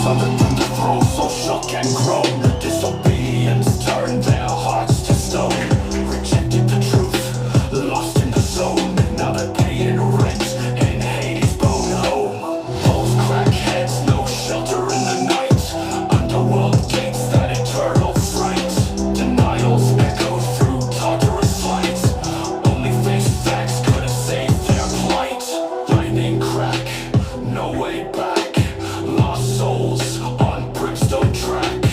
under thunder throes, so shook and grown. Disobedience turned their hearts to stone. Rejected the truth, lost in the zone. Now they're paying rent in Hades' bone home. Those crackheads, no shelter in the night. Underworld gates, that eternal fright. Denials echoed through torturous flight. Only face facts could have saved their plight. Lightning crack, no way back. Lost souls on brimstone track.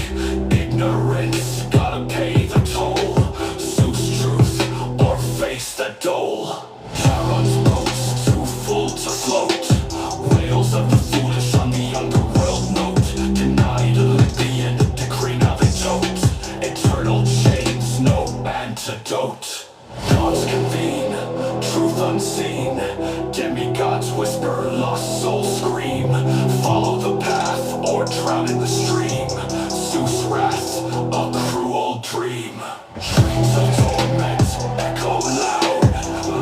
Ignorance, gotta pay the toll. Zeus truth or face the dole. Charon's boats too full to float. Wails of the foolish on the underworld note. Denied Olympian decree, now they tote. Eternal chains, no antidote. Gods convene, truth unseen. Demigods whisper, lost souls scream. Follow the path or drown in the stream. Zeus' wrath, a cruel dream. Dreams of torment echo loud.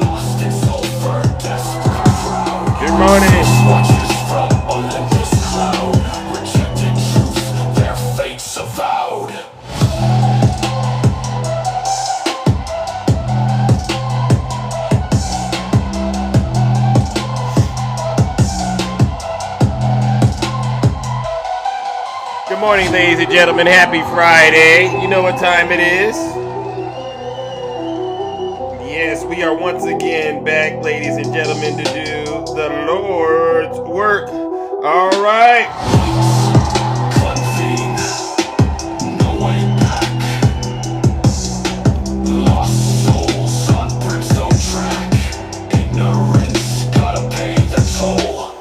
Lost in sulfur, desperate crowd. Good morning. Watchers from Olympus cloud. Rejected truth, their fates avowed. Good morning, ladies and gentlemen. Happy Friday. You know what time it is. Yes, we are once again back, ladies and gentlemen, to do the Lord's work. All right. Cleansing, no way back. Lost souls on brimstone track. Ignorance, gotta pay the toll.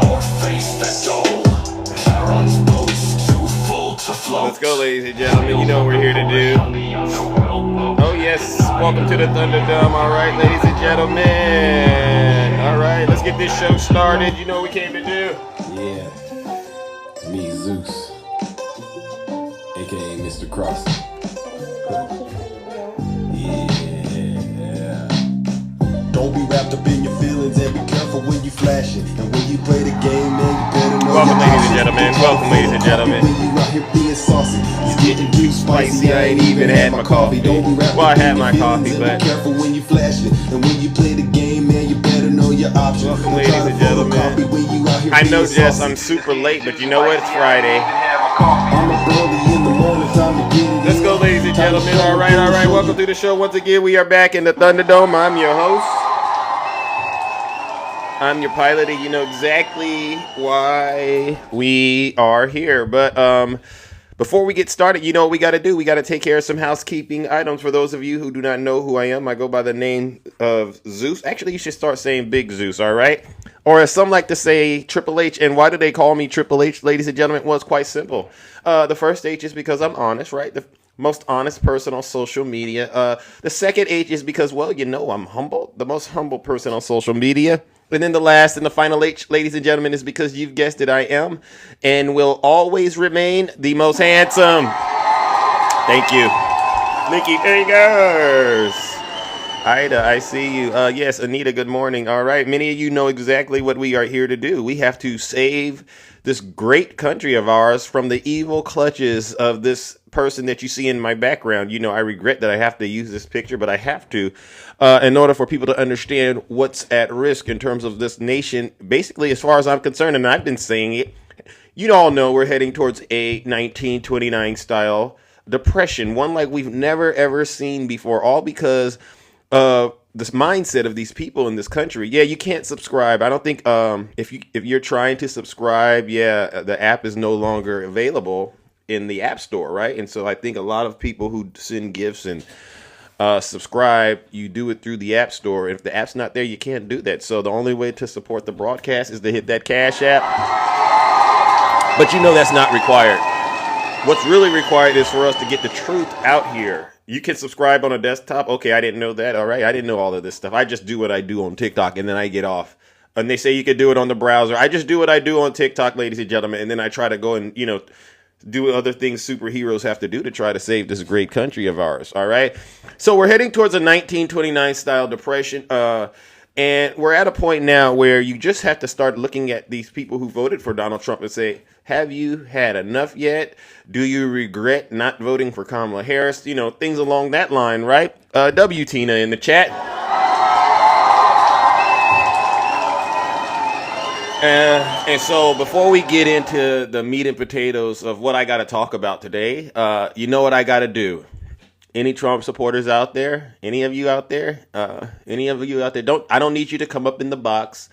Or face the dole. Charon's boats too full to float. Let's go, ladies and gentlemen. You know what we're here to do. Oh, yes. Welcome to the Thunderdome. All right, ladies and gentlemen. All right, let's get this show started. You know what we came to do. Yeah, me Zeus, aka Mr. Cross. Yeah. Don't be wrapped up in your feelings and be careful when you flash it. And when you play the game, man, you better know. Welcome, ladies and gentlemen. Welcome, ladies and gentlemen. When you out here being saucy, it's getting too spicy. I ain't even had my coffee. Don't be wrapped Well, I up had in my your coffee, feelings and but be careful when you flash it. And when you play the game, man, you better know your options. Welcome, ladies and gentlemen. I know, Jess, I'm super late, but you know what? It's Friday. Let's go, ladies and gentlemen. All right. Welcome to the show once again. We are back in the Thunderdome. I'm your host. I'm your pilot, and you know exactly why we are here. But before we get started, you know what we got to do? We got to take care of some housekeeping items. For those of you who do not know who I am, I go by the name of Zeus. Actually, you should start saying Big Zeus, all right? Or as some like to say, Triple H. And why do they call me Triple H, ladies and gentlemen? Well, it's quite simple. The first H is because I'm honest, right? The most honest person on social media. The second H is because, well, you know I'm humble. The most humble person on social media. And then the last and the final H, ladies and gentlemen, is because you've guessed it, I am and will always remain the most handsome. Thank you. Nikki Fingers. Ida, I see you. Yes, Anita, good morning. All right. Many of you know exactly what we are here to do. We have to save this great country of ours from the evil clutches of this person that you see in my background. You know, I regret that I have to use this picture, but I have to in order for people to understand what's at risk in terms of this nation. Basically, as far as I'm concerned, and I've been saying it, you all know we're heading towards a 1929 style depression, one like we've never, ever seen before, all because of this mindset of these people in this country. Yeah, you can't subscribe. I don't think if you're trying to subscribe, the app is no longer available in the App Store, right? And so I think a lot of people who send gifts and subscribe, you do it through the App Store. If the app's not there, you can't do that. So the only way to support the broadcast is to hit that Cash App. But you know that's not required. What's really required is for us to get the truth out here. You can subscribe on a desktop. Okay, I didn't know that. All right, I didn't know all of this stuff. I just do what I do on TikTok, and then I get off. And they say you could do it on the browser. I just do what I do on TikTok, ladies and gentlemen, and then I try to go and, do other things superheroes have to do to try to save this great country of ours. All right. So we're heading towards a 1929 style depression. And we're at a point now where you just have to start looking at these people who voted for Donald Trump and say, have you had enough yet? Do you regret not voting for Kamala Harris? You know, things along that line, right? W Tina in the chat. And so before we get into the meat and potatoes of what I got to talk about today, you know what I got to do. Any Trump supporters out there? Any of you out there? I don't need you to come up in the box.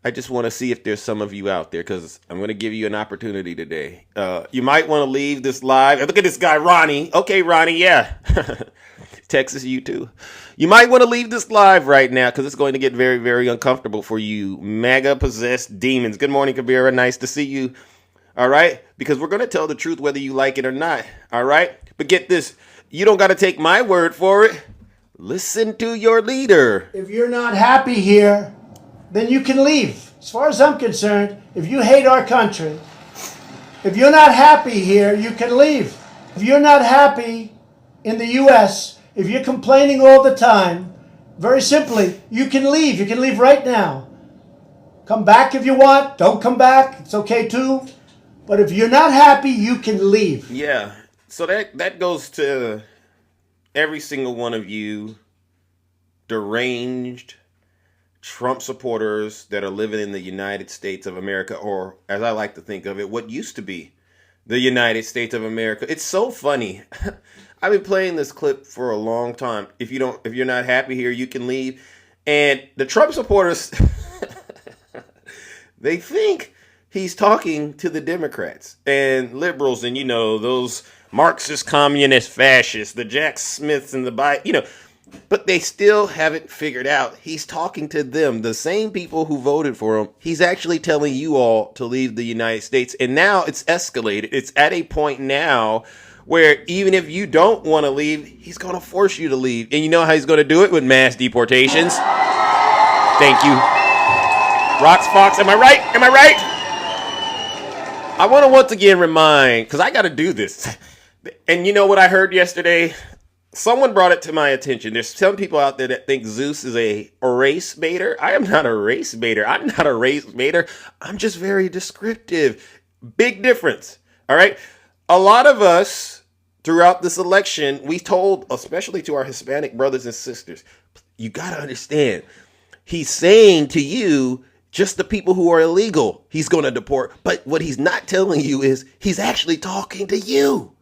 I just want to see if there's some of you out there, because I'm going to give you an opportunity today. You might want to leave this live. Look at this guy, Ronnie. Okay, Ronnie, yeah. Texas, you too. You might want to leave this live right now, because it's going to get very, very uncomfortable for you MAGA-possessed demons. Good morning, Kabira. Nice to see you. All right? Because we're going to tell the truth whether you like it or not. All right? But get this. You don't got to take my word for it. Listen to your leader. If you're not happy here, then you can leave. As far as I'm concerned, if you hate our country, if you're not happy here, you can leave. If you're not happy in the U.S., if you're complaining all the time, very simply, you can leave. You can leave right now. Come back if you want. Don't come back. It's okay too. But if you're not happy, you can leave. Yeah. So that goes to every single one of you deranged Trump supporters that are living in the United States of America, or as I like to think of it, what used to be the United States of America. It's so funny. I've been playing this clip for a long time. If you're not happy here, you can leave. And the Trump supporters, they think he's talking to the Democrats and liberals and, those Marxist, communist, fascists, the Jack Smiths and the but they still haven't figured out he's talking to them, the same people who voted for him. He's actually telling you all to leave the United States. And now it's escalated. It's at a point now where even if you don't want to leave, he's going to force you to leave. And you know how he's going to do it? With mass deportations. Thank you. Rox Fox, am I right? Am I right? I want to once again remind, because I got to do this. And you know what I heard yesterday? Someone brought it to my attention. There's some people out there that think Zeus is a race baiter. I am not a race baiter. I'm not a race baiter. I'm just very descriptive. Big difference. All right. A lot of us throughout this election, we told, especially to our Hispanic brothers and sisters, you got to understand, he's saying to you, just the people who are illegal, he's going to deport. But what he's not telling you is he's actually talking to you.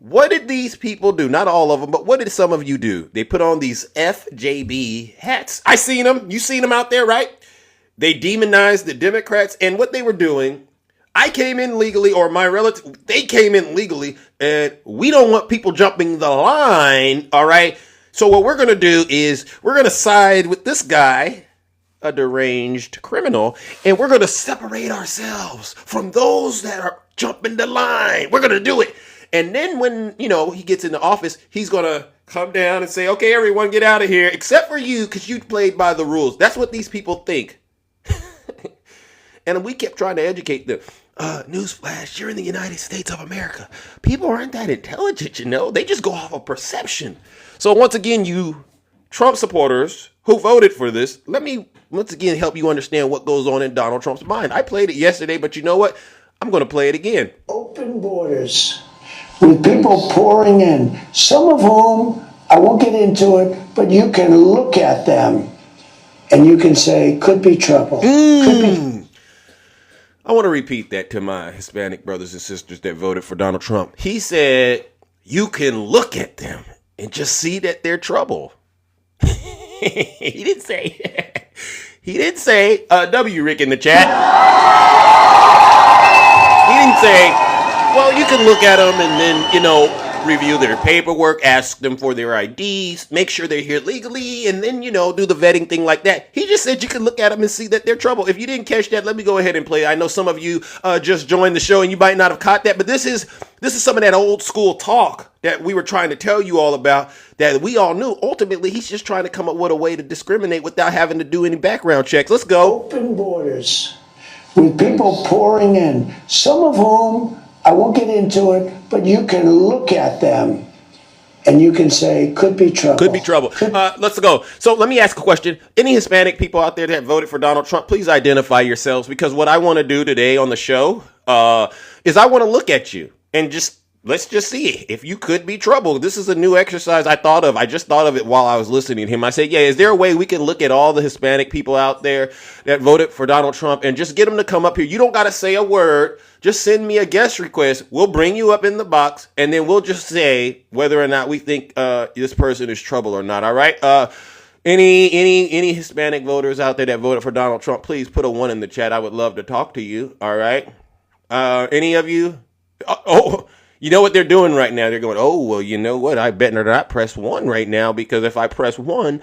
What did these people do? Not all of them, but what did some of you do? They put on these FJB hats. I seen them. You seen them out there, right? They demonized the Democrats. And what they were doing, I came in legally, or my relative, they came in legally, and we don't want people jumping the line, all right? So what we're going to do is we're going to side with this guy, a deranged criminal, and we're going to separate ourselves from those that are jumping the line. We're going to do it. And then when, he gets into office, he's going to come down and say, okay, everyone get out of here, except for you, because you played by the rules. That's what these people think. And we kept trying to educate them. Newsflash, you're in the United States of America. People aren't that intelligent, They just go off of perception. So once again, you Trump supporters who voted for this, let me once again help you understand what goes on in Donald Trump's mind. I played it yesterday, but you know what? I'm going to play it again. Open borders with people pouring in, some of whom, I won't get into it, but you can look at them and you can say, could be trouble. Could be. I want to repeat that to my Hispanic brothers and sisters that voted for Donald Trump. He said, you can look at them and just see that they're trouble. He didn't say, W Rick in the chat. He didn't say, well, you can look at them and then, review their paperwork, ask them for their IDs, make sure they're here legally, and then, do the vetting thing like that. He just said you can look at them and see that they're trouble. If you didn't catch that, let me go ahead and play. I know some of you just joined the show and you might not have caught that, but this is some of that old school talk that we were trying to tell you all about, that we all knew. Ultimately, he's just trying to come up with a way to discriminate without having to do any background checks. Let's go. Open borders with people pouring in, some of whom, I won't get into it, but you can look at them and you can say, could be trouble. Could be trouble. Let's go. So let me ask a question. Any Hispanic people out there that voted for Donald Trump, please identify yourselves, because what I want to do today on the show is I want to look at you and let's just see if you could be trouble. This is a new exercise I thought of. I just thought of it while I was listening to him. I said, yeah, is there a way we can look at all the Hispanic people out there that voted for Donald Trump and just get them to come up here? You don't got to say a word. Just send me a guest request. We'll bring you up in the box, and then we'll just say whether or not we think this person is trouble or not. All right. Any Hispanic voters out there that voted for Donald Trump, please put a 1 in the chat. I would love to talk to you. All right. Any of you? You know what they're doing right now? They're going, oh, well, you know what? I better not press 1 right now, because if I press 1,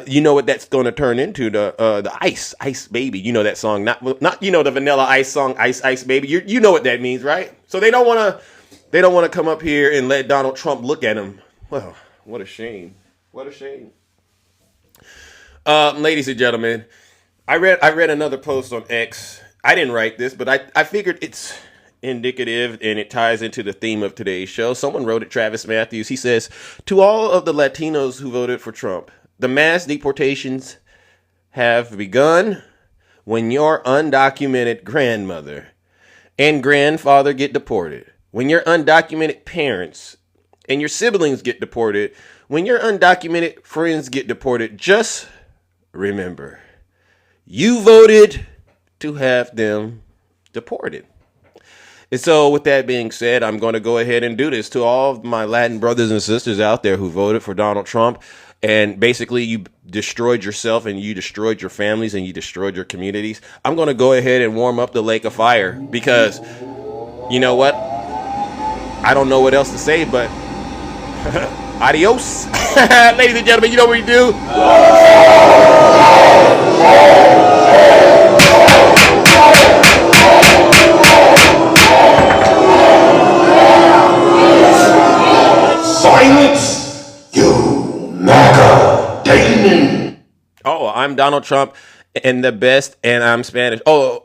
you know what that's going to turn into? The Ice Baby. You know that song, not the Vanilla Ice song, Ice Baby. You know what that means, right? So they don't want to come up here and let Donald Trump look at him. Well, what a shame. What a shame. Ladies and gentlemen, I read another post on X. I didn't write this, but I figured it's indicative and it ties into the theme of today's show. Someone wrote it, Travis Matthews. He says, to all of the Latinos who voted for Trump, the mass deportations have begun when your undocumented grandmother and grandfather get deported, when your undocumented parents and your siblings get deported, when your undocumented friends get deported. Just remember, you voted to have them deported. And so with that being said, I'm going to go ahead and do this to all of my Latin brothers and sisters out there who voted for Donald Trump. And basically you destroyed yourself and you destroyed your families and you destroyed your communities. I'm going to go ahead and warm up the lake of fire, because you know what? I don't know what else to say, but adios. Ladies and gentlemen, you know what we do? Silence, you MAGA demon. Oh, I'm Donald Trump and the best, and I'm Spanish. Oh,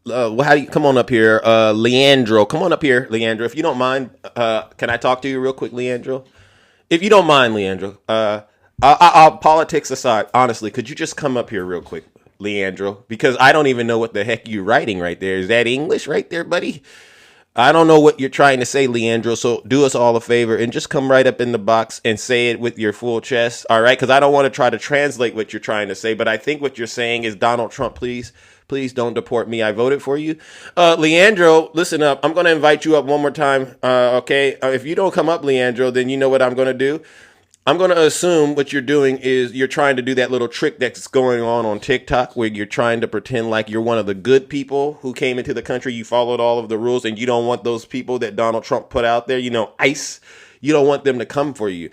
how do you come on up here? Leandro, come on up here, Leandro. If you don't mind, can I talk to you real quick, Leandro? If you don't mind, Leandro. I'll politics aside, honestly, could you just come up here real quick, Leandro? Because I don't even know what the heck you're writing right there. Is that English right there, buddy? I don't know what you're trying to say, Leandro, so do us all a favor and just come right up in the box and say it with your full chest, all right? Because I don't want to try to translate what you're trying to say, but I think what you're saying is, Donald Trump, please don't deport me. I voted for you. Leandro, listen up. I'm going to invite you up one more time, okay? If you don't come up, Leandro, then you know what I'm going to do? I'm going to assume what you're doing is you're trying to do that little trick that's going on TikTok, where you're trying to pretend like you're one of the good people who came into the country. You followed all of the rules, and you don't want those people that Donald Trump put out there, ICE. You don't want them to come for you.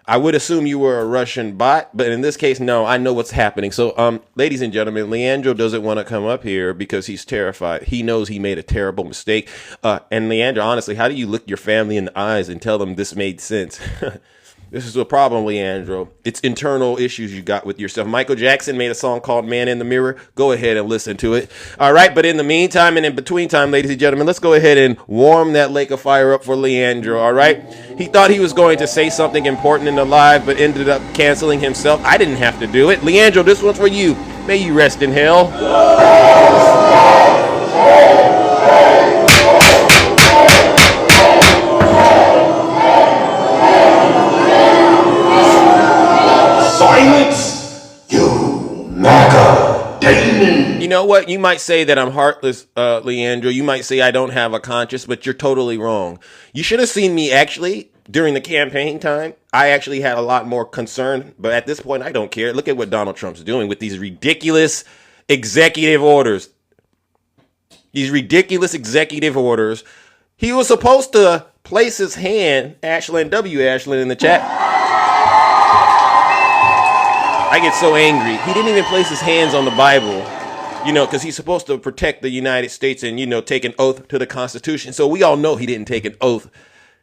I would assume you were a Russian bot, but in this case, no, I know what's happening. So, ladies and gentlemen, Leandro doesn't want to come up here because he's terrified. He knows he made a terrible mistake. And Leandro, honestly, how do you look your family in the eyes and tell them this made sense? This is a problem, Leandro. It's internal issues you got with yourself. Michael Jackson made a song called Man in the Mirror. Go ahead and listen to it. All right, but in the meantime and in between time, ladies and gentlemen, let's go ahead and warm that lake of fire up for Leandro, all right? He thought he was going to say something important in the live, but ended up canceling himself. I didn't have to do it. Leandro, this one's for you. May you rest in hell. Silence, you MAGA demon. You know what? You might say that I'm heartless, Leandro. You might say I don't have a conscience, but you're totally wrong. You should have seen me actually during the campaign time. I actually had a lot more concern, but at this point, I don't care. Look at what Donald Trump's doing with these ridiculous executive orders. These ridiculous executive orders. He was supposed to place his hand, Ashland in the chat. I get so angry. He didn't even place his hands on the Bible, because he's supposed to protect the United States and, take an oath to the Constitution. So we all know he didn't take an oath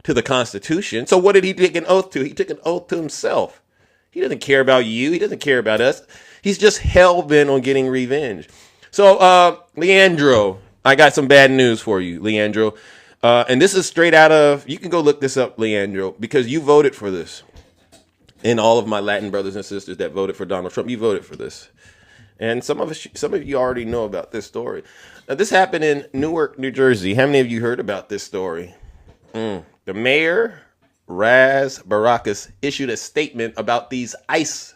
to the Constitution. So what did he take an oath to? He took an oath to himself. He doesn't care about you. He doesn't care about us. He's just hell-bent on getting revenge. So, Leandro, I got some bad news for you, Leandro. And this is straight out of, you can go look this up, Leandro, because you voted for this. And all of my Latin brothers and sisters that voted for Donald Trump, you voted for this. And some of you already know about this story. Now, this happened in Newark, New Jersey. How many of you heard about this story? The mayor, Raz Baracus, issued a statement about these ICE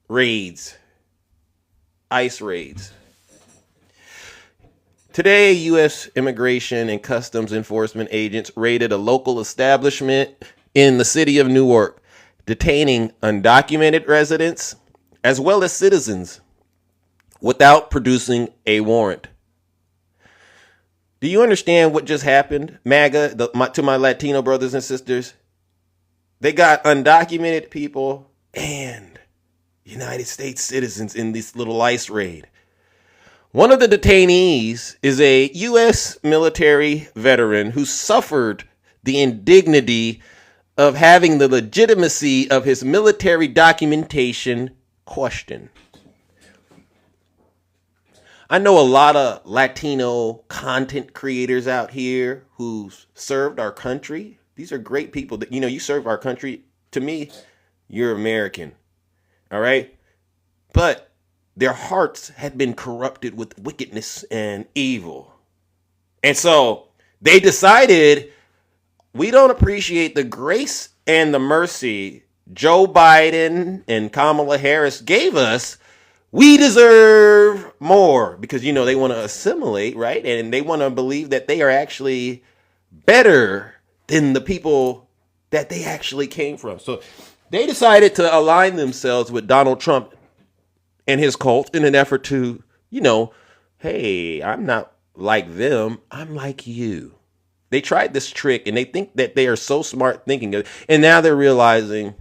raids. ICE raids. Today, U.S. Immigration and Customs Enforcement agents raided a local establishment in the city of Newark, detaining undocumented residents as well as citizens without producing a warrant. Do you understand what just happened, MAGA, to my Latino brothers and sisters? They got undocumented people and United States citizens in this little ICE raid. One of the detainees is a U.S. military veteran who suffered the indignity of having the legitimacy of his military documentation questioned. I know a lot of Latino content creators out here who served our country. These are great people that, you serve our country. To me, you're American. All right. But their hearts had been corrupted with wickedness and evil. And so they decided, we don't appreciate the grace and the mercy Joe Biden and Kamala Harris gave us. We deserve more because, they want to assimilate, right? And they want to believe that they are actually better than the people that they actually came from. So they decided to align themselves with Donald Trump and his cult in an effort to, hey, I'm not like them. I'm like you. They tried this trick and they think that they are so smart thinking of it. And now they're realizing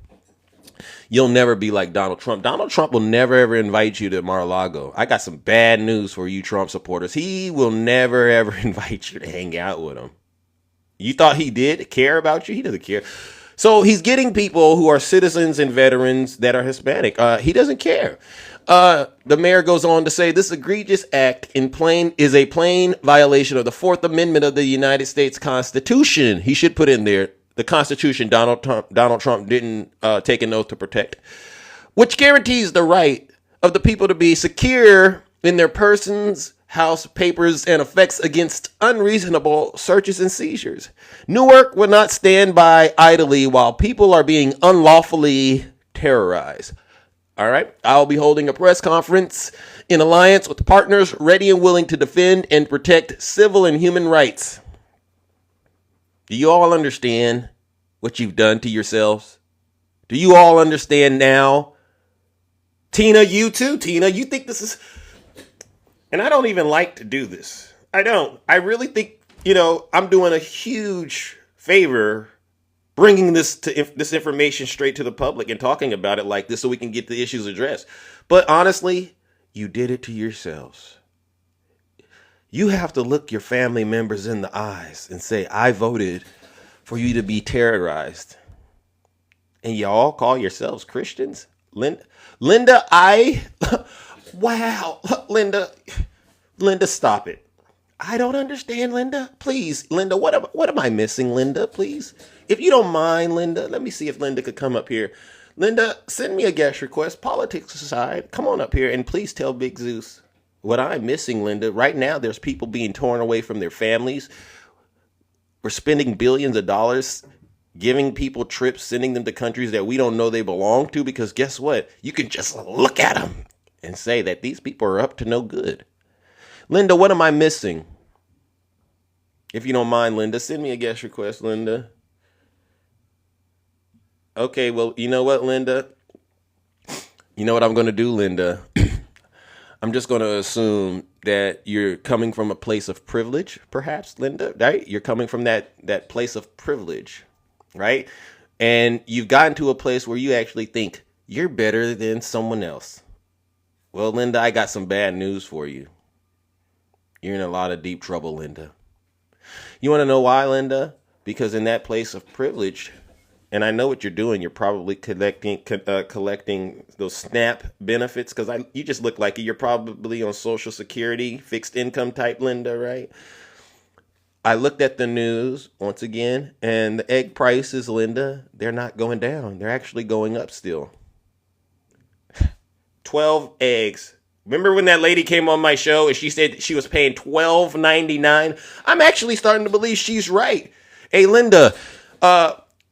you'll never be like Donald Trump. Donald Trump will never, ever invite you to Mar-a-Lago. I got some bad news for you Trump supporters. He will never, ever invite you to hang out with him. You thought he did care about you? He doesn't care. So he's getting people who are citizens and veterans that are Hispanic. He doesn't care. The mayor goes on to say this egregious act is a plain violation of the Fourth Amendment of the United States Constitution. He should put in there the Constitution Donald Trump didn't take an oath to protect, which guarantees the right of the people to be secure in their persons, house, papers, and effects against unreasonable searches and seizures. Newark will not stand by idly while people are being unlawfully terrorized. All right. I'll be holding a press conference in alliance with partners ready and willing to defend and protect civil and human rights. Do you all understand what you've done to yourselves? Do you all understand now? Tina, you too. Tina, you think this is... And I don't even like to do this. I don't. I really think, I'm doing a huge favor bringing this information straight to the public and talking about it like this so we can get the issues addressed. But honestly, you did it to yourselves. You have to look your family members in the eyes and say, I voted for you to be terrorized. And y'all call yourselves Christians? Linda, wow, Linda, stop it. I don't understand, Linda. Please, Linda, what am I missing, Linda? Please. If you don't mind, Linda, let me see if Linda could come up here. Linda, send me a guest request. Politics aside, come on up here and please tell Big Zeus what I'm missing, Linda. Right now, there's people being torn away from their families. We're spending billions of dollars giving people trips, sending them to countries that we don't know they belong to, because guess what? You can just look at them and say that these people are up to no good. Linda, what am I missing? If you don't mind, Linda, send me a guest request, Linda. Okay, well, you know what, Linda? You know what I'm going to do, Linda? I'm just going to assume that you're coming from a place of privilege, perhaps, Linda, right? You're coming from that place of privilege, right? And you've gotten to a place where you actually think you're better than someone else. Well, Linda, I got some bad news for you. You're in a lot of deep trouble, Linda. You want to know why, Linda? Because in that place of privilege, and I know what you're doing, you're probably collecting those SNAP benefits, because you just look like you're probably on Social Security, fixed income type, Linda, right? I looked at the news once again, and the egg prices, Linda, they're not going down. They're actually going up still. 12 eggs. Remember when that lady came on my show and she said she was paying $12.99? I'm actually starting to believe she's right. Hey, Linda,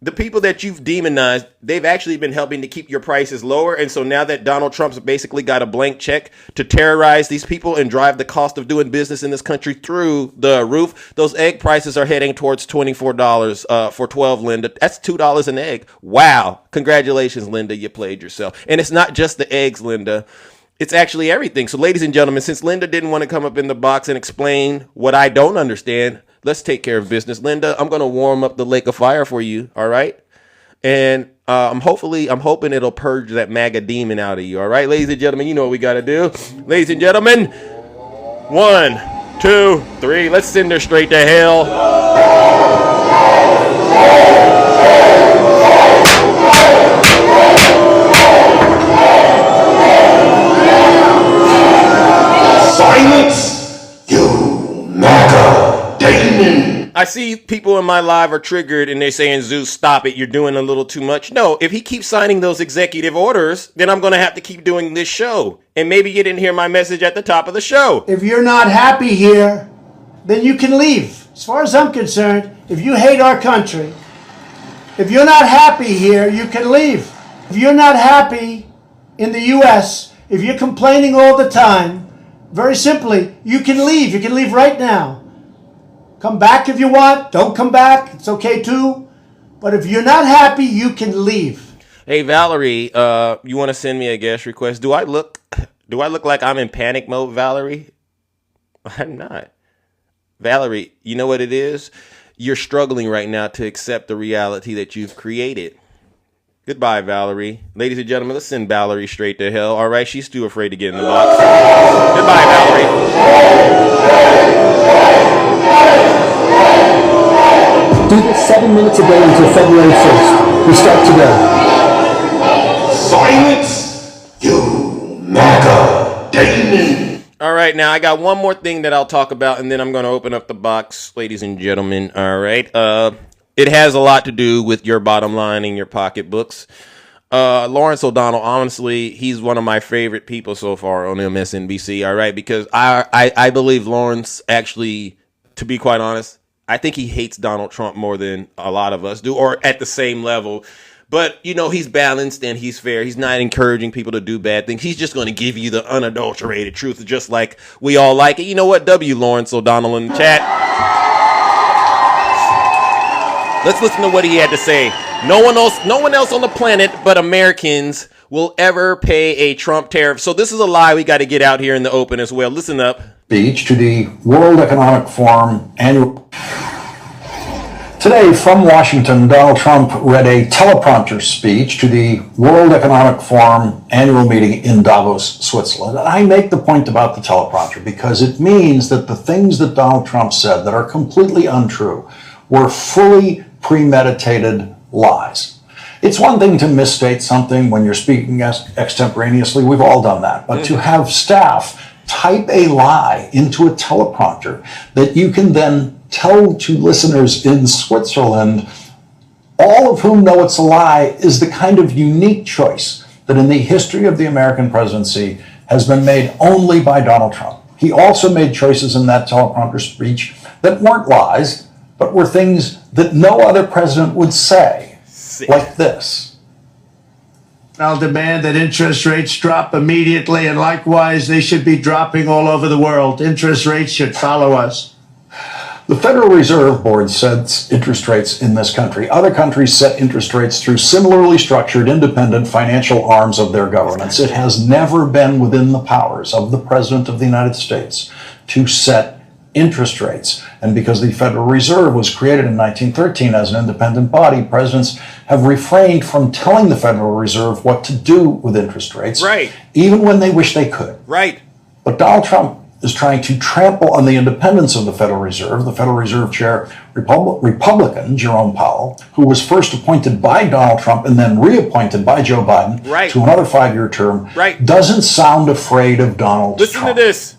the people that you've demonized, they've actually been helping to keep your prices lower. And so now that Donald Trump's basically got a blank check to terrorize these people and drive the cost of doing business in this country through the roof, those egg prices are heading towards $24 for 12, Linda. That's $2 an egg. Wow. Congratulations, Linda. You played yourself. And it's not just the eggs, Linda. It's actually everything. So, ladies and gentlemen, since Linda didn't want to come up in the box and explain what I don't understand, let's take care of business. Linda, I'm going to warm up the lake of fire for you, all right? And I'm hoping it'll purge that MAGA demon out of you, all right? Ladies and gentlemen, you know what we got to do. Ladies and gentlemen, 1, 2, 3, let's send her straight to hell. Silence, you MAGA demon. I see people in my live are triggered and they're saying, Zeus, stop it. You're doing a little too much. No, if he keeps signing those executive orders, then I'm going to have to keep doing this show. And maybe you didn't hear my message at the top of the show. If you're not happy here, then you can leave. As far as I'm concerned, if you hate our country, if you're not happy here, you can leave. If you're not happy in the U.S., if you're complaining all the time, very simply, you can leave. You can leave right now. Come back if you want. Don't come back. It's okay too. But if you're not happy, you can leave. Hey, Valerie, you want to send me a guest request? Do I look like I'm in panic mode, Valerie? I'm not. Valerie, you know what it is? You're struggling right now to accept the reality that you've created. Goodbye, Valerie. Ladies and gentlemen, let's send Valerie straight to hell. All right, she's too afraid to get in the box. Goodbye, Valerie. 7 minutes a day until February 1st. We start today. Silence, you MAGA demon. All right, now I got one more thing that I'll talk about, and then I'm going to open up the box, ladies and gentlemen. All right. It has a lot to do with your bottom line and your pocketbooks. Lawrence O'Donnell, honestly, he's one of my favorite people so far on MSNBC, all right? Because I believe Lawrence actually, to be quite honest, I think he hates Donald Trump more than a lot of us do, or at the same level. But, you know, he's balanced and he's fair. He's not encouraging people to do bad things. He's just going to give you the unadulterated truth, just like we all like it. You know what? W. Lawrence O'Donnell in the chat. Let's listen to what he had to say. No one else on the planet but Americans will ever pay a Trump tariff. So this is a lie we got to get out here in the open as well. Listen up. Speech to the World Economic Forum annual. Today from Washington, Donald Trump read a teleprompter speech to the World Economic Forum annual meeting in Davos, Switzerland. And I make the point about the teleprompter because it means that the things that Donald Trump said that are completely untrue were fully premeditated lies. It's one thing to misstate something when you're speaking extemporaneously. We've all done that. But to have staff type a lie into a teleprompter that you can then tell to listeners in Switzerland, all of whom know it's a lie, is the kind of unique choice that in the history of the American presidency has been made only by Donald Trump. He also made choices in that teleprompter speech that weren't lies, but were things that no other president would say, like this. I'll demand that interest rates drop immediately, and likewise, they should be dropping all over the world. Interest rates should follow us. The Federal Reserve Board sets interest rates in this country. Other countries set interest rates through similarly structured, independent financial arms of their governments. It has never been within the powers of the President of the United States to set interest rates. And because the Federal Reserve was created in 1913 as an independent body, presidents have refrained from telling the Federal Reserve what to do with interest rates, right, even when they wish they could. Right. But Donald Trump is trying to trample on the independence of the Federal Reserve. The Federal Reserve Chair, Republican Jerome Powell, who was first appointed by Donald Trump and then reappointed by Joe Biden to another 5-year term, doesn't sound afraid of Donald Trump. Listen to this.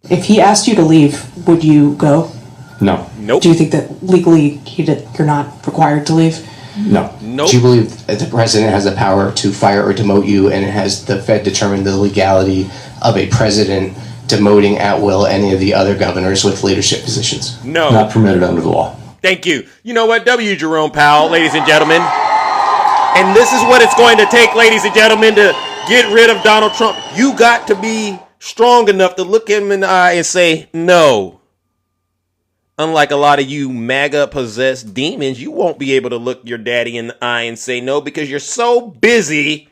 If he asked you to leave, would you go? No. Nope. Do you think that legally you're not required to leave? No. Nope. Do you believe that the president has the power to fire or demote you, and has the Fed determined the legality of a president demoting at will any of the other governors with leadership positions? No. Not permitted under the law. Thank you. You know what? W. Jerome Powell, ladies and gentlemen. And this is what it's going to take, ladies and gentlemen, to get rid of Donald Trump. You got to be strong enough to look him in the eye and say no. Unlike a lot of you MAGA-possessed demons, you won't be able to look your daddy in the eye and say no because you're so busy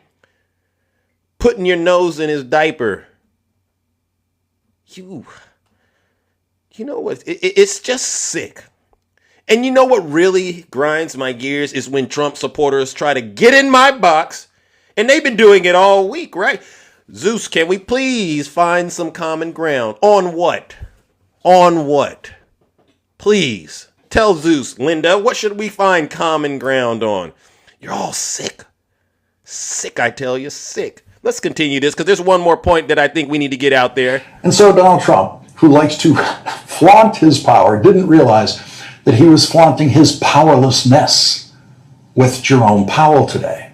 putting your nose in his diaper. You know what? It's just sick. And you know what really grinds my gears is when Trump supporters try to get in my box, and they've been doing it all week, right? Zeus, can we please find some common ground? On what? On what? Please tell Zeus, Linda, what should we find common ground on? You're all sick. Sick, I tell you, sick. Let's continue this because there's one more point that I think we need to get out there. And so Donald Trump, who likes to flaunt his power, didn't realize that he was flaunting his powerlessness with Jerome Powell today.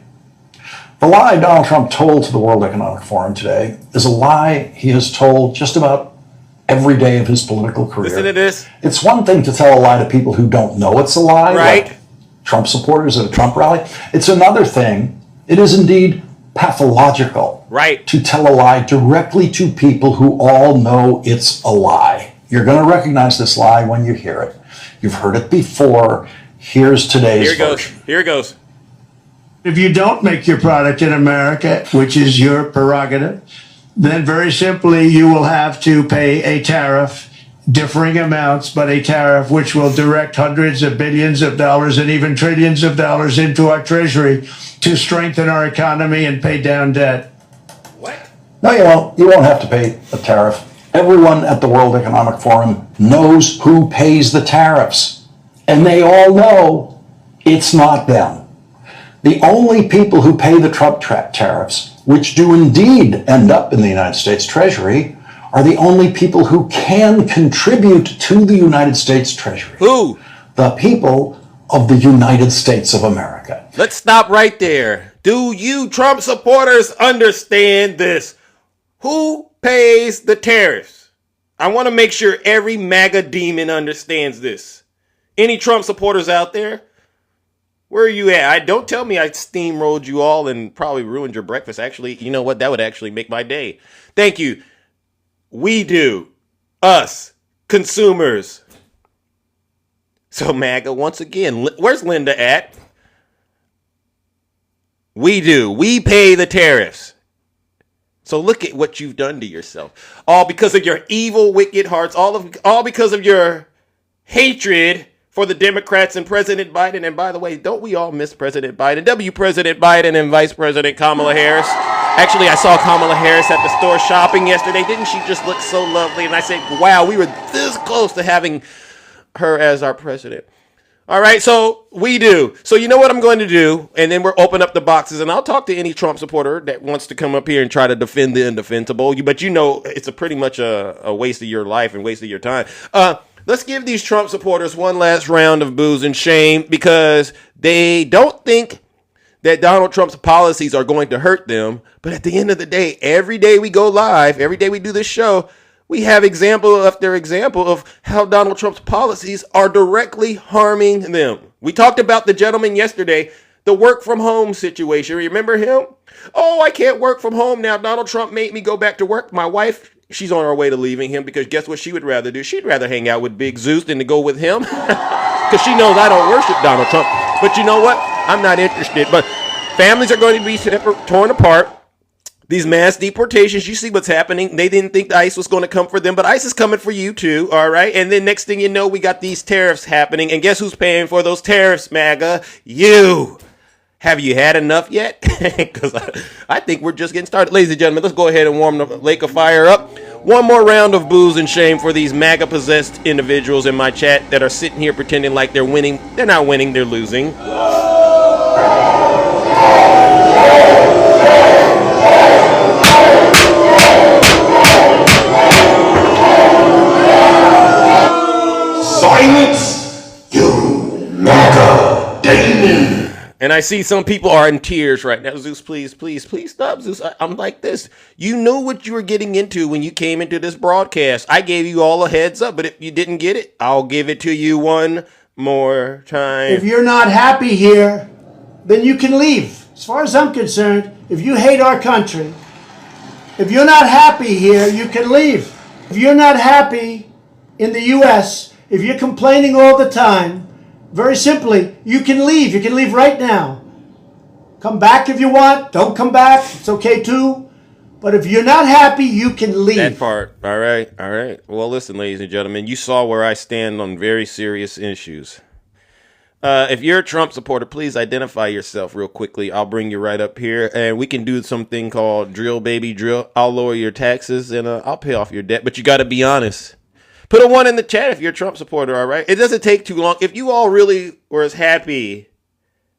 The lie Donald Trump told to the World Economic Forum today is a lie he has told just about every day of his political career. Listen to this. It's one thing to tell a lie to people who don't know it's a lie, Right. like Trump supporters at a Trump rally. It's another thing, it is indeed pathological, Right. to tell a lie directly to people who all know it's a lie. You're going to recognize this lie when you hear it. You've heard it before. Here's today's Here it goes. version. Here it goes. If you don't make your product in America, which is your prerogative, then very simply you will have to pay a tariff, differing amounts, but a tariff which will direct hundreds of billions of dollars and even trillions of dollars into our treasury to strengthen our economy and pay down debt. What? No, you won't. You won't have to pay a tariff. Everyone at the World Economic Forum knows who pays the tariffs. And they all know it's not them. The only people who pay the Trump tariffs, which do indeed end up in the United States Treasury, are the only people who can contribute to the United States Treasury. Who? The people of the United States of America. Let's stop right there. Do you Trump supporters understand this? Who pays the tariffs? I want to make sure every MAGA demon understands this. Any Trump supporters out there? Where are you at? Don't tell me I steamrolled you all and probably ruined your breakfast. Actually, you know what? That would actually make my day. Thank you. We do. Us. Consumers. So MAGA, once again, where's Linda at? We do. We pay the tariffs. So look at what you've done to yourself. All because of your evil, wicked hearts. All because of your hatred for the Democrats and President Biden. And by the way, don't we all miss President Biden? W. President Biden and Vice President Kamala Harris. Actually, I saw Kamala Harris at the store shopping yesterday. Didn't she just look so lovely? And I said, wow, we were this close to having her as our president. All right, so we do. So you know what I'm going to do? And then we'll open up the boxes, and I'll talk to any Trump supporter that wants to come up here and try to defend the indefensible. But you know it's pretty much a waste of your life and waste of your time. Let's give these Trump supporters one last round of booze and shame because they don't think that Donald Trump's policies are going to hurt them. But at the end of the day, every day we go live, every day we do this show, we have example after example of how Donald Trump's policies are directly harming them. We talked about the gentleman yesterday, the work from home situation. Remember him? Oh, I can't work from home now. Donald Trump made me go back to work. My wife, she's on her way to leaving him because guess what she would rather do? She'd rather hang out with Big Zeus than to go with him because she knows I don't worship Donald Trump. But you know what? I'm not interested. But families are going to be torn apart. These mass deportations, you see what's happening. They didn't think ICE was going to come for them, but ICE is coming for you too, all right? And then next thing you know, we got these tariffs happening. And guess who's paying for those tariffs, MAGA? You. Have you had enough yet? Because I think we're just getting started. Ladies and gentlemen, let's go ahead and warm the lake of fire up. One more round of booze and shame for these MAGA-possessed individuals in my chat that are sitting here pretending like they're winning. They're not winning, they're losing. And I see some people are in tears right now. Zeus, please, please, please stop, Zeus. I'm like this. You knew what you were getting into when you came into this broadcast. I gave you all a heads up, but if you didn't get it, I'll give it to you one more time. If you're not happy here, then you can leave. As far as I'm concerned, if you hate our country, if you're not happy here, you can leave. If you're not happy in the U.S., if you're complaining all the time, very simply, you can leave. You can leave right now. Come back if you want. Don't come back. It's okay too. But if you're not happy, you can leave. That part. All right. All right. Well, listen, ladies and gentlemen, you saw where I stand on very serious issues. If you're a Trump supporter, please identify yourself real quickly. I'll bring you right up here, and we can do something called drill, baby, drill. I'll lower your taxes, and I'll pay off your debt, but you got to be honest. Put a 1 in the chat if you're a Trump supporter, all right? It doesn't take too long. If you all really were as happy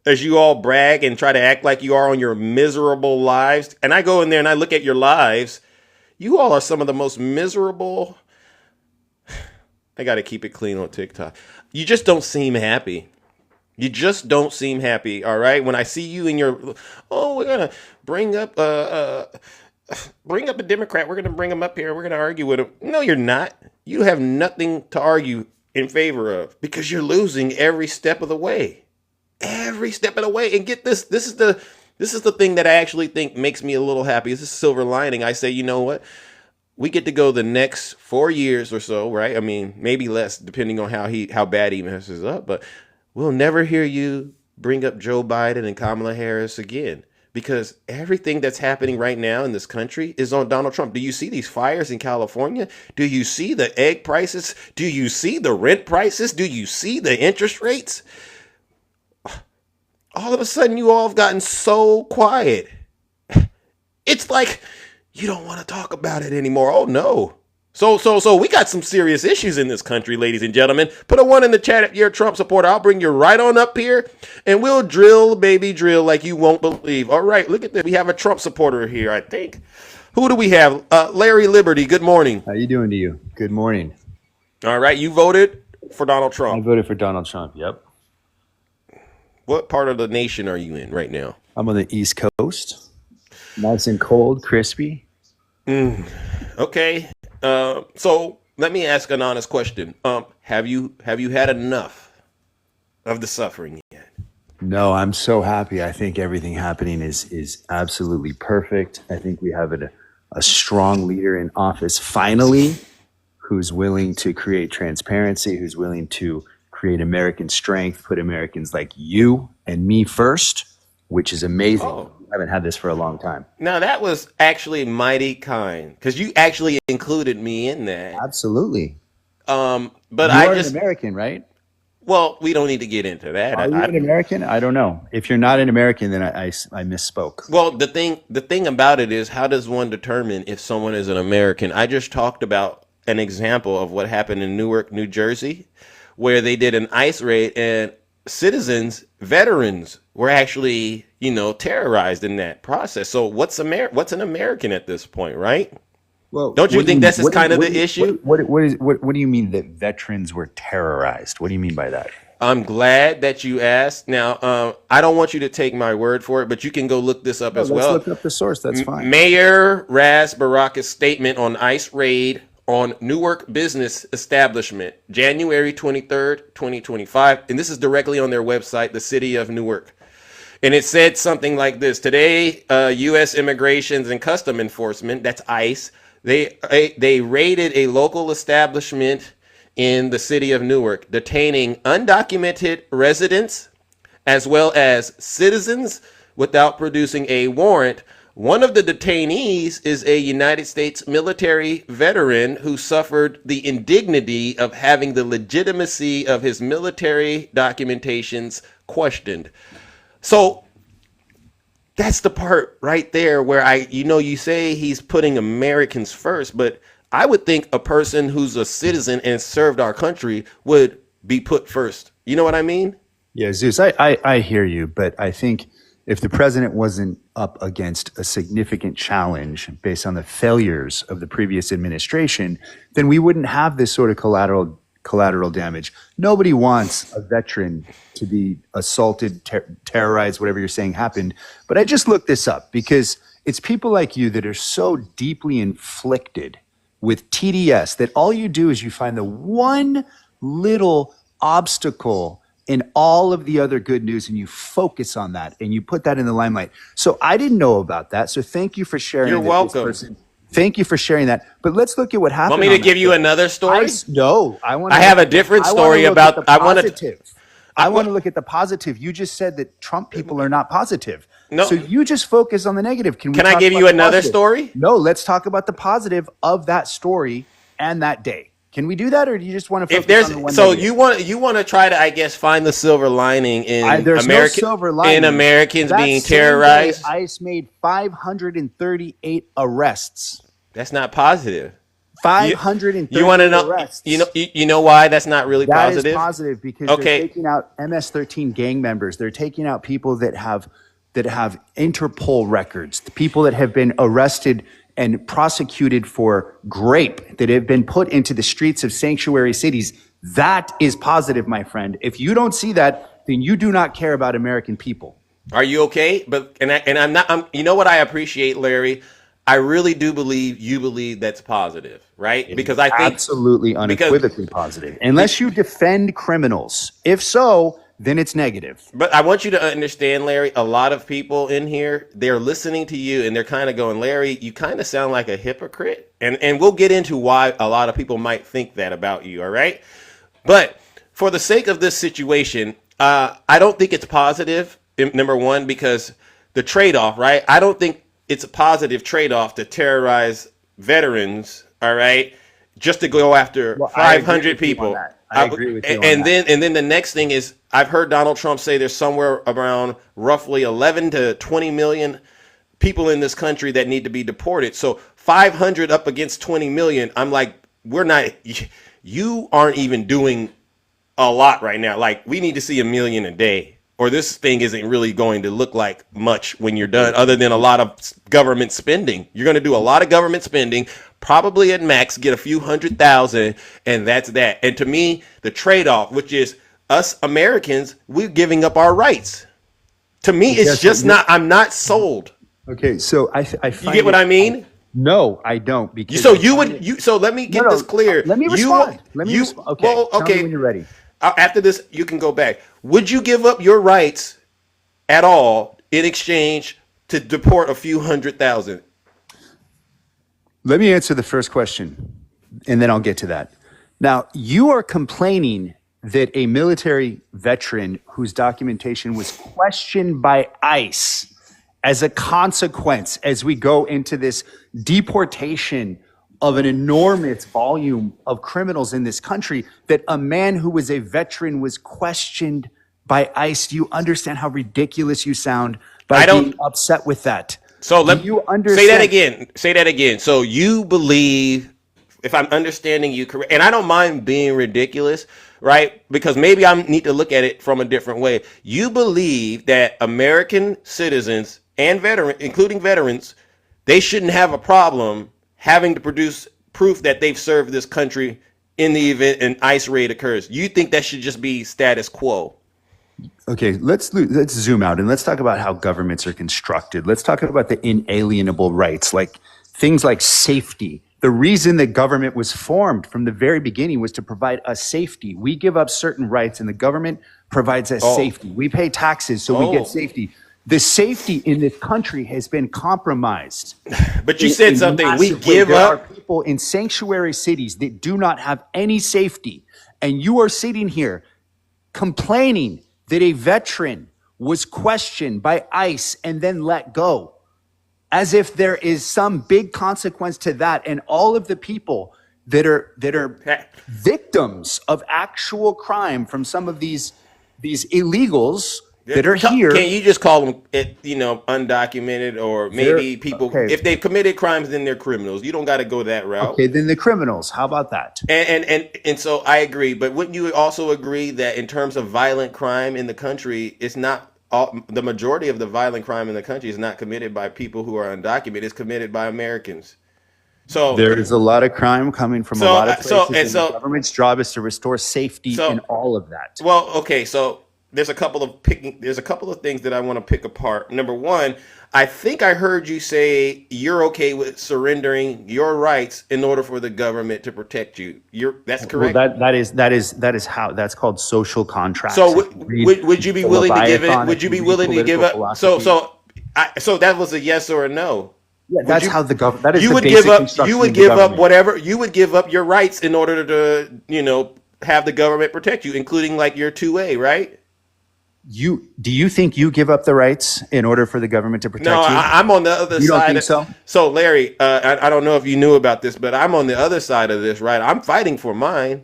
as you all brag and try to act like you are on your miserable lives, and I go in there and I look at your lives, you all are some of the most miserable. I got to keep it clean on TikTok. You just don't seem happy. You just don't seem happy, all right? When I see you in your, we're going to bring up a Democrat. We're going to bring him up here. We're going to argue with him. No, you're not. You have nothing to argue in favor of because you're losing every step of the way. Every step of the way. And get this. This is the thing that I actually think makes me a little happy. This is silver lining. I say, you know what? We get to go the next 4 years or so, right? I mean, maybe less, depending on how bad he messes up. But we'll never hear you bring up Joe Biden and Kamala Harris again. Because everything that's happening right now in this country is on Donald Trump. Do you see these fires in California? Do you see the egg prices? Do you see the rent prices? Do you see the interest rates? All of a sudden, you all have gotten so quiet. It's like you don't want to talk about it anymore. Oh, no. So we got some serious issues in this country, ladies and gentlemen. Put a 1 in the chat if you're a Trump supporter. I'll bring you right on up here, and we'll drill, baby, drill like you won't believe. All right, look at this. We have a Trump supporter here, I think. Who do we have? Larry Liberty, good morning. How you doing to you? Good morning. All right, you voted for Donald I Trump. voted for Donald Trump, yep. What part of the nation are you in right now? I'm on the East Coast. Nice and cold, crispy. Okay. So let me ask an honest question. Have you had enough of the suffering yet? No, I'm so happy. I think everything happening is absolutely perfect. I think we have a strong leader in office finally who's willing to create transparency, who's willing to create American strength, put Americans like you and me first, which is amazing. Oh. I haven't had this for a long time. Now, that was actually mighty kind because you actually included me in that. Absolutely. But You I are just, an American, right? well, we don't need to get into that. Are you an American? I don't know. If you're not an American, then I misspoke. Well, the thing about it is, how does one determine if someone is an American? I just talked about an example of what happened in Newark, New Jersey, where they did an ICE raid and citizens, veterans were actually, terrorized in that process. So what's an American at this point, right? Well, Don't you think this is kind of the issue? What do you mean that veterans were terrorized? What do you mean by that? I'm glad that you asked. Now, I don't want you to take my word for it, but you can go look this up as well. Let's look up the source. That's fine. Mayor Ras Baraka's statement on ICE raid on Newark business establishment, January 23rd, 2025. And this is directly on their website, the city of Newark. And it said something like this. Today, U.S. Immigrations and Custom Enforcement, that's ICE, they raided a local establishment in the city of Newark, detaining undocumented residents as well as citizens without producing a warrant. One of the detainees is a United States military veteran who suffered the indignity of having the legitimacy of his military documentations questioned. So that's the part right there where you say he's putting Americans first, but I would think a person who's a citizen and served our country would be put first. You know what I mean? Yeah, Zeus, I hear you, but I think if the president wasn't up against a significant challenge based on the failures of the previous administration, then we wouldn't have this sort of collateral collateral damage. Nobody wants a veteran to be assaulted, terrorized, whatever you're saying happened. But I just looked this up because it's people like you that are so deeply inflicted with TDS that all you do is you find the one little obstacle in all of the other good news and you focus on that and you put that in the limelight. So I didn't know about that. So thank you for sharing. You're welcome. Thank you for sharing that. But let's look at what happened. Want me to give you another story? I have a different story about. I want to look at the positive. You just said that Trump people are not positive. No. So you just focus on the negative. Can I give you another story? No, let's talk about the positive of that story and that day. Can we do that, or do you just want to focus on the one? So you want to try to, I guess, find the silver lining in Americans being terrorized. ICE made 538 arrests. That's not positive. 538 You want to know? arrests. You know why that's not really positive? That is positive because they're taking out MS-13 gang members. They're taking out people that have Interpol records, the people that have been arrested and prosecuted for rape, that have been put into the streets of sanctuary cities. That is positive, my friend. If you don't see that, then you do not care about American people. Are you okay? I'm not. You know what I appreciate, Larry? I really do believe you believe that's positive, right? Because I think absolutely unequivocally positive. Unless you defend criminals. If so, then it's negative. But I want you to understand, Larry, a lot of people in here, they're listening to you and they're kind of going, Larry, you kind of sound like a hypocrite. And we'll get into why a lot of people might think that about you, all right? But for the sake of this situation, I don't think it's positive, number one, because the trade-off, right? I don't think it's a positive trade-off to terrorize veterans, all right, just to go after 500 people. I agree with you. And then the next thing is, I've heard Donald Trump say there's somewhere around roughly 11 to 20 million people in this country that need to be deported. So 500 up against 20 million. I'm like, you aren't even doing a lot right now. Like, we need to see 1 million a day, or this thing isn't really going to look like much when you're done, other than a lot of government spending. You're going to do a lot of government spending, probably at max get a few 100,000, and that's that. And to me, the trade-off, which is us Americans, we're giving up our rights. To me, it's just not. I'm not sold. Okay, so I find you get what I mean? No, I don't. Because so let me get this clear. Let me respond. Okay. Well, okay. Tell me when you're ready. After this, you can go back. Would you give up your rights at all in exchange to deport a few 100,000? Let me answer the first question, and then I'll get to that. Now, you are complaining that a military veteran whose documentation was questioned by ICE as a consequence, as we go into this deportation of an enormous volume of criminals in this country, that a man who was a veteran was questioned by ICE. Do you understand how ridiculous you sound by being upset with that? So let you understand. Say that again. So you believe, if I'm understanding you correct, and I don't mind being ridiculous, right? Because maybe I need to look at it from a different way. You believe that American citizens and veterans, including veterans, they shouldn't have a problem having to produce proof that they've served this country in the event an ICE raid occurs. You think that should just be status quo? Okay, let's zoom out and let's talk about how governments are constructed. Let's talk about the inalienable rights, like things like safety. The reason the government was formed from the very beginning was to provide us safety. We give up certain rights and the government provides us safety. We pay taxes so we get safety. The safety in this country has been compromised. But you said something. We give up. There are people in sanctuary cities that do not have any safety. And you are sitting here complaining that a veteran was questioned by ICE and then let go, as if there is some big consequence to that. And all of the people that are victims of actual crime from some of these illegals that are here. Can you just call them, undocumented, or maybe people, if they've committed crimes, then they're criminals. You don't got to go that route. Okay, then the criminals. How about that? And so I agree. But wouldn't you also agree that in terms of violent crime in the country, it's not the majority of the violent crime in the country is not committed by people who are undocumented. It's committed by Americans. So There is a lot of crime coming from a so lot of so places, and and the so government's job is to restore safety so in all of that. well, okay, so there's a couple of things that I want to pick apart. Number one, I think I heard you say you're okay with surrendering your rights in order for the government to protect you. That's Well, correct. that is how that's called social contracts. So If you read would you be the willing to give it? Leviathan, Would if you you be read willing to give political up? philosophy, So that was a yes or a no. yeah, Would that's you? how the government. That is You the would give basic up. You construction would of the give up government. whatever. You would give up your rights in order to have the government protect you, including like your 2A, right? Do you think you give up the rights in order for the government to No, protect you? I'm on the other You don't side. think so? So Larry, I don't know if you knew about this, but I'm on the other side of this, right? I'm fighting for mine.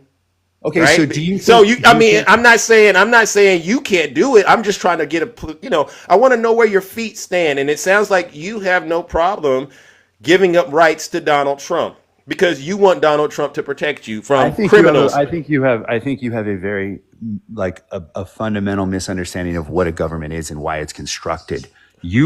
Okay, so Right. do you So think? I mean, I'm not saying you can't do it. I'm just trying to get I want to know where your feet stand. And it sounds like you have no problem giving up rights to Donald Trump because you want Donald Trump to protect you I from think you have. criminals. I think you have a very like a fundamental misunderstanding of what a government is and why it's constructed.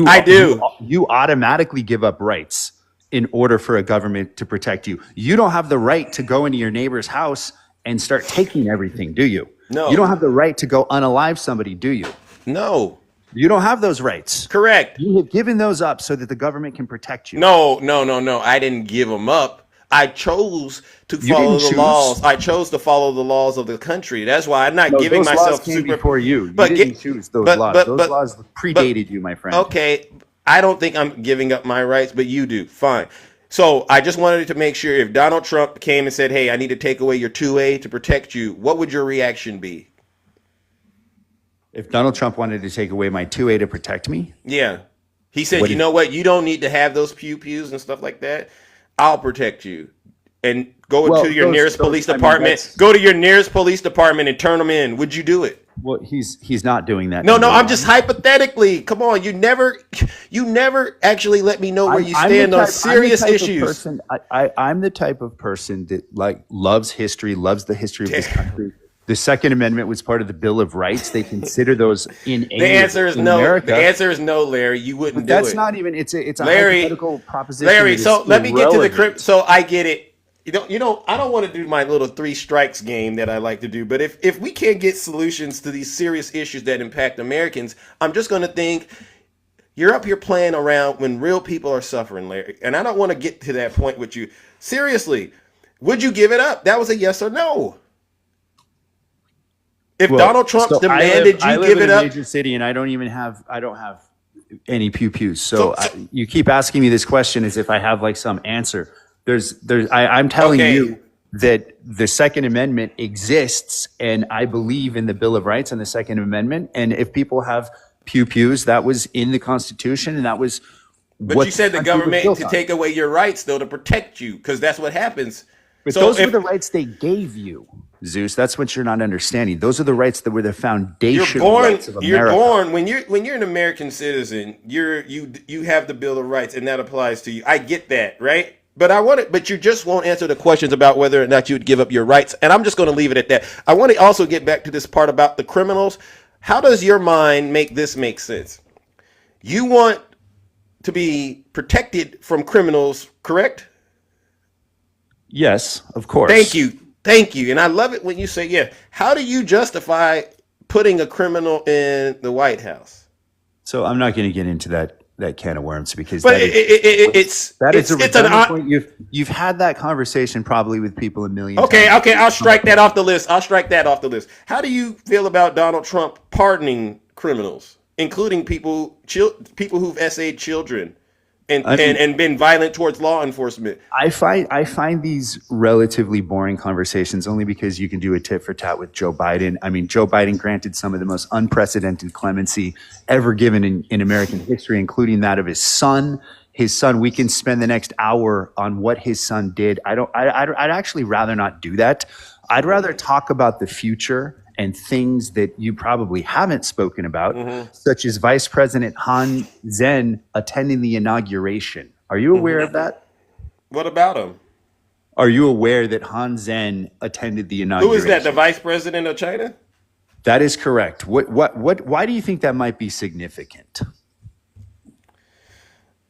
I do. You automatically give up rights in order for a government to protect you. You don't have the right to go into your neighbor's house and start taking everything, do you? No. You don't have the right to go unalive somebody, do you? No. You don't have those rights. Correct. You have given those up so that the government can protect you. No. I didn't give them up. I chose to You follow didn't the choose. laws. I chose to follow the laws of the country. That's why I'm not No, giving those laws myself came super. before you. You But didn't get- choose those but- laws. but- Those but- laws predated you, my friend. Okay, I don't think I'm giving up my rights, but you do. Fine. So I just wanted to make sure if Donald Trump came and said, "Hey, I need to take away your 2A to protect you," what would your reaction be? If Donald Trump wanted to take away my 2A to protect me, Yeah, he said, What "You is- know what? You don't need to have those pews and stuff like that. I'll protect you." And go Well, to your those- nearest those- police I mean, department. that's- Go to your nearest police department and turn them in. Would you do it? well, he's not doing that. No, number I'm one. just hypothetically. Come on, you never actually let me know where you stand on serious issues. I'm the type of person that like loves history, loves the history of this country. The Second Amendment was part of the Bill of Rights. They consider those in The answer is in no. America. The answer is no, Larry. You wouldn't But do that's it. not even. It's a Larry, hypothetical proposition. Larry, that is so let me get to the irrelevant. So I get it. I don't want to do my little 3 strikes game that I like to do. But if we can't get solutions to these serious issues that impact Americans, I'm just going to think you're up here playing around when real people are suffering, Larry. And I don't want to get to that point with you. Seriously, would you give it up? That was a yes or no. If Well, Donald Trump so demanded I you live give in it a up, major city, and I don't have any pews. So you keep asking me this question as if I have like some answer. I'm telling Okay. you that the Second Amendment exists, and I believe in the Bill of Rights and the Second Amendment. And if people have pews, that was in the Constitution, and that was. but what you said the country was government built to on. take away your rights, though, to protect you, because that's what happens. But So those if- were the rights they gave you, Zeus. That's what you're not understanding. Those are the rights that were the You're foundational born. rights of You're America. born when you're an American citizen. You have the Bill of Rights, and that applies to you. I get that, right? But you just won't answer the questions about whether or not you would give up your rights. And I'm just going to leave it at that. I want to also get back to this part about the criminals. How does your mind make sense? You want to be protected from criminals, correct? Yes, of course. Thank you. And I love it when you say, yeah. How do you justify putting a criminal in the White House? So I'm not going to get into that can of worms because But that is a it's an redundant point. You've had that conversation probably with people a million okay. times. I'll strike that off the list. How do you feel about Donald Trump pardoning criminals, including people who've essayed children and been violent towards law enforcement? I find these relatively boring conversations only because you can do a tit for tat with Joe Biden. I mean, Joe Biden granted some of the most unprecedented clemency ever given in American history, including that of his son. His son, we can spend the next hour on what his son did. I'd actually rather not do that. I'd rather talk about the future and things that you probably haven't spoken about, such as Vice President Han Zhen attending the inauguration. Are you aware of that? What about him? Are you aware that Han Zhen attended the inauguration? Who is that? The vice president of China? That is correct. Why do you think that might be significant?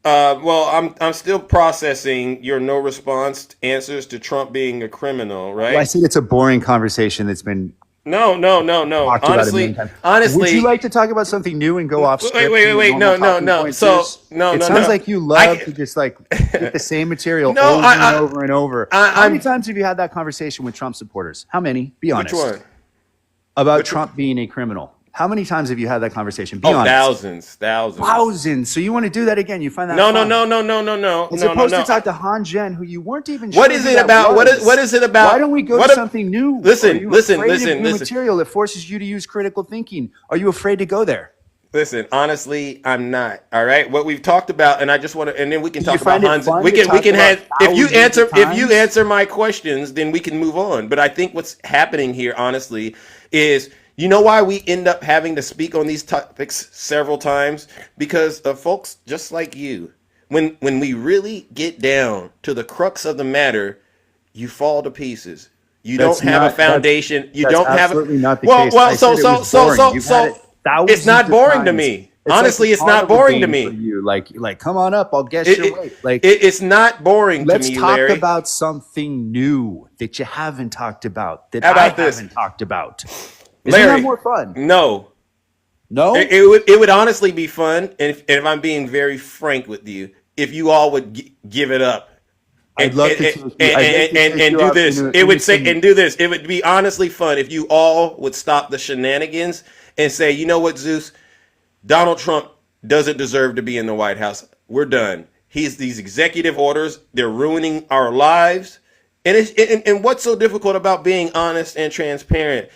Well, I'm still processing your no response answers to Trump being a criminal, Well, I right? said it's a boring conversation that's been No, no, no, no. talked about a million times. Would you Honestly, like to talk about something new and go off wait, wait, script wait, from your wait. normal No, no, talking no. points, So, Zeus? no, It no, sounds no. like you love I, to just like hit the same material no, over and over and over. How many I'm. times have you had that conversation with Trump supporters? How many? Be Which honest. one? About Which one? Trump being a criminal. How many times have you had that conversation? Be Oh, honest. thousands, thousands. Thousands. So you want to do that again? You find that No, no, fun? no, no, no, no, no, As no, no, opposed to no. talk to Han Jen, who you weren't even What sure is who it that about? was. What is it about? Why don't we go what to a- something new? Listen, Are you listen, afraid listen, of new listen. material that forces you to use critical thinking? Are you afraid to go there? Listen, honestly, I'm not. All right, what we've talked about, and I just want to, and then we can Do you talk about find it Hans. fun We to can, we talk can about have. If you thousands of times? answer my questions, then we can move on. But I think what's happening here, honestly, is you know why we end up having to speak on these topics several times because of folks just like you. When we really get down to the crux of the matter, you fall to pieces. You don't That's have a not foundation. You that's don't have. absolutely not the Well, case. I well. So said it so was so boring. so You've had it so. It's thousands not of boring to times. me. It's like the Honestly, it's not carnival boring to game for me. you. Like, come on up. I'll guess It, your it, weight. Like, it's not boring to let's me, talk Larry. about something new that you haven't talked about, that How I about this, haven't talked about. Isn't that Larry? more fun? No, No? it would honestly be fun, and if I'm being very frank with you, if you all would give it up I'd love to take you. I'd like to take and you do up this. It into would say some. and do this. It would be honestly fun if you all would stop the shenanigans and say, you know what, Zeus, Donald Trump doesn't deserve to be in the White House. We're done. He's these executive orders. They're ruining our lives. And what's so difficult about being honest and transparent?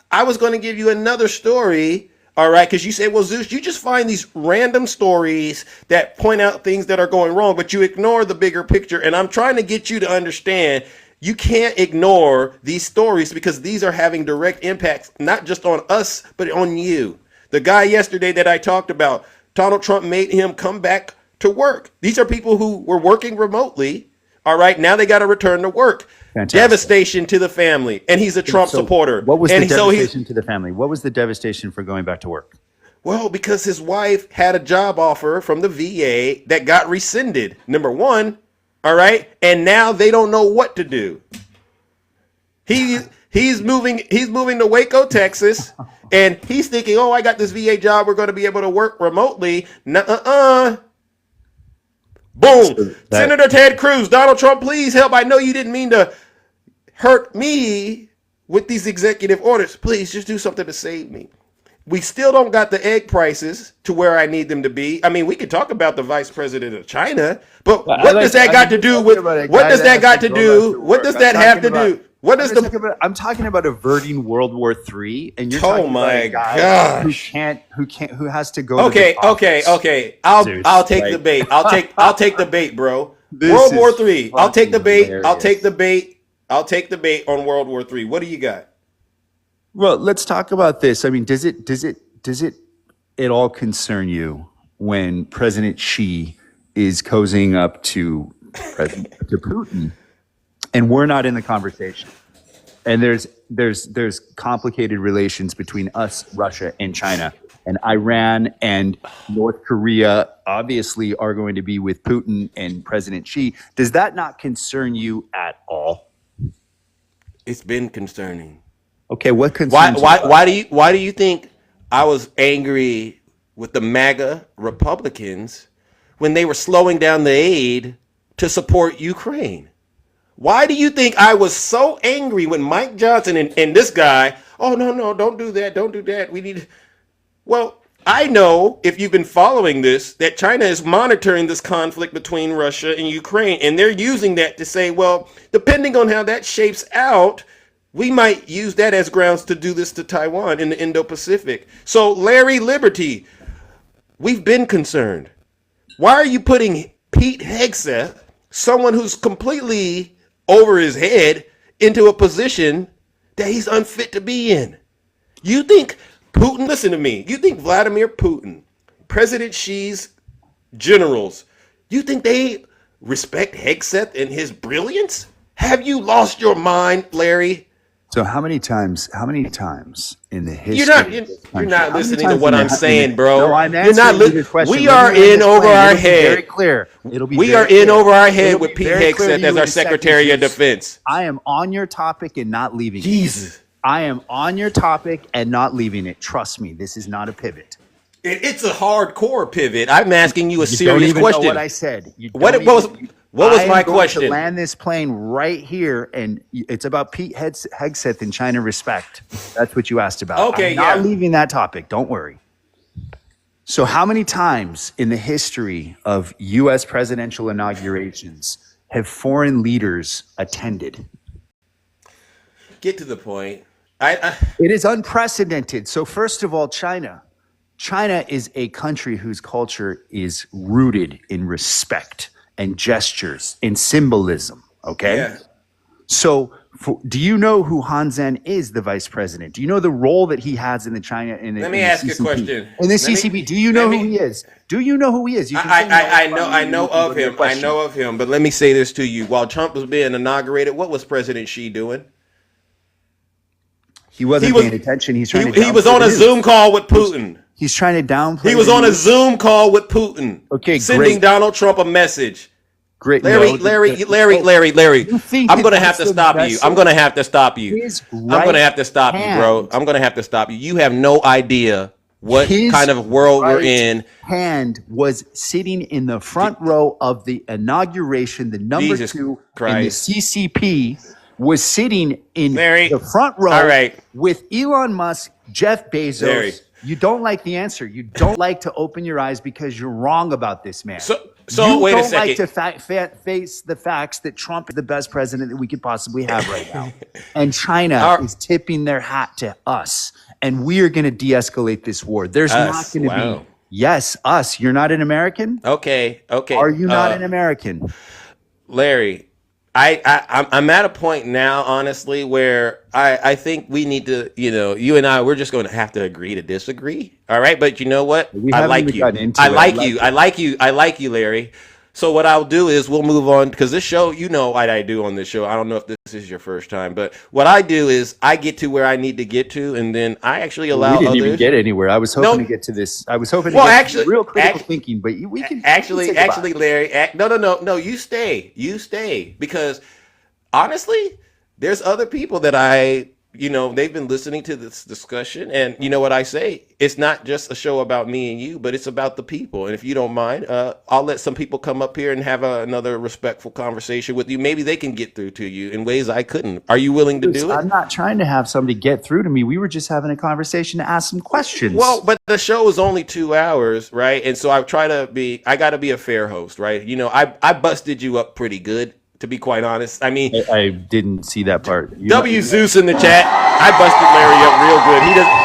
I was going to give you another story. All right, because you say, well, Zeus, you just find these random stories that point out things that are going wrong, but you ignore the bigger picture. And I'm trying to get you to understand you can't ignore these stories because these are having direct impacts, not just on us, but on you. The guy yesterday that I talked about, Donald Trump made him come back to work. These are people who were working remotely. All right, now they got to return to work. Fantastic. Devastation to the family, and he's a Trump So supporter. what was and the so he's devastation to the family? What was the devastation for going back to work? well, because his wife had a job offer from the VA that got rescinded. Number one, all right, and now they don't know what to do. He he's moving to Waco, Texas, and he's thinking, oh, I got this VA job. We're going to be able to work remotely. Nuh-uh. Boom. So that- Senator Ted Cruz, Donald Trump, please help. I know you didn't mean to hurt me with these executive orders. Please just do something to save me. We still don't got the egg prices to where I need them to be. I mean, we could talk about the vice president of China, but what does that got to do with what does that got to do? What does that have to do? What does the I'm talking about averting World War III, and you're Oh talking my about a guy gosh. who has to go. To Okay, the okay, office. okay. Zeus, I'll take like- the bait. I'll take the bait, bro. This World is War Three. I'll take the bait. fucking I'll take hilarious. the bait. I'll take the bait on World War Three. What do you got? Well, let's talk about this. I mean, does it at all concern you when President Xi is cozying up to Putin, and we're not in the conversation? And there's complicated relations between us, Russia, and China, and Iran and North Korea obviously are going to be with Putin and President Xi. Does that not concern you at all? It's been concerning. Okay, what concerns you? Why do you think I was angry with the MAGA Republicans when they were slowing down the aid to support Ukraine? Why do you think I was so angry when Mike Johnson and this guy, oh no, don't do that. We need well, I know if you've been following this that China is monitoring this conflict between Russia and Ukraine, and they're using that to say, well, depending on how that shapes out, we might use that as grounds to do this to Taiwan in the Indo-Pacific. So, Larry Liberty, we've been concerned. Why are you putting Pete Hegseth, someone who's completely over his head, into a position that he's unfit to be in? You think Putin, listen to me, you think Vladimir Putin, President Xi's generals, you think they respect Hegseth and his brilliance? Have you lost your mind, Larry? So how many times? How many times in the You're history not of you're, this you're country? not How many listening to times what in I'm saying, no, bro. I'm You're not answering you this question. we Let me are land in this over plane. our It'll be very head. clear. It'll be We very are in clear. over our head It'll with be Pete very clear to Hegseth as you our in a second, Secretary of Zeus. Defense. I am on your topic and not leaving it. Jesus. I am on your topic and not leaving it. Trust me, this is not a pivot. It's a hardcore pivot. I'm asking you a You don't serious even know what question. I said. You What don't it was even. what I was am my going to question? land this plane right here, and it's about Pete Hegseth and China respect. That's what you asked about. Okay, I'm not yeah. leaving that topic. Don't worry. So, how many times in the history of U.S. presidential inaugurations have foreign leaders attended? Get to the point. I It is unprecedented. So, first of all, China. China is a country whose culture is rooted in respect and gestures and symbolism. Okay. yeah. So, do you know who Han Zhen is, the vice president? Do you know the role that he has in the China Let me in the ask you a CCP? question. In the Let me CCP, do you let know who me he is? Do you know who he is? You can say no. I It's know fine. I You know can of go to your him. I question. know of him. But let me say this to you. While Trump was being inaugurated, what was President Xi doing? He wasn't He was paying attention. He's trying to he was downplay on the a news. Zoom call with Putin. He's trying to downplay. He was the on a news. Zoom call with Putin. Okay, sending great. Donald Trump a message. Great. Larry, No, Larry. You think I'm gonna have that's to the stop you. I'm message? gonna have to stop you. His I'm gonna right have to stop you, bro. hand. I'm gonna have to stop you. You have no idea what His kind of world we're right in. hand was sitting in the front row of the inauguration. The number Jesus 2 in the Christ. CCP was sitting in Larry, the front all row right. with Elon Musk, Jeff Bezos. Larry. You don't like the answer. You don't like to open your eyes because you're wrong about this man. So you wait a don't like to second. face the facts that Trump is the best president that we could possibly have right now. And China Our- is tipping their hat to us. And we are going to de-escalate this war. There's not Us, going to wow. be, yes, us. You're not an American? Okay. Are you not an American? Larry, I'm at a point now, honestly, where I think we need to, you and I, we're just going to have to agree to disagree. All right, but you know what? We I haven't like even you. gotten into I it. like you. I like you. I like you, Larry. So what I'll do is we'll move on because this show, you know what I do on this show. I don't know if this is your first time, but what I do is I get to where I need to get to, and then I actually allow We didn't others. even get anywhere. I was hoping No. to get to this. I was hoping to Well, get actually- to real critical act- thinking, but we can Actually, say goodbye. Larry, no. You stay because honestly, there's other people that they've been listening to this discussion, and you know what I say? It's not just a show about me and you, but it's about the people. And if you don't mind, I'll let some people come up here and have another respectful conversation with you. Maybe they can get through to you in ways I couldn't. Are you willing to do it? I'm not trying to have somebody get through to me. We were just having a conversation to ask some questions. Well, but the show is only 2 hours, right? And so I got to be a fair host, right? I busted you up pretty good, to be quite honest. I mean, I didn't see that part. W Zeus in the chat. I busted Larry up real good.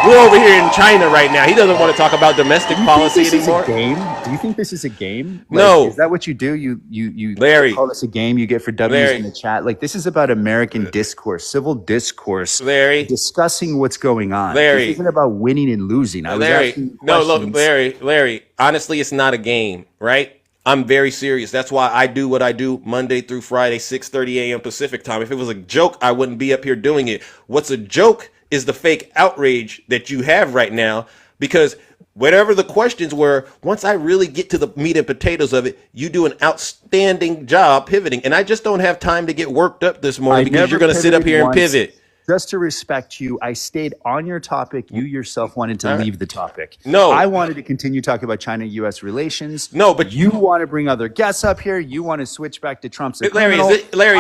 We're over here in China right now. He doesn't want to talk about domestic policy this anymore. Is a game? Do you think this is a game? No. Is that what you do? You Larry. call this a game? You get for W's Larry. in the chat? Like, this is about American discourse, civil discourse, Larry. discussing what's going on. Larry. This isn't about winning and losing. I was asking you No, look, questions. Larry. Honestly, it's not a game, right? I'm very serious. That's why I do what I do Monday through Friday, 6:30 a.m. Pacific time. If it was a joke, I wouldn't be up here doing it. What's a joke is the fake outrage that you have right now, because whatever the questions were, once I really get to the meat and potatoes of it, you do an outstanding job pivoting. And I just don't have time to get worked up this morning because you're going to sit up here and pivot. Just to respect you, I stayed on your topic. You yourself wanted to leave the topic. No. I wanted to continue talking about China-U.S. relations. No, but you want to bring other guests up here. You want to switch back to Trump's a Larry, criminal.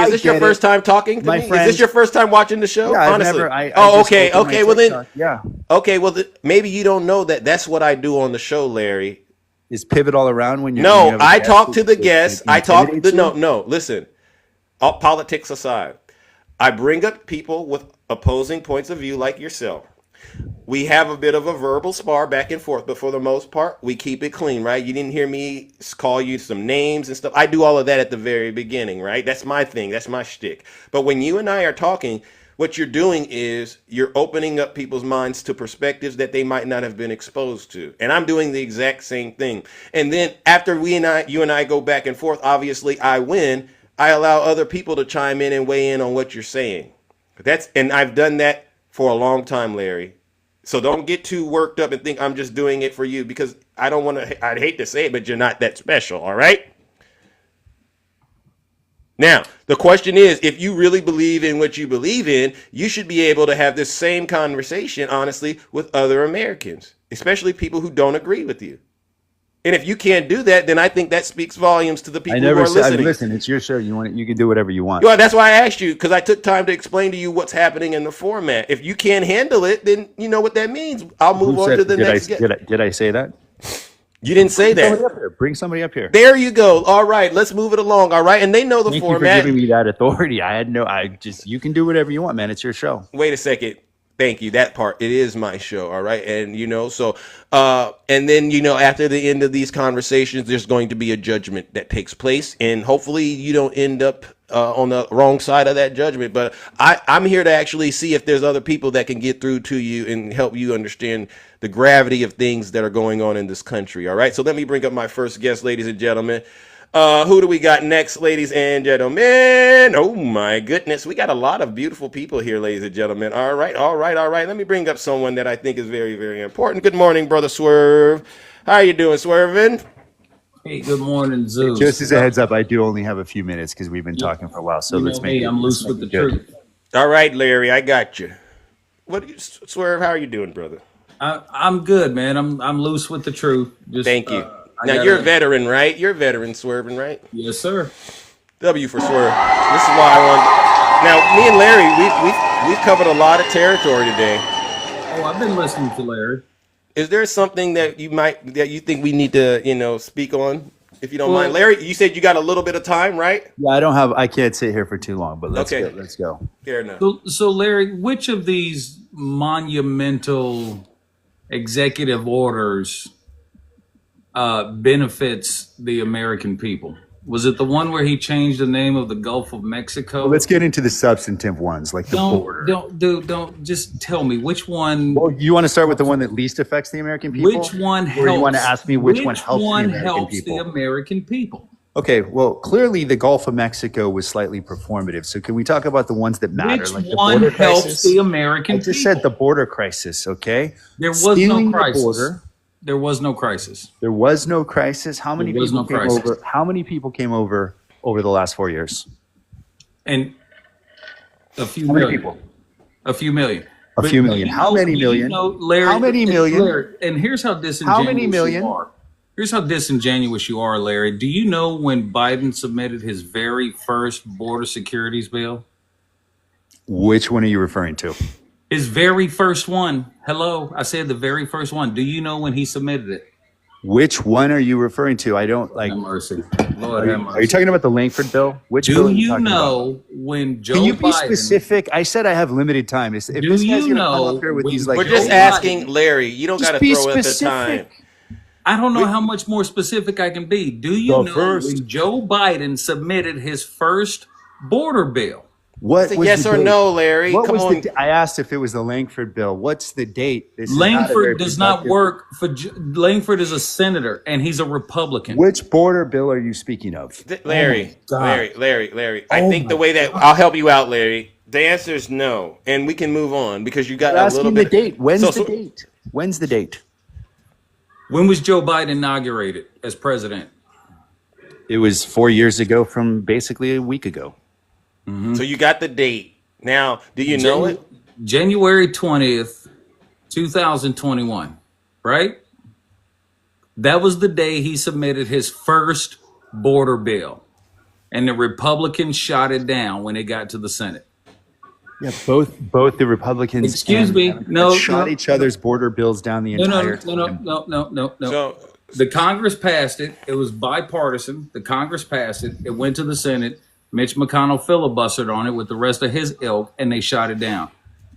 is this your first time talking to My me? friend- Is this your first time watching the show? Yeah, honestly. okay. Well then, yeah. okay. Well, maybe you don't know that that's what I do on the show, Larry. Is pivot all around when you? No, when you have a I guest talk who- to the who guests. I talk intimidates the you? no. Listen, all politics aside, I bring up people with opposing points of view like yourself. We have a bit of a verbal spar back and forth, but for the most part, we keep it clean, right? You didn't hear me call you some names and stuff. I do all of that at the very beginning, right? That's my thing. That's my shtick. But when you and I are talking, what you're doing is you're opening up people's minds to perspectives that they might not have been exposed to. And I'm doing the exact same thing. And then after you and I go back and forth, obviously I win. I allow other people to chime in and weigh in on what you're saying. And I've done that for a long time, Larry. So don't get too worked up and think I'm just doing it for you, because I don't want to. I'd hate to say it, but you're not that special. All right. Now, the question is, if you really believe in what you believe in, you should be able to have this same conversation, honestly, with other Americans, especially people who don't agree with you. And if you can't do that, then I think that speaks volumes to the people who are listening. Listen, it's your show. You can do whatever you want. Well, that's why I asked you, because I took time to explain to you what's happening in the format. If you can't handle it, then you know what that means. I'll move on to the next guest. Did I say that? You didn't say that. Bring somebody up here. There you go. All right, let's move it along. All right, and they know the Thank format. you for giving me that authority. You can do whatever you want, man. It's your show. Wait a second. Thank you. That part. It is my show. All right. And, and then, after the end of these conversations, there's going to be a judgment that takes place. And hopefully you don't end up on the wrong side of that judgment. But I'm here to actually see if there's other people that can get through to you and help you understand the gravity of things that are going on in this country. All right. So let me bring up my first guest, ladies and gentlemen. Who do we got next, ladies and gentlemen? Oh my goodness, we got a lot of beautiful people here, ladies and gentlemen. All right. Let me bring up someone that I think is very, very important. Good morning, brother Swerve. How you doing, Swervin? Hey, good morning, Zeus. Just as a heads up, I do only have a few minutes because we've been talking for a while. So let's make it. I'm loose with the truth. All right, Larry, I got you. Swerve? How are you doing, brother? I'm good, man. I'm loose with the truth. Thank you. Now, you're a veteran, right? You're a veteran, Swerving, right? Yes, sir. W for Swerve. This is why I wanted. Now, me and Larry, we've covered a lot of territory today. Oh, I've been listening to Larry. Is there something that you think we need to, speak on, if you don't mind? Larry, you said you got a little bit of time, right? Yeah, I can't sit here for too long, but let's go. Fair enough. So, Larry, which of these monumental executive orders benefits the American people? Was it the one where he changed the name of the Gulf of Mexico? Well, let's get into the substantive ones, like the border. Don't just tell me which one. Well, you want to start with the one that least affects the American people? Which one helps? Or you want to ask me which one helps the American people? Okay, well, clearly the Gulf of Mexico was slightly performative. So can we talk about the ones that matter? Which like the one border helps crisis? the American people? I just said the border crisis, okay? There was Stealing no crisis. The border. There was no crisis. There was no crisis. How many people came crisis. over? How many people came over the last 4 years? And a few How million. many people? A few million. A few million. How many million? Larry, How many million? Larry, and here's how disingenuous How many million? you are. Here's how disingenuous you are, Larry. Do you know when Biden submitted his very first border securities bill? Which one are you referring to? His very first one. Hello, I said the very first one. Do you know when he submitted it? Which one are you referring to? I don't like. Have mercy. Lord have mercy. Are you talking about the Langford bill? Which bill Do are you you talking know about? when Joe Can you be Biden, specific? I said I have limited time. If Do this guy's you gonna come know up here with when these like, We're just Joe asking Larry. You don't got to be throw at the specific. time. I don't know how much more specific I can be. Do you know when Joe Biden submitted his first border bill? What was Yes the or date? no, Larry? What Come was on. I asked if it was the Langford bill. What's the date? This is not a very Langford does not productive- work for Langford is a senator and he's a Republican. Which border bill are you speaking of? Larry, Oh my God. Larry. I think the way that I'll help you out, Larry. The answer is no, and we can move on because you got You're a little asking bit. the date. When's So- the date? When's the date? When was Joe Biden inaugurated as president? It was 4 years ago from basically a week ago. So you got the date. Now, do you know it? January 20th, 2021, right? That was the day he submitted his first border bill. And the Republicans shot it down when it got to the Senate. Yeah, both the Republicans Excuse and me, Democrats shot each other's border bills down the entire time. No. So The Congress passed it. It was bipartisan. The Congress passed it. It went to the Senate. Mitch McConnell filibustered on it with the rest of his ilk, and they shot it down.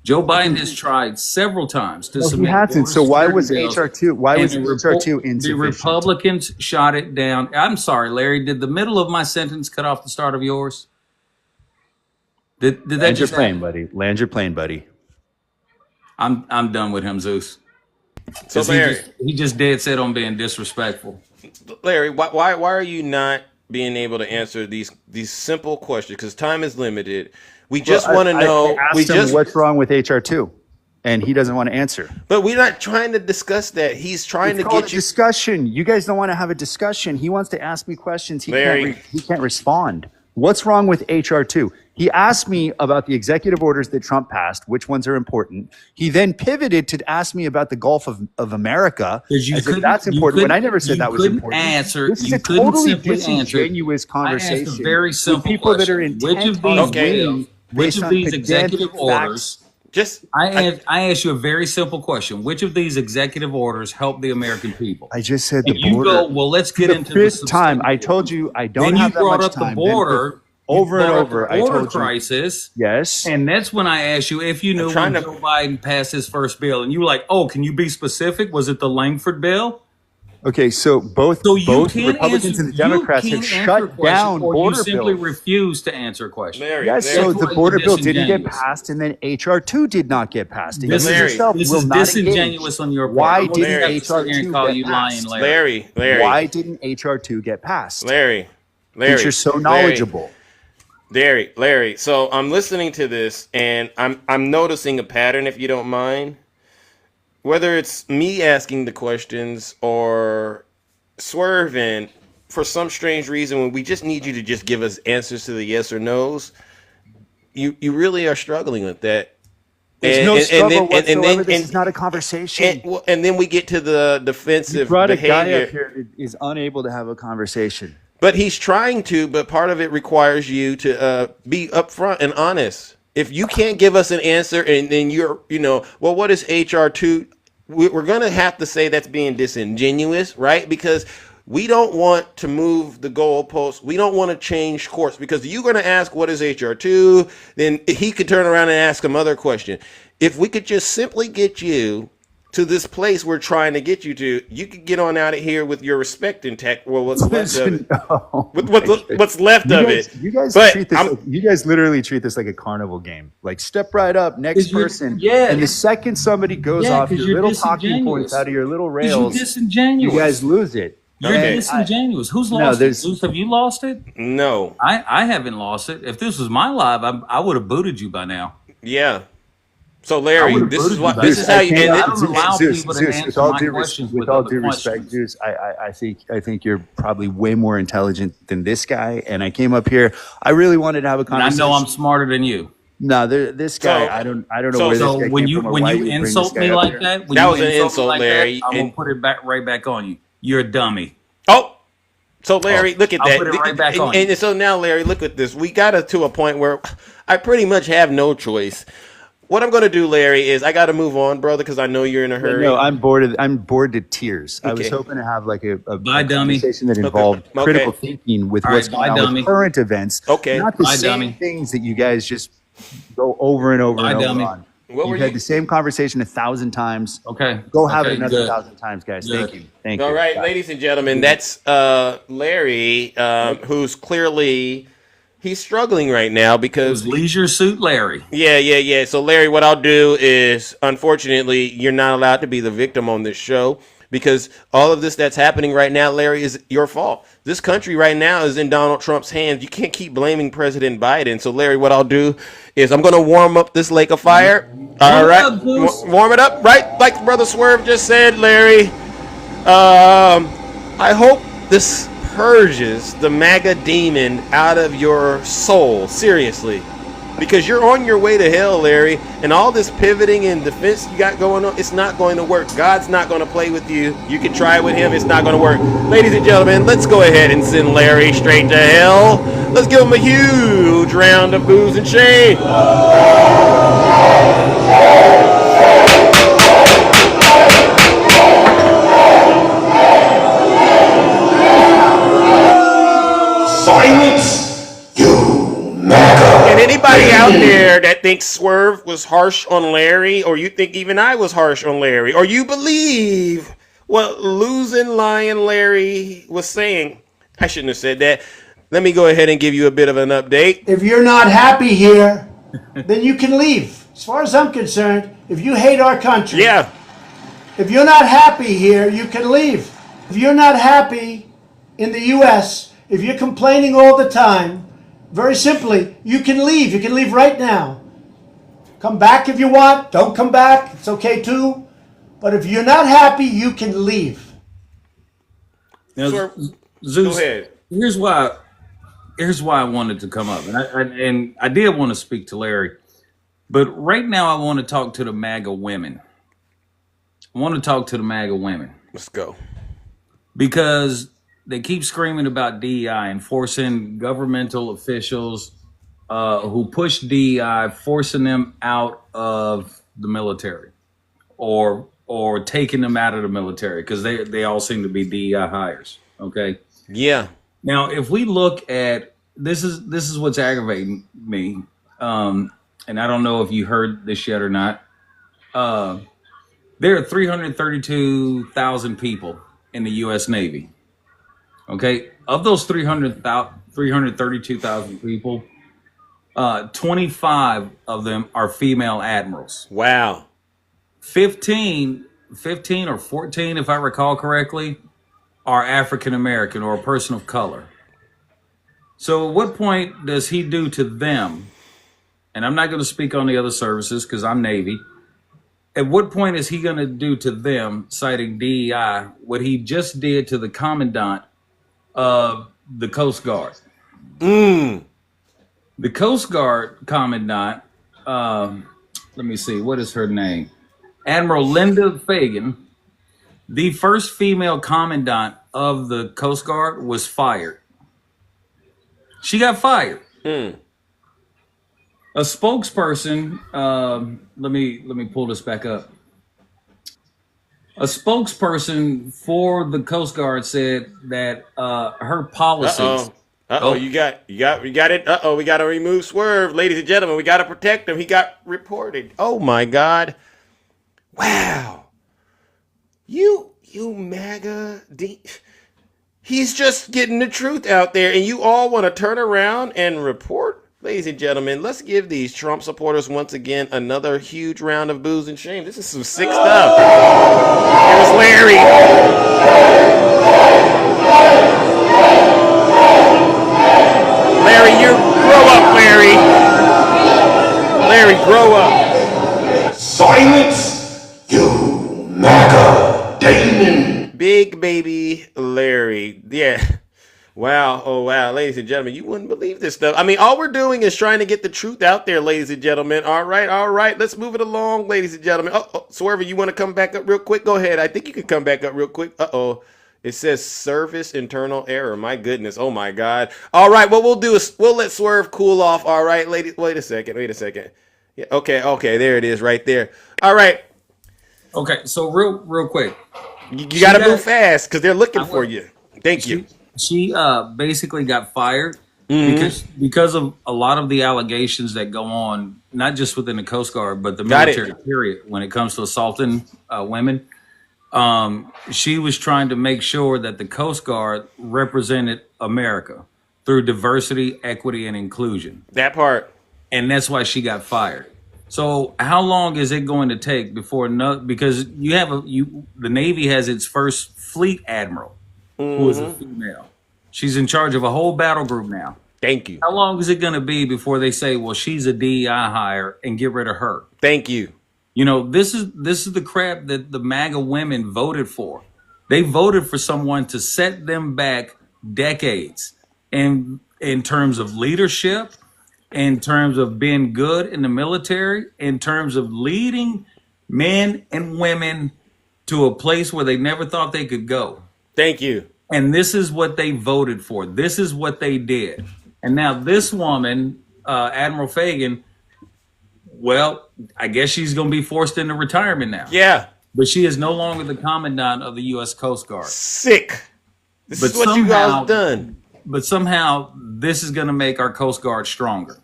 Joe Biden has tried several times to He submit. hasn't. border So why security was bills, HR2? Why and was the HR2 The insufficient? Republicans shot it down. I'm sorry, Larry. Did the middle of my sentence cut off the start of yours? Did that Land your just plane, buddy. Land your plane, buddy. I'm done with him, Zeus. So 'Cause Larry, he just dead set on being disrespectful. Larry, why are you not being able to answer these simple questions? Because time is limited. We just want to know. I We asked him just. what's wrong with HR2, and he doesn't want to answer. But we're not trying to discuss that. He's trying It's to called get a you. discussion. You guys don't want to have a discussion. He wants to ask me questions. Larry. He can't respond. What's wrong with HR2? He asked me about the executive orders that Trump passed, which ones are important. He then pivoted to ask me about the Gulf of America. Because you as if couldn't- that's you important. When I couldn't- never said you that was couldn't important. answer- This is you a couldn't totally simply answer. disingenuous I conversation. asked a very with simple people that are question. intent Which of on these winning bills, which based of on these pedantic executive facts. orders? Just. I asked you a very simple question. Which of these executive orders help the American people? I just said the And you border. go, well, let's get the into fifth the time. I substantive. told you I don't Then have you that brought much up time. the Then border. over you and brought up over, the I border told you. crisis. Yes. And that's when I asked you if you knew trying when to- Joe Biden passed his first bill. And you were like, oh, can you be specific? Was it the Langford bill? Okay, so both So you both can Republicans answer, and the Democrats you have can answer a shut question, down or border you simply bills. refuse to answer a question. Larry. Yes, Larry. so That's the why border you're bill didn't get disingenuous. passed, and then HR2 did not get passed. And This you is, Larry. yourself this will is not disingenuous engage. on your part. Why I'm gonna didn't have to sit here and HR2 call get you lying, passed? Larry? Larry. Why didn't HR2 get passed? Larry. Since you're so knowledgeable. Larry. So I'm listening to this, and I'm noticing a pattern. If you don't mind, whether it's me asking the questions or Swerving, for some strange reason, when we just need you to just give us answers to the yes or no's, you really are struggling with that. There's no struggle whatsoever. This is not a conversation. And then we get to the You defensive brought a guy behavior. up here that is unable to have a conversation. But he's trying to, but part of it requires you to be upfront and honest. If you can't give us an answer and then you're, well, what is HR2? We're going to have to say that's being disingenuous, right? Because we don't want to move the goalposts. We don't want to change course because you're going to ask, what is HR2? Then he could turn around and ask some other question. If we could just simply get you to this place we're trying to get you to, you could get on out of here with your respect intact. Well, what's left of it? What's left of it? You guys But treat this. You guys literally treat this like a carnival game. Like step right up, next 'Cause you're- person. yeah. And the second somebody goes Yeah, off 'cause your you're little talking disingenuous. points out of your little 'Cause you're rails, disingenuous. you guys lose it. You're Okay. disingenuous. Who's No, lost it? there's- Zeus, have you lost it? No. I haven't lost it. If this was my live, I would have booted you by now. Yeah. So I Larry, would've this is voted what you this back. is how you. I And don't it, allow people to Zeus, answer with all my due questions with with all other due respect, questions. Zeus, I think you're probably way more intelligent than this guy. And I came up here. I really wanted to have a And I conversation. know I'm smarter than you. No, this guy. So- I don't know so- where this So guy when came you from or when why you would bring this insult guy me up like here. that, when That you was an insult me insult, like Larry, that, I'm gonna and- put it back right back on you. You're a dummy. oh, so Larry, look at I'll that. put it right back and, on you. and so now, Larry, look at this. We got to a point where I pretty much have no choice. What I'm going to do, Larry, is I got to move on, brother, because I know you're in a hurry. No, I'm bored. I'm bored to tears. I was Okay. hoping to have like a Bye, dummy. conversation that involved Okay. critical thinking with All what's right, going bye, on dummy. with current events. Okay. Not the Bye, same dummy. things that you guys just go over and over Bye, and over dummy. on. What were You've had you- the same conversation 1,000 times. Okay. Go have Okay, it another good. 1,000 times, guys. Good. Thank you. Thank All you. right, Bye. ladies and gentlemen, that's Larry, who's clearly he's struggling right now It because was Leisure Suit Larry. yeah. So Larry, what I'll do is, unfortunately, you're not allowed to be the victim on this show because all of this that's happening right now, Larry, is your fault. This country right now is in Donald Trump's hands. You can't keep blaming President Biden. So Larry, what I'll do is I'm going to warm up this lake of fire. All Warm it right, up, Goose. warm it up, right? Like Brother Swerve just said, Larry. I hope this purges the MAGA demon out of your soul, seriously. Because you're on your way to hell, Larry, and all this pivoting and defense you got going on, it's not going to work. God's not going to play with you. You can try with him, it's not going to work. Ladies and gentlemen, let's go ahead and send Larry straight to hell. Let's give him a huge round of booze and shame. Silence, you MAGA. And anybody out there that thinks Swerve was harsh on Larry, or you think even I was harsh on Larry, or you believe what losing lion Larry was saying, I shouldn't have said that. Let me go ahead and give you a bit of an update. If you're not happy here, then you can leave. As far as I'm concerned, if you hate our country, Yeah, if you're not happy here, you can leave. If you're not happy in the U.S., if you're complaining all the time, Very simply, you can leave. You can leave right now. Come back if you want. Don't come back. It's okay too. But if you're not happy, you can leave. Now, Sir, Zeus, go ahead. here's why I wanted to come up, and I did want to speak to Larry, but right now I want to talk to the MAGA women. I want to talk to the MAGA women Let's go. because they keep screaming about DEI and forcing governmental officials who push DEI, forcing them out of the military or taking them out of the military because they all seem to be DEI hires. Okay. Yeah. Now, if we look at this is what's aggravating me, and I don't know if you heard this yet or not. There are 332,000 people in the U.S. Navy. Okay, of those 332,000 people, 25 of them are female admirals. Wow. 15 or 14, if I recall correctly, are African American or a person of color. So at what point does he do to them? And I'm not going to speak on the other services because I'm Navy. At what point is he going to do to them, citing DEI, what he just did to the commandant of the Coast Guard? The Coast Guard commandant, let me see, what is her name? Admiral Linda Fagan, the first female commandant of the Coast Guard, was fired. She got fired. A spokesperson, let me pull this back up. A spokesperson for the Coast Guard said that her policies. You got it. We got to remove Swerve, ladies and gentlemen. We got to protect him. He got reported. Oh my God! Wow. You MAGA. He's just getting the truth out there, and you all want to turn around and report. Ladies and gentlemen, let's give these Trump supporters once again another huge round of booze and shame. This is some sick stuff. There's Larry. Larry, grow up, Larry. Larry, grow up. Silence, you MAGA Damon. Big baby Larry. Yeah. Wow. Oh, wow. Ladies and gentlemen, you wouldn't believe this stuff. I mean, all we're doing is trying to get the truth out there, ladies and gentlemen. All right. Let's move it along, ladies and gentlemen. Swerve, you want to come back up real quick? Go ahead. I think you can come back up real quick. It says service internal error. My goodness. Oh, my God. All right. What we'll do is we'll let Swerve cool off. All right, ladies. Wait a second. Yeah. Okay. There it is right there. All right. Okay. So real quick. You got to move fast because they're looking for you. Thank you. She basically got fired because of a lot of the allegations that go on, not just within the Coast Guard, but the military period when it comes to assaulting women. She was trying to make sure that the Coast Guard represented America through diversity, equity, and inclusion. That part. And that's why she got fired. So how long is it going to take before because the Navy has its first fleet admiral who is a female. She's in charge of a whole battle group now. Thank you. How long is it going to be before they say, well, she's a DEI hire and get rid of her? Thank you. You know, this is the crap that the MAGA women voted for. They voted for someone to set them back decades in terms of leadership, in terms of being good in the military, in terms of leading men and women to a place where they never thought they could go. Thank you. And this is what they voted for. This is what they did. And now this woman, Admiral Fagan, well, I guess she's going to be forced into retirement now. Yeah. But she is no longer the commandant of the U.S. Coast Guard. Sick. This is what you guys done. But somehow this is going to make our Coast Guard stronger.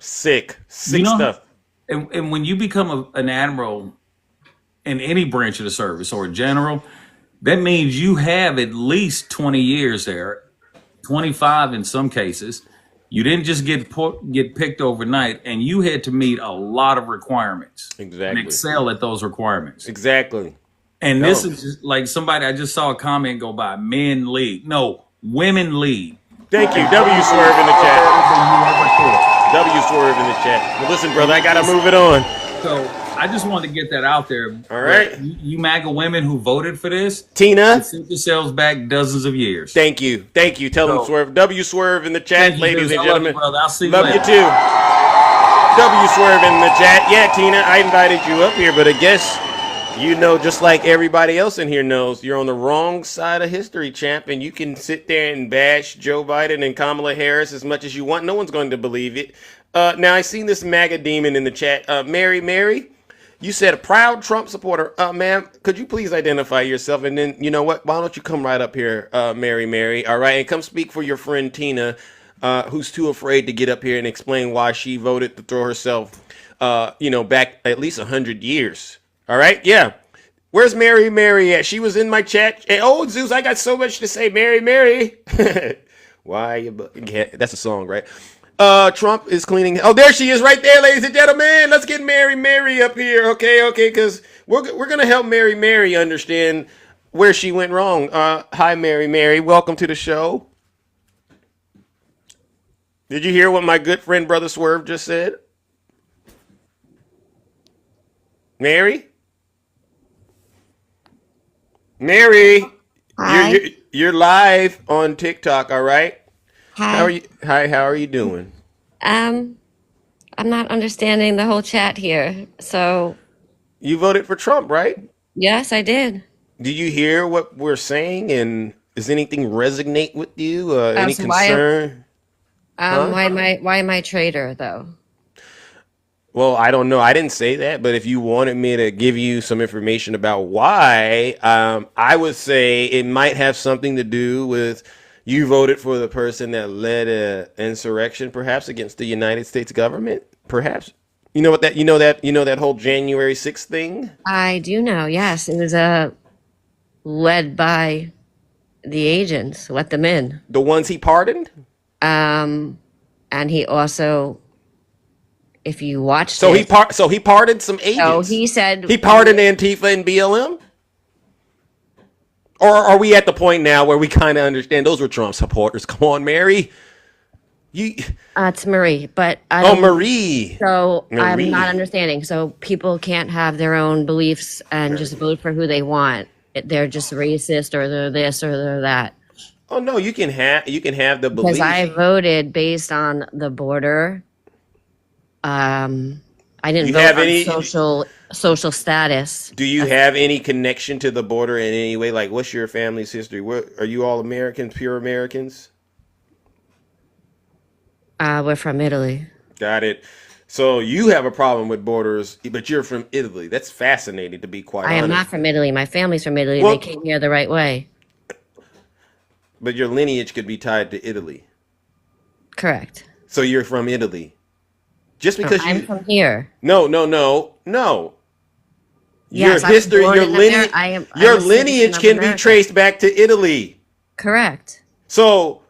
Sick stuff. And when you become an admiral in any branch of the service or a general, that means you have at least 20 years there, 25 in some cases. You didn't just get picked overnight, and you had to meet a lot of requirements. Exactly. And excel at those requirements. Exactly. And this is just like I just saw a comment go by, men lead. No, women lead. Thank you. W Swerve in the chat. W Swerve in the chat. Well, listen, brother, I gotta move it on. So I just wanted to get that out there. All right. But you MAGA women who voted for this, Tina, set yourselves back dozens of years. thank you. Thank you. Tell them So- Swerve. W Swerve in the chat, Thank you, ladies dudes. and I love gentlemen. you, brother. I'll see you Love you later. too. W Swerve in the chat. Yeah, Tina, I invited you up here, but I guess you know, just like everybody else in here knows, you're on the wrong side of history, champ, and you can sit there and bash Joe Biden and Kamala Harris as much as you want. No one's going to believe it. Now, I seen this MAGA demon in the chat. Mary, you said a proud Trump supporter. Ma'am, could you please identify yourself? And then, you know what? Why don't you come right up here, Mary, all right? And come speak for your friend Tina, who's too afraid to get up here and explain why she voted to throw herself, back at least 100 years. All right? Yeah. Where's Mary at? She was in my chat. And, oh, Zeus, I got so much to say. Mary. Why you? Yeah, that's a song, right? Trump is cleaning. Oh, there she is, right there, ladies and gentlemen. Let's get Mary up here, okay? Because we're gonna help Mary understand where she went wrong. Hi, Mary. Welcome to the show. Did you hear what my good friend Brother Swerve just said? Mary, Hi. you're live on TikTok, all right? Hi. How are you? Hi, how are you doing? I'm not understanding the whole chat here. So, You voted for Trump, right? yes, I did. Do you hear what we're saying? And does anything resonate with you? Any So concern? Huh? why am I a traitor though? Well, I don't know. I didn't say that, but if you wanted me to give you some information about why, I would say it might have something to do with you voted for the person that led an insurrection, perhaps against the United States government. Perhaps you know what that that whole January 6th thing. I do know. Yes, it was led by the agents. Let them in. The ones he pardoned. And he also, if you watch, So he pardoned some agents. Oh, he said he pardoned Antifa and BLM. Or are we at the point now where we kind of understand those were Trump supporters? Come on, Mary. It's Marie, but Marie. So Marie. I'm not understanding. So people can't have their own beliefs and just vote for who they want. They're just racist, or they're this, or they're that. Oh no, you can have the belief. Because I voted based on the border. I didn't vote on social status. Do you have any connection to the border in any way? Like, what's your family's history? Are you all Americans, pure Americans? We're from Italy. Got it. So you have a problem with borders, but you're from Italy. That's fascinating, to be quite honest. I am not from Italy. My family's from Italy. Well, they came here the right way. But your lineage could be tied to Italy. Correct. So you're from Italy. Just because I'm from here. No. Yes, your history, your lineage, your lineage can be traced back to Italy. Correct. So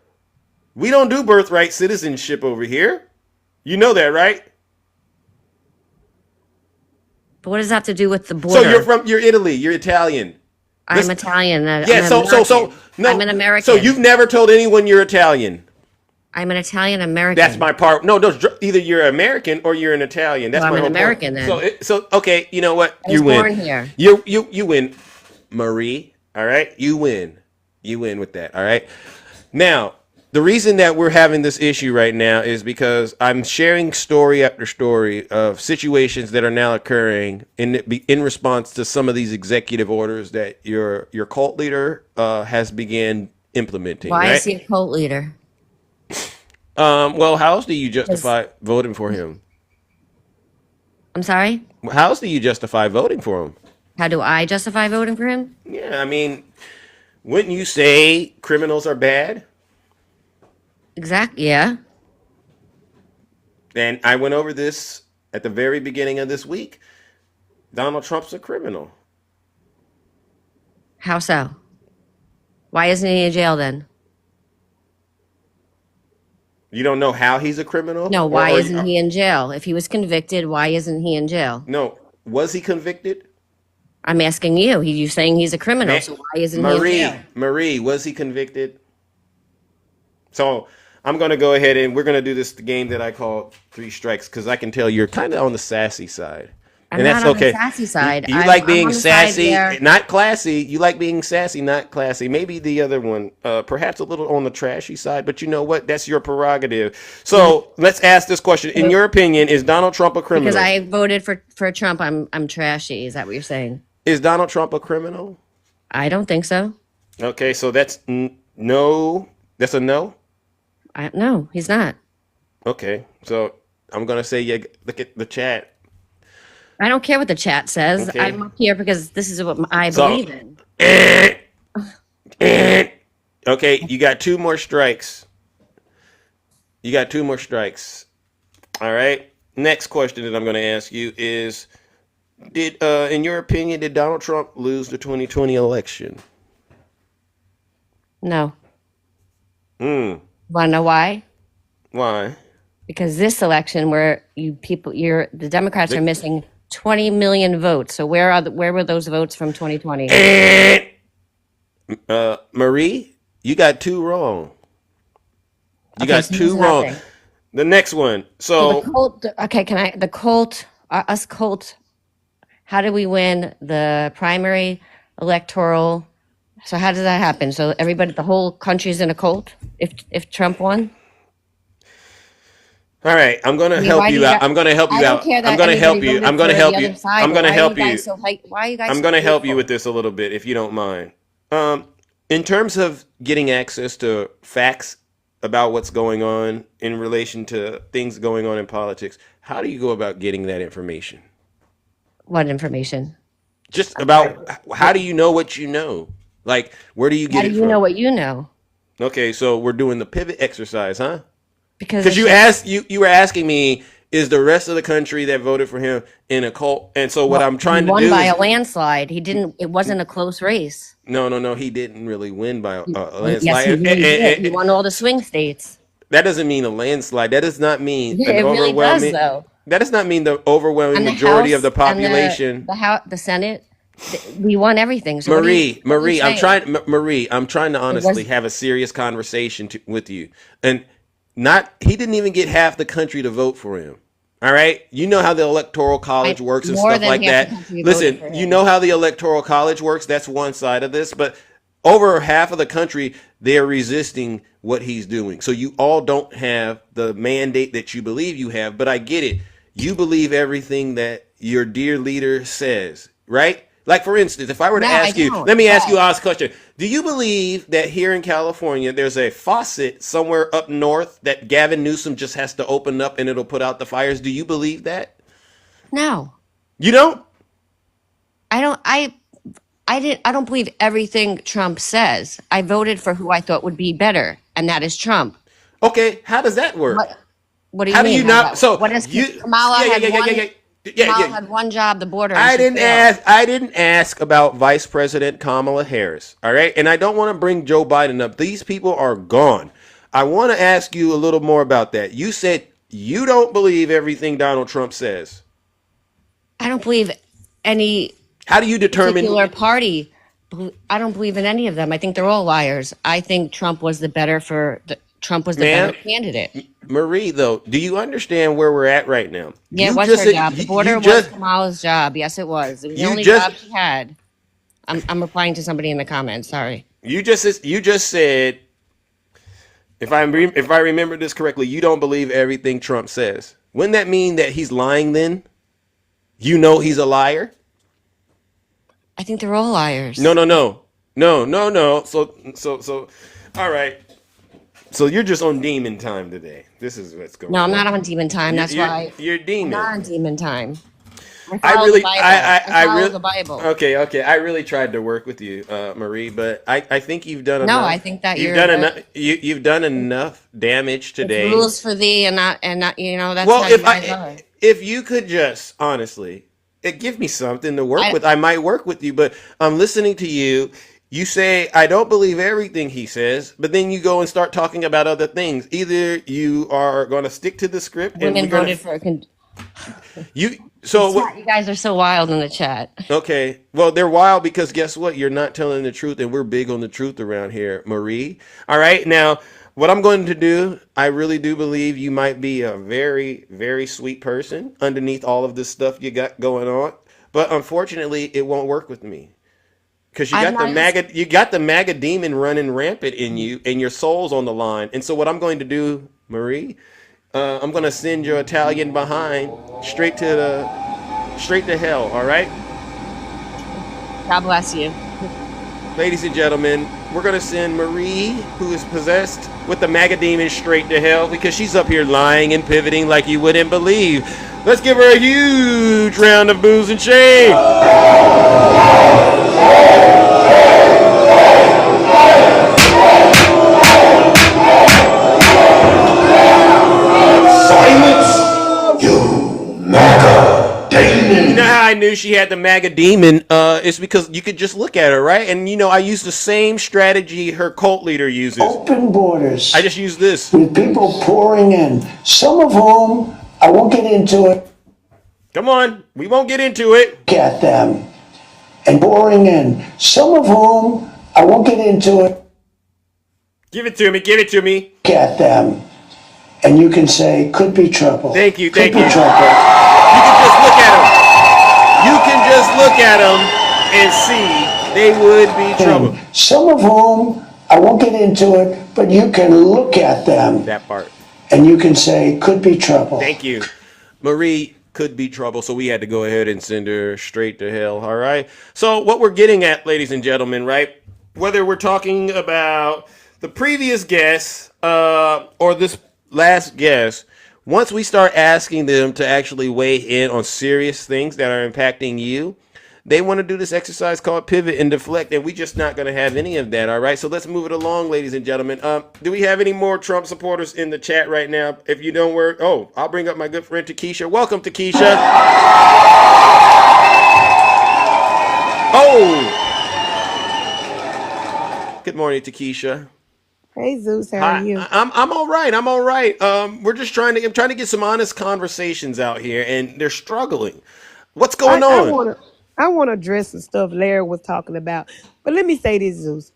we don't do birthright citizenship over here. You know that, right? But what does that have to do with the border? So you're Italy. You're Italian. I'm Italian. Yeah. No. I'm an American. So you've never told anyone you're Italian. I'm an Italian American. That's my part. No, either you're American or you're an Italian. That's I'm my an whole American point. then. So okay, you know what? I was You win. born here. You win, Marie. All right, you win. You win with that. All right. Now, the reason that we're having this issue right now is because I'm sharing story after story of situations that are now occurring in response to some of these executive orders that your cult leader has began implementing. Why right? is he a cult leader? Well, how else do you justify voting for him? I'm sorry? How else do you justify voting for him? How do I justify voting for him? Yeah, I mean, wouldn't you say criminals are bad? Exactly. Yeah. And I went over this at the very beginning of this week. Donald Trump's a criminal. How so? Why isn't he in jail then? You don't know how he's a criminal? No, why isn't he in jail? If he was convicted, why isn't he in jail? No, was he convicted? I'm asking you. You're saying he's a criminal, so why isn't he in jail? Marie, was he convicted? So I'm going to go ahead and we're going to do this game that I call Three Strikes because I can tell you're kind of on the sassy side. I'm And not that's on the okay. sassy side. You like I'm being on the side sassy, where not classy. You like being sassy, not classy. Maybe the other one, perhaps a little on the trashy side, but you know what? That's your prerogative. So let's ask this question. In your opinion, is Donald Trump a criminal? because I voted for Trump, I'm trashy. Is that what you're saying? Is Donald Trump a criminal? I don't think so. Okay, so that's no. That's a no? No, he's not. Okay, so I'm going to say, yeah, look at the chat. I don't care what the chat says. Okay. I'm up here because this is what I So- believe in. Okay, you got 2 more strikes. You got 2 more strikes. All right. Next question that I'm going to ask you is, in your opinion, did Donald Trump lose the 2020 election? No. Hmm. Want to know why? Why? Because this election, where the Democrats are missing 20 million votes. So where were those votes from 2020? Marie, you got 2 wrong. You got so 2 here's wrong. nothing. The next one. So So the Colt, okay, us Colt, how did we win the primary electoral? So how does that happen? So the whole country's in a cult if Trump won? all right, I'm going to I mean, help why do you you out. got- I'm going to help you I don't out. care that I'm going to help everybody you. I'm voted going to for help the you. other side, I'm but going to why are help you you. guys why are you guys I'm so going to help you hateful? with this a little bit, if you don't mind. In terms of getting access to facts about what's going on in relation to things going on in politics, how do you go about getting that information? What information? Just about how do you know what you know? Like, where do you How get do it you from? know what you know? Okay, so we're doing the pivot exercise, huh? Because Because it's you just- asked, you were asking me, is the rest of the country that voted for him in a cult? And so what well, I'm trying he to won do by is a landslide. He didn't. It wasn't a close race. no, he didn't really win by a Yes, he landslide. really did. He won all the swing states. That doesn't mean a landslide. That does not mean Yeah, an it really does, overwhelming. though. That does not mean the overwhelming And the majority of House the population. and the Senate, we won everything. So what are you Marie, saying? Marie, I'm trying to It honestly was have a serious conversation with you, and he didn't even get half the country to vote for him. All right, you know how the electoral college works and more stuff than like half the that. country voted Listen, for you him. know how the electoral college works. That's one side of this, but over half of the country, they're resisting what he's doing. So you all don't have the mandate that you believe you have, but I get it. You believe everything that your dear leader says, right? Like, for instance, if I were to No, I ask you, don't. let me ask you But a question. Do you believe that here in California, there's a faucet somewhere up north that Gavin Newsom just has to open up and it'll put out the fires? Do you believe that? no, You don't? I don't. I don't believe everything Trump says. I voted for who I thought would be better, and that is Trump. Okay, how does that work? What do you How do mean? you not? So what is you? Kamala Yeah, had yeah, yeah, one? yeah, yeah, yeah, Kamala yeah. had one job, the border. And I she didn't failed. ask. I didn't ask about Vice President Kamala Harris. All right, and I don't want to bring Joe Biden up. These people are gone. I want to ask you a little more about that. You said you don't believe everything Donald Trump says. I don't believe any How do you determine? particular party. I don't believe in any of them. I think they're all liars. I think Trump was the better Ma'am, candidate. Marie, though, do you understand where we're at right now? Yeah, it You was just her said- job. The border you was just Kamala's job. Yes, it was. It was the You only just- job she had. I'm replying to somebody in the comments. Sorry. you just said, if I remember this correctly, you don't believe everything Trump says. Wouldn't that mean that he's lying then? You know he's a liar? I think they're all liars. No. So, all right. So you're just on demon time today. This is what's going on. No, I'm not on demon time. That's why You're I'm demon. not on demon time. I follow really, the Bible. I follow really, the Bible. Okay. I really tried to work with you, Marie, but I think you've done No, enough. I think that you've you're done the- enough. You've done enough damage today. It's rules for thee and not. You know that's Well, how you guys are. if you could just honestly, give me something to work I- with, I might work with you. But I'm listening to you. You say I don't believe everything he says, but then you go and start talking about other things. Either you are going to stick to the script, and Women we're gonna, voted for a you. So what? You guys are so wild in the chat. Okay. Well, they're wild because guess what? You're not telling the truth, and we're big on the truth around here, Marie. All right. Now, what I'm going to do, I really do believe you might be a very, very sweet person underneath all of this stuff you got going on. But unfortunately, it won't work with me. Because I'm not. you got the MAGA demon running rampant in you, and your soul's on the line. And so, what I'm going to do, Marie, I'm going to send your Italian behind straight to hell. All right, God bless you. ladies and gentlemen, we're going to send Marie, who is possessed with the MAGA demon, straight to hell because she's up here lying and pivoting like you wouldn't believe. Let's give her a huge round of boos and shade. Silence, you MAGA demon. You know how I knew she had the MAGA demon? It's because you could just look at her, right? And I used the same strategy her cult leader uses. Open borders. I just used this. With people pouring in, some of whom I won't get into it. Come on, we won't get into it. At them and pouring in, some of whom I won't get into it. Give it to me. Give it to me. At them, and you can say could be trouble. Thank you. Could Thank be you. trouble. You can just look at them. You can just look at them and see they would be trouble. Some of whom I won't get into it, but you can look at them. That part. And you can say could be trouble. Thank you. Marie could be trouble, so we had to go ahead and send her straight to hell, all right? So what we're getting at, ladies and gentlemen, right? Whether we're talking about the previous guest or this last guest, once we start asking them to actually weigh in on serious things that are impacting you, they want to do this exercise called pivot and deflect, and we're just not going to have any of that, all right? So let's move it along, ladies and gentlemen. Do we have any more Trump supporters in the chat right now? If you don't work, I'll bring up my good friend Takesha. Welcome, Takesha. Oh! Good morning, Takesha. Hey Zeus, how are you? I'm all right. I'm all right. I'm trying to get some honest conversations out here, and they're struggling. What's going on? I want to address the stuff Larry was talking about. But let me say this, Zeus.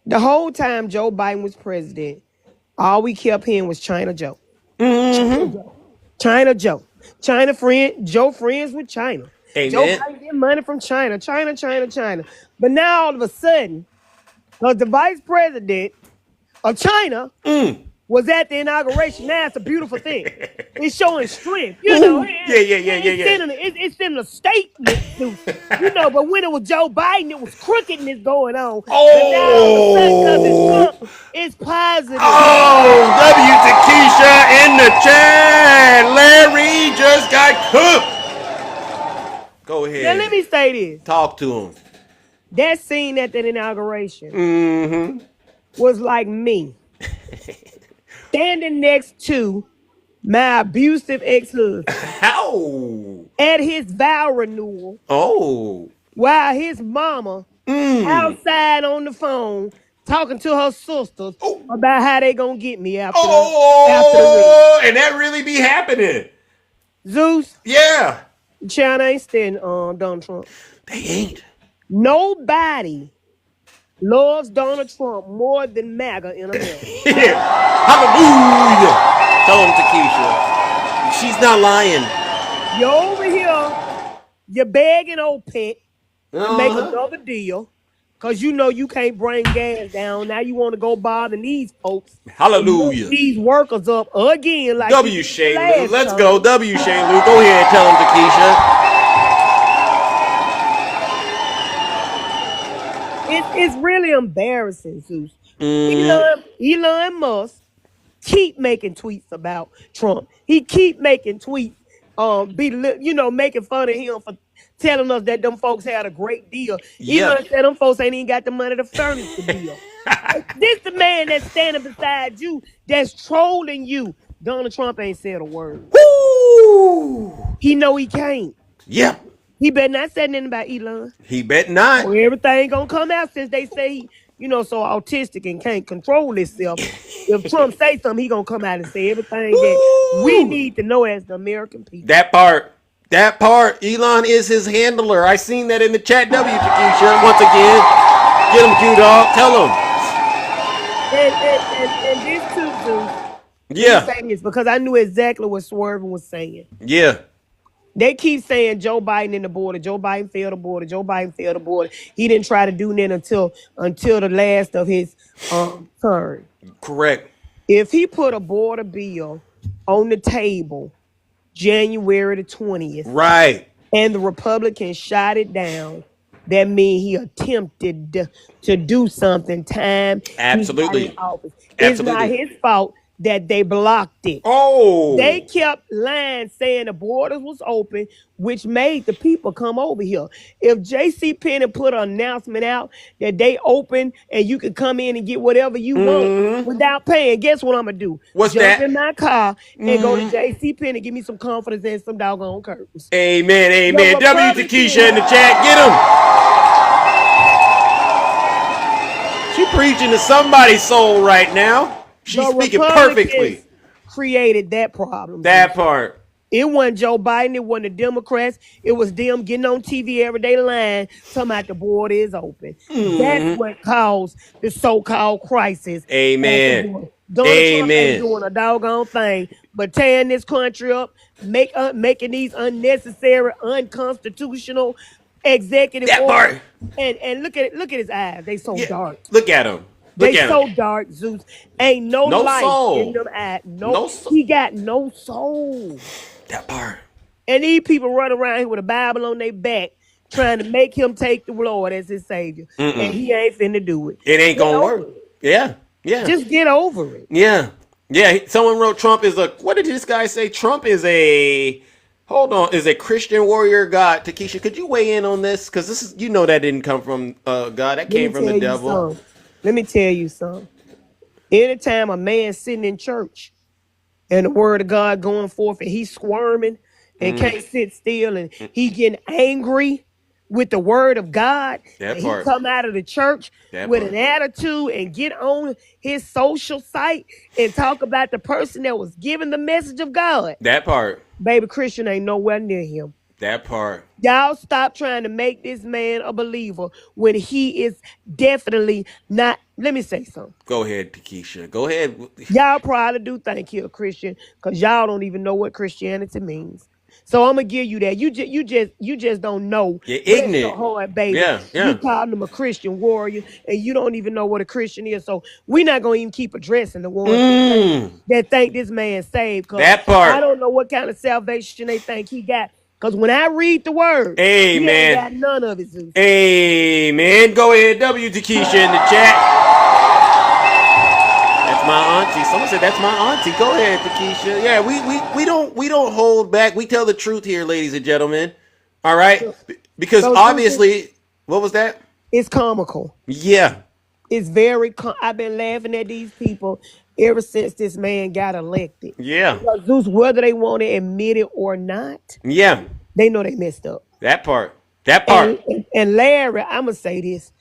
The whole time Joe Biden was president, all we kept hearing was China Joe. Mm-hmm. China Joe. China friend, Joe friends with China. Amen. Joe Biden get money from China. China. But now all of a sudden, because the vice president of China was at the inauguration. Now it's a beautiful thing. It's showing strength, Yeah. It's sending a statement, but when it was Joe Biden, it was crookedness going on. But now all of a sudden, because it's Trump, it's positive. Oh, W Takesha in the chat. Larry just got cooked. Go ahead. Now let me say this. Talk to him. That scene at that inauguration was like me standing next to my abusive ex-husband at his vow renewal. While his mama outside on the phone talking to her sisters about how they gonna get me after the and that really be happening. Zeus? Yeah. China ain't standing Donald Trump. They ain't. Nobody loves Donald Trump more than MAGA in America. Hallelujah. Tell him, Takesha. She's not lying. You're over here, you're begging old Pet to make another deal because you know you can't bring gas down. Now you want to go bothering these folks. Hallelujah. These workers up again. Like W. Shane Lou. Let's go. W. Shane Lou. Go ahead and tell him, Takesha. It's really embarrassing, Zeus. Elon Musk keep making tweets about Trump. He keep making tweets, making fun of him for telling us that them folks had a great deal. Elon said them folks ain't even got the money to furnish the deal. This the man that's standing beside you that's trolling you. Donald Trump ain't said a word. Woo! He know he can't. Yep. He better not say nothing about Elon. He bet not. Or everything gonna come out since they say he, so autistic and can't control himself. If Trump say something, he gonna come out and say everything that we need to know as the American people. That part. Elon is his handler. I seen that in the chat. W. Takesha. Once again, get him, Q-Dog. Tell him. And this too, Zeus. Let me Yeah. say this because I knew exactly what Swerve was saying. Yeah. They keep saying Joe Biden in the border. Joe Biden failed the border. Joe Biden failed the border. He didn't try to do that until the last of his term. Correct. If he put a border bill on the table January the 20th Right. and the Republicans shot it down, that means he attempted to do something time he got in Absolutely. office. It's not Absolutely. his fault that they blocked it. They Oh. kept lying, saying the borders was open, which made the people come over here. If J.C. Penney put an announcement out that they open and you can come in and get whatever you want without paying, guess what I'm gonna do? What's Jump that? in my car and go to J.C. Penney, give me some confidence and some doggone curtains. Amen. The Amen. W to Keisha in Republicans, the chat. Get him. She preaching to somebody's soul right now. She's the speaking perfectly. Republicans created that problem. That part. It wasn't Joe Biden. It wasn't the Democrats. It was them getting on TV every day lying, talking about the border is open. That's what caused the so-called crisis at the Amen. border. Donald Trump ain't Amen. doing a doggone thing but tearing this country up, making these unnecessary, unconstitutional executive That orders. part. And look at his eyes. They so Yeah. dark. Look at him. Look They at so him. dark, Zeus. Ain't no No life in soul. them eyes. No, No soul. he got no soul. That part. And these people run around here with a Bible on their back trying to make him take the Lord as his Savior. And he ain't finna do it. It ain't Get gonna over work. it. Yeah. Yeah. Just get over it. Yeah. Yeah. Someone wrote Trump is a, what did this guy say? Trump is a, hold on, is a Christian warrior god. Takesha, could you weigh in on this? Because this is, you know, that didn't come from God. That Let me came from the tell you devil. something. Let me tell you something. Anytime a man sitting in church and the word of God going forth and he's squirming and can't sit still and he getting angry with the word of God, That and he part. come out of the church That with part. an attitude and get on his social site and talk about the person that was giving the message of God. That part. Baby, Christian ain't nowhere near him. That part. Y'all stop trying to make this man a believer when he is definitely not. Let me say something. Go ahead, Takesha. Go ahead. Y'all probably do think he a Christian because y'all don't even know what Christianity means. So I'm gonna give you that. You just don't know. You're Bless your ignorant. heart, baby. Yeah. You Yeah. calling him a Christian warrior, and you don't even know what a Christian is. So we're not gonna even keep addressing the ones that think this man saved. Cause That I part. don't know what kind of salvation they think he got. Cause when I read the word, he ain't Amen. got none of it, Zeus. Amen. Go ahead, W to Keisha in the chat. That's my auntie. Someone said that's my auntie. Go ahead, Takesha. Yeah, we don't hold back. We tell the truth here, ladies and gentlemen. All right, because So Zeus, obviously, what was that? it's comical. Yeah, It's very. I've been laughing at these people ever since this man got elected. yeah, Because Zeus, whether they want to admit it or not, yeah. they know they messed up. That part. That And part. and Larry, I'm gonna say this.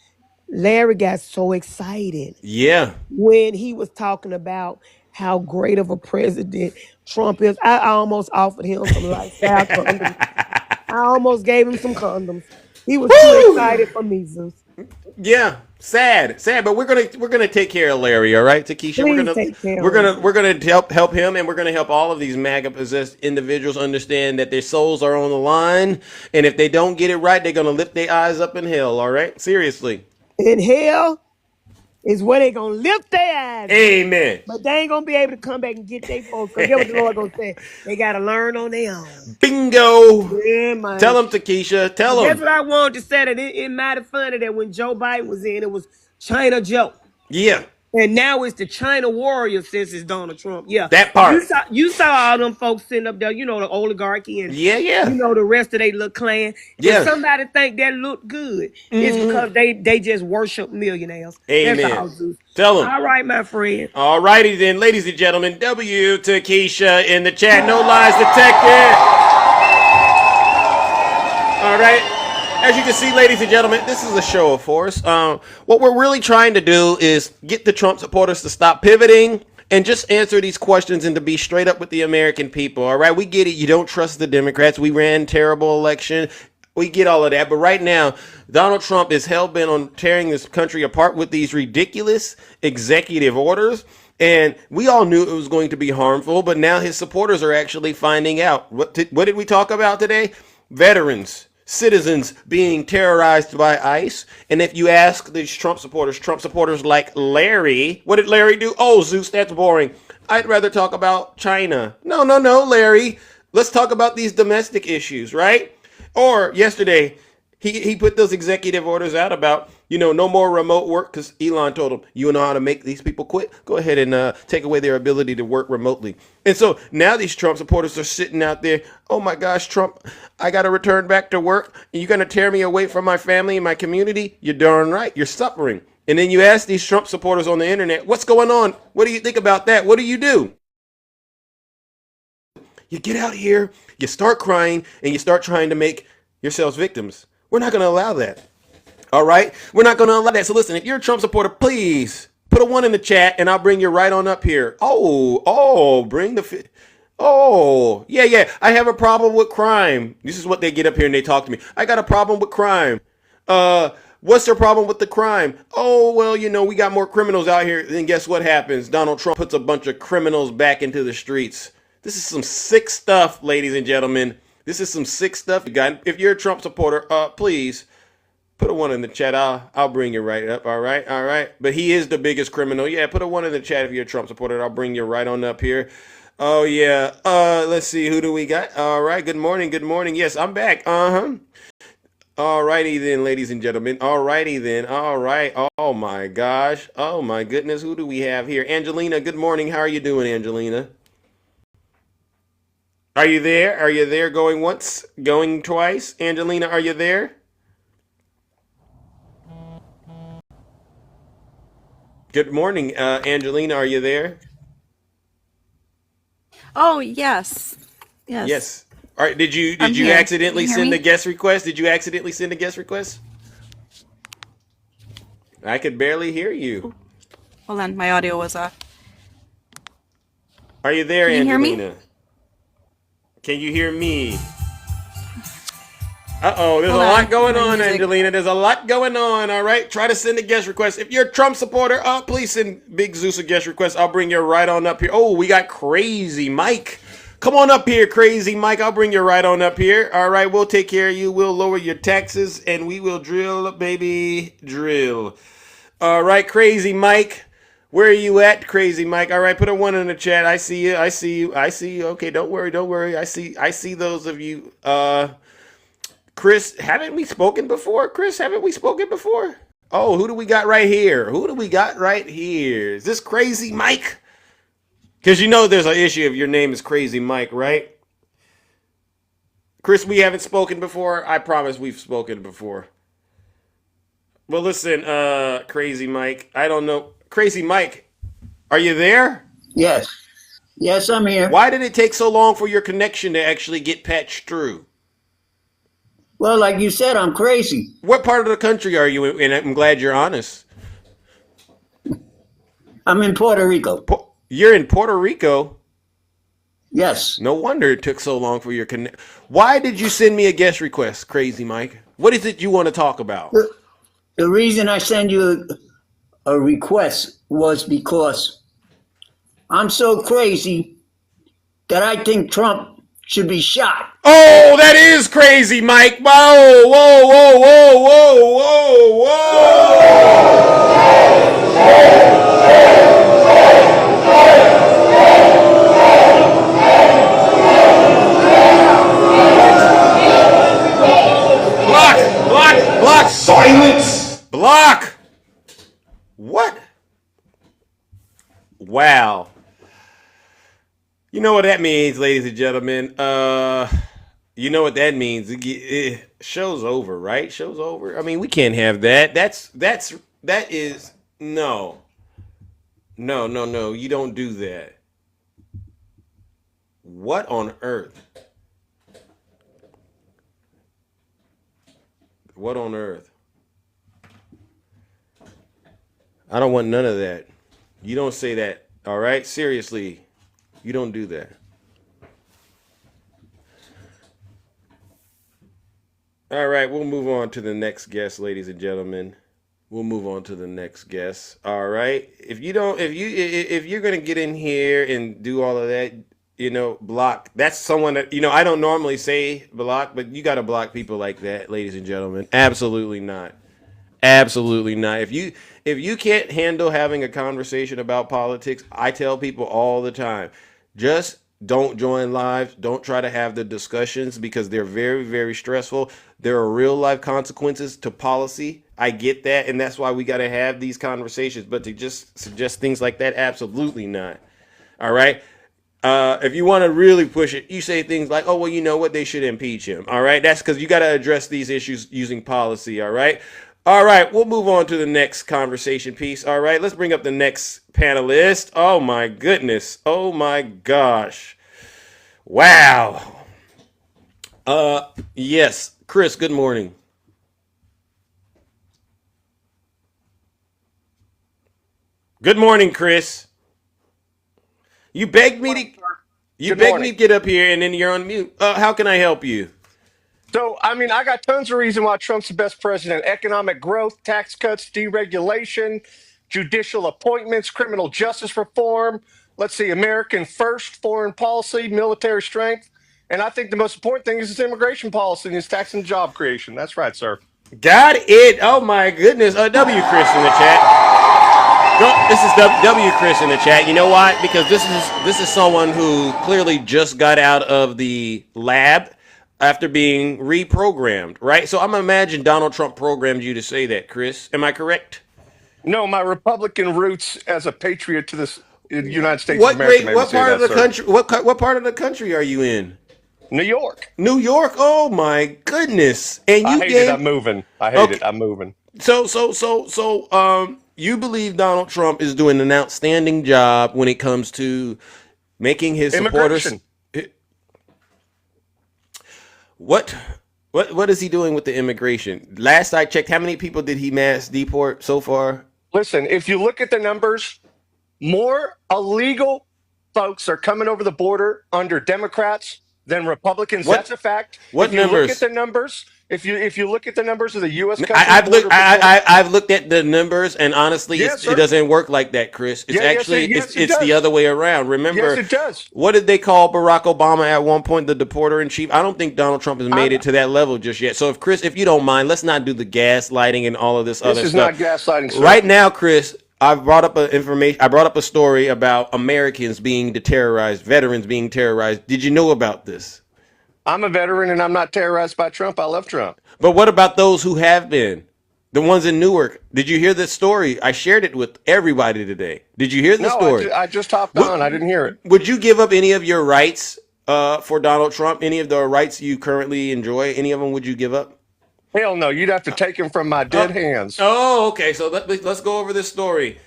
Larry got so excited Yeah. when he was talking about how great of a president Trump is. I almost offered him some lifestyle condoms. I almost gave him some condoms. He was too Woo! excited for me, Zeus. Yeah, sad, but we're gonna take care of Larry, all right, Takesha. We're Please gonna take care we're of gonna him. we're gonna help him, and we're gonna help all of these MAGA possessed individuals understand that their souls are on the line, and if they don't get it right, they're gonna lift their eyes up in hell. All right, seriously. In hell is where they gonna lift their eyes. Amen. But they ain't gonna be able to come back and get their folks. Because get what the Lord gonna say. They gotta learn on their own. Bingo. Yeah, man. Tell him, Takesha. But Tell that's him. what I wanted to say. That it might have funny that when Joe Biden was in, it was China Joe. Yeah, And now it's the China warrior since it's Donald Trump. Yeah. that You part. saw you saw all them folks sitting up there, the oligarchy and Yeah, yeah, the rest of they little clan. If yeah. somebody think that look good, it's because they just worship millionaires. That's Amen. all, Zeus. Tell him. All right, my friend. All righty then, ladies and gentlemen. W to Keisha in the chat. No lies detected. All right. As you can see, ladies and gentlemen, this is a show of force. What we're really trying to do is get the Trump supporters to stop pivoting and just answer these questions and to be straight up with the American people. All right. We get it. You don't trust the Democrats. We ran terrible election. We get all of that, but right now, Donald Trump is hell-bent on tearing this country apart with these ridiculous executive orders. And we all knew it was going to be harmful, but now his supporters are actually finding out. What did we talk about today? Veterans, citizens being terrorized by ICE. And if you ask these Trump supporters like Larry, what did Larry do? Oh, Zeus, that's boring. I'd rather talk about China. No, Larry. Let's talk about these domestic issues, right? Or yesterday, he put those executive orders out about, no more remote work because Elon told him, you know how to make these people quit? Go ahead and take away their ability to work remotely. And so now these Trump supporters are sitting out there, oh my gosh, Trump, I got to return back to work. And you're going to tear me away from my family and my community? You're darn right. You're suffering. And then you ask these Trump supporters on the internet, what's going on? What do you think about that? What do? You get out here, you start crying, and you start trying to make yourselves victims. We're not going to allow that. All right? We're not going to allow that. So listen, if you're a Trump supporter, please put a 1 in the chat, and I'll bring you right on up here. Bring the... yeah. I have a problem with crime. This is what they get up here and they talk to me. I got a problem with crime. What's their problem with the crime? Oh, well, we got more criminals out here. Then guess what happens? Donald Trump puts a bunch of criminals back into the streets. This is some sick stuff, ladies and gentlemen. This is some sick stuff. If you're a Trump supporter, please put a 1 in the chat. I'll bring you right up. All right. But he is the biggest criminal. Yeah, put a 1 in the chat if you're a Trump supporter. I'll bring you right on up here. Oh yeah. Let's see. Who do we got? All right. Good morning. Yes, I'm back. All righty then, ladies and gentlemen. All righty then. All right. Oh my gosh. Oh my goodness. Who do we have here? Angelina. Good morning. How are you doing, Angelina? Are you there? Are you there? Going once, going twice? Angelina, are you there? Good morning, Angelina. Are you there? Oh, yes. Yes. All right. Did you here. accidentally Can you hear send me? a guest request? Did you accidentally send a guest request? I could barely hear you. Hold on, my audio was off. Are you there, Can you hear me? Angelina? Can you hear me? Uh-oh, there's Hold a on, lot going my on, music. Angelina. There's a lot going on, all right? Try to send a guest request. If you're a Trump supporter, please send Big Zeus a guest request. I'll bring you right on up here. Oh, we got Crazy Mike. Come on up here, Crazy Mike. I'll bring you right on up here. All right, we'll take care of you. We'll lower your taxes, and we will drill, baby, drill. All right, Crazy Mike. Where are you at, Crazy Mike? All right, put a 1 in the chat. I see you. Okay, don't worry. I see those of you. Chris, haven't we spoken before? Oh, who do we got right here? Is this Crazy Mike? Because there's an issue if your name is Crazy Mike, right? Chris, we haven't spoken before. I promise we've spoken before. Well, listen, Crazy Mike. I don't know. Crazy Mike, are you there? Yes. Yes, I'm here. Why did it take so long for your connection to actually get patched through? Well, like you said, I'm crazy. What part of the country are you in? And I'm glad you're honest. I'm in Puerto Rico. You're in Puerto Rico? Yes. No wonder it took so long for your connect. Why did you send me a guest request, Crazy Mike? What is it you want to talk about? The reason I send you a request was because I'm so crazy that I think Trump should be shot. Oh, that is Crazy Mike. Whoa. Block. Silence! Block. What? Wow. You know what that means, ladies and gentlemen. You know what that means. Show's over, right? Show's over. I mean, we can't have that. That is no. You don't do that. What on earth? What on earth? I don't want none of that. You don't say that, all right? Seriously, you don't do that. All right, we'll move on to the next guest, ladies and gentlemen. We'll move on to the next guest. All right. If you're gonna get in here and do all of that, block. That's someone that I don't normally say block, but you gotta block people like that, ladies and gentlemen. Absolutely not. Absolutely not. If you can't handle having a conversation about politics, I tell people all the time, just don't join lives. Don't try to have the discussions because they're very, very stressful. There are real life consequences to policy. I get that, and that's why we got to have these conversations. But to just suggest things like that, absolutely not. All right. If you want to really push it, you say things like, "Oh, well, you know what? They should impeach him." All right, that's because you got to address these issues using policy. All right, all right. We'll move on to the next conversation piece. All right, let's bring up the next panelist. Oh my goodness. Oh my gosh. Wow. Yes, Chris. Good morning. Good morning, Chris. You begged me to. You Good begged me morning. to get up here, and then you're on mute. How can I help you? So, I mean, I got tons of reason why Trump's the best president: economic growth, tax cuts, deregulation, judicial appointments, criminal justice reform. Let's see, American first, foreign policy, military strength. And I think the most important thing is his immigration policy and his tax and job creation. That's right, sir. Got it. Oh my goodness. W Chris in the chat. This is W Chris in the chat. You know why? Because this is someone who clearly just got out of the lab after being reprogrammed, right? So I'm gonna imagine Donald Trump programmed you to say that, Chris. Am I correct? No, my Republican roots as a patriot to this United States of What America great? made me What say part of that, the sir. country? What part of the country are you in? New York. New York. Oh my goodness! And I you hate it. gave I'm moving. I hate it. okay. I'm moving. So, you believe Donald Trump is doing an outstanding job when it comes to making his supporters. Immigration. What, what is he doing with the immigration? Last I checked, how many people did he mass deport so far? Listen, if you look at the numbers, more illegal folks are coming over the border under Democrats than Republicans. That's What a fact. what If you look at numbers? the numbers, if you look at the numbers of the U.S. I, country I've looked. border patrol, I've looked at the numbers, and honestly, yes, it sir. doesn't work like that, Chris. It's Yeah, actually yes, it it's the does. other way around. Yes, Remember, it does. what did they call Barack Obama at one point? The deporter in chief. I don't think Donald Trump has made I'm, it to that level just yet. So, if Chris, if you don't mind, let's not do the gaslighting and all of this this other is stuff not gaslighting, sir. right now, Chris. I've brought up information. I brought up a story about Americans being terrorized, veterans being terrorized. Did you know about this? I'm a veteran and I'm not terrorized by Trump. I love Trump. But what about those who have been? The ones in Newark. Did you hear this story? I shared it with everybody today. Did you hear the No, story? I just hopped Would, on. I didn't hear it. would you give up any of your rights for Donald Trump? Any of the rights you currently enjoy? Any of them would you give up? Hell no. You'd have to take him from my dead Oh, hands. oh, okay. So let's go over this story.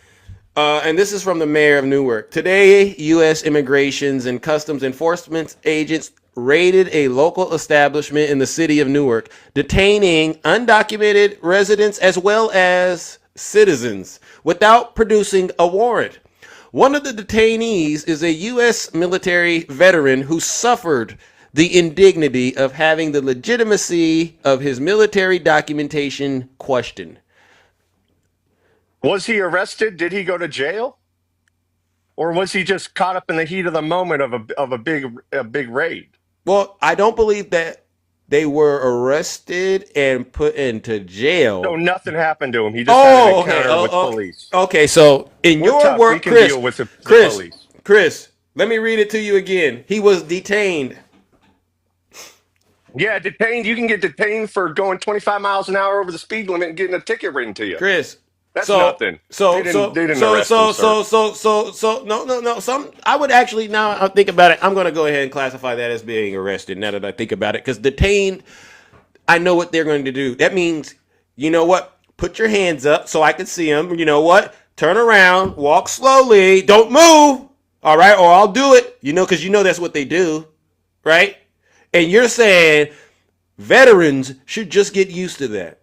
And this is from the mayor of Newark. Today, U.S. Immigrations and Customs Enforcement agents raided a local establishment in the city of Newark, detaining undocumented residents as well as citizens without producing a warrant. One of the detainees is a U.S. military veteran who suffered the indignity of having the legitimacy of his military documentation questioned. Was he arrested? Did he go to jail? Or was he just caught up in the heat of the moment of a big raid? Well, I don't believe that they were arrested and put into So jail. nothing happened to him. He just had an Oh, okay. encounter with police. Okay. So in We're your tough. We work, can deal with the Chris, police. Chris, let me read it to you again. He was detained. Yeah, detained. You can get detained for going 25 miles an hour over the speed limit and getting a ticket written to you. Chris. That's So nothing. so They didn't. so They didn't so arrest him, so sir. so no. Some I would actually now I think about it. I'm going to go ahead and classify that as being arrested. Now that I think about it, because detained, I know what they're going to do. That means, you know what? Put your hands up so I can see them. You know what? Turn around, walk slowly, don't move. All right, or I'll do it. Because that's what they do, right? And you're saying veterans should just get used to that.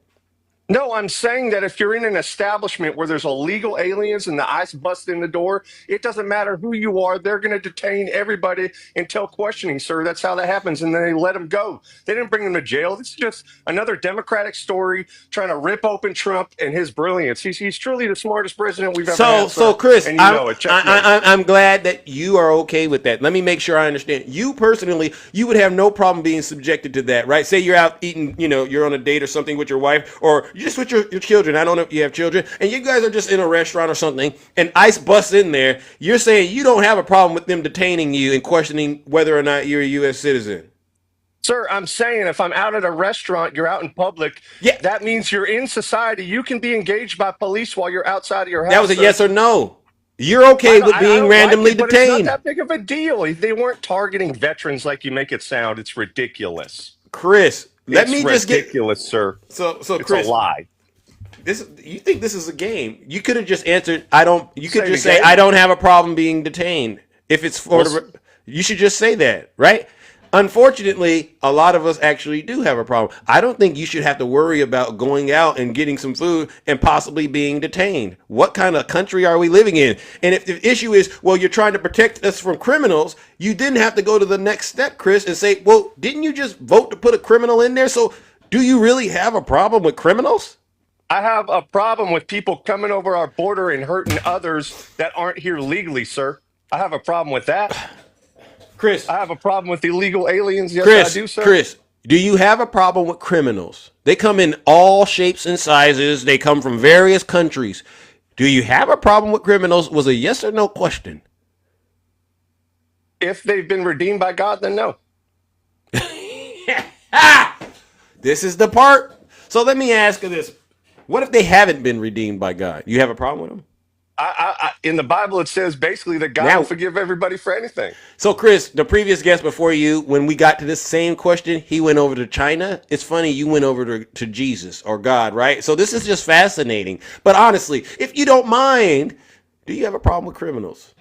No, I'm saying that if you're in an establishment where there's illegal aliens and the ICE bust in the door, it doesn't matter who you are. They're going to detain everybody until questioning, sir. That's how that happens. And then they let them go. They didn't bring them to jail. This is just another Democratic story trying to rip open Trump and his brilliance. He's truly the smartest president we've ever had, So sir. Chris, And you know it. Checkmate. I'm glad that you are okay with that. Let me make sure I understand. You personally, you would have no problem being subjected to that, right? Say you're out eating, you're on a date or something with your wife, or just with your children. I don't know if you have children, and you guys are just in a restaurant or something, and ICE busts in there. You're saying you don't have a problem with them detaining you and questioning whether or not you're a U.S. citizen. Sir, I'm saying if I'm out at a restaurant, you're out in public, Yeah, that means you're in society. You can be engaged by police while you're outside of your that was house, a sir. yes or no. You're okay with I being don't like randomly it, but it's not detained. that big of a deal. They weren't targeting veterans like you make it sound. It's ridiculous. Chris, let It's me just get ridiculous, sir. so It's a Chris, lie. you think this is a game? You could have just answered I don't. You could Say it just say again. I don't have a problem being detained. If it's for Well, you should just say that, right? Unfortunately, a lot of us actually do have a problem. I don't think you should have to worry about going out and getting some food and possibly being detained. What kind of country are we living in? And if the issue is, well, you're trying to protect us from criminals, you didn't have to go to the next step, Chris, and say, well, didn't you just vote to put a criminal in there? So do you really have a problem with criminals? I have a problem with people coming over our border and hurting others that aren't here legally, sir. I have a problem with that. Chris, I have a problem with illegal aliens. Yes, I do, sir. Chris, do you have a problem with criminals? They come in all shapes and sizes. They come from various countries. Do you have a problem with criminals? Was a yes or no question. If they've been redeemed by God, then no. This is the part. So let me ask you this. What if they haven't been redeemed by God? You have a problem with them? In the Bible, it says basically that God will Now, forgive everybody for anything. so Chris, the previous guest before you, when we got to this same question, he went over to China. It's funny you went over to Jesus or God, right? So this is just fascinating. But honestly, if you don't mind, do you have a problem with criminals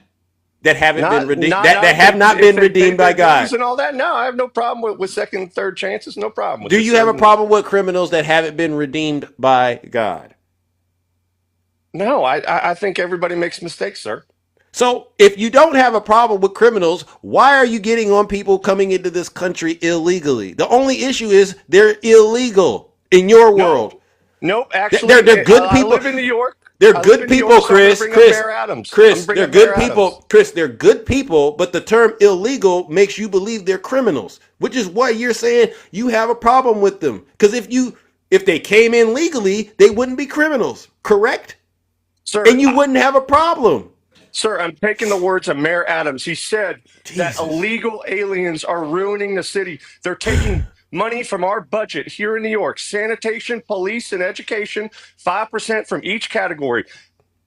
that haven't been redeemed, that have not been redeemed by God? And all that. No, I have no problem with second, third chances. No problem with Do it, you sir. have a problem with criminals that haven't been redeemed by God? No, I think everybody makes mistakes, sir. So if you don't have a problem with criminals, why are you getting on people coming into this country illegally? The only issue is they're illegal in your world. Nope, actually, They're good people. I live in New York. They're I live good in New people, York, so I'm gonna Chris. bring up Chris, Mayor Adams. Chris, I'm bringing they're up Mayor good people. Adams. Chris, they're good people, but the term illegal makes you believe they're criminals, which is why you're saying you have a problem with them. Because if they came in legally, they wouldn't be criminals, correct? Sir, And you wouldn't have a problem. Sir, I'm taking the words of Mayor Adams. He said that Jesus. illegal aliens are ruining the city. They're taking money from our budget here in New York, sanitation, police, and education, 5% from each category.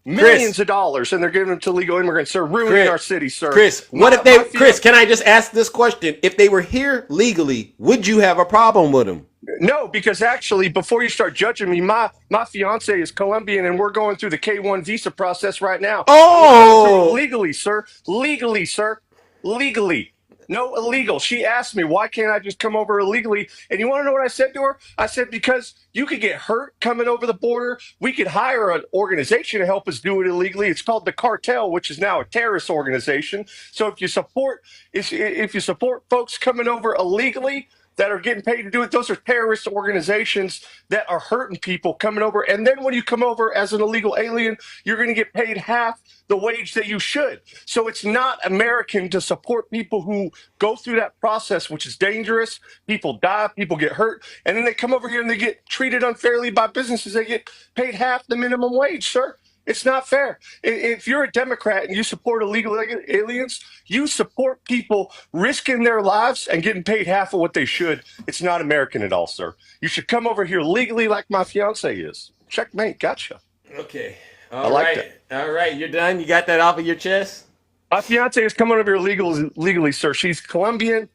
Millions Chris, of dollars, and they're giving them to illegal immigrants. They're ruining our city, sir. Chris, what if they, Chris, can I just ask this question? If they were here legally, would you have a problem with them? No, because actually, before you start judging me, my fiance is Colombian, and we're going through the K-1 visa process right now. Oh, Legally, sir. Legally, sir. Legally. No illegal. She asked me, why can't I just come over illegally? And you want to know what I said to her? I said, because you could get hurt coming over the border. We could hire an organization to help us do it illegally. It's called the cartel, which is now a terrorist organization. So if you support folks coming over illegally that are getting paid to do it, those are terrorist organizations that are hurting people coming over. And then when you come over as an illegal alien, you're going to get paid half the wage that you should. So it's not American to support people who go through that process, which is dangerous. People die, people get hurt, and then they come over here and they get treated unfairly by businesses. They get paid half the minimum wage, sir. It's not fair. If you're a Democrat and you support illegal aliens, you support people risking their lives and getting paid half of what they should. It's not American at all, sir. You should come over here legally like my fiance is. Checkmate. Gotcha. Okay. I like that. All right. You're done. You got that off of your chest? My fiance is coming over here legally, sir. She's Colombian.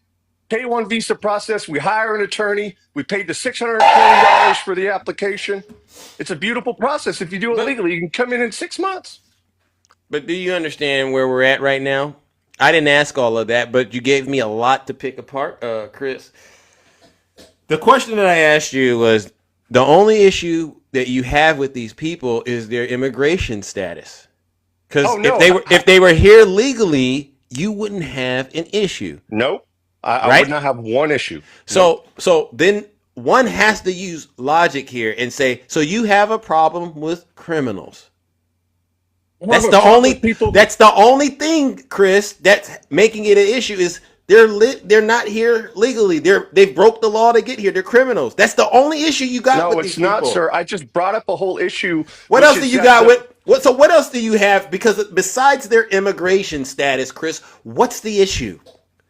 K-1 visa process. We hire an attorney. We paid the $620 for the application. It's a beautiful process. If you do it legally, you can come in 6 months. But do you understand where we're at right now? I didn't ask all of that, but you gave me a lot to pick apart, Chris. The question that I asked you was the only issue that you have with these people is their immigration status. Because Oh no, if they were here legally, you wouldn't have an issue. nope. I would Right? not have one issue. Nope. So then one has to use logic here and say, so you have a problem with criminals. That's the only people. that's the only thing, Chris, that's making it an issue is they're not here legally. They've broke the law to get here. They're criminals. That's the only issue you got No, with these it's not, people. sir. I just brought up a whole issue. What which else do is you that got with what? So what else do you have? Because besides their immigration status, Chris, what's the issue?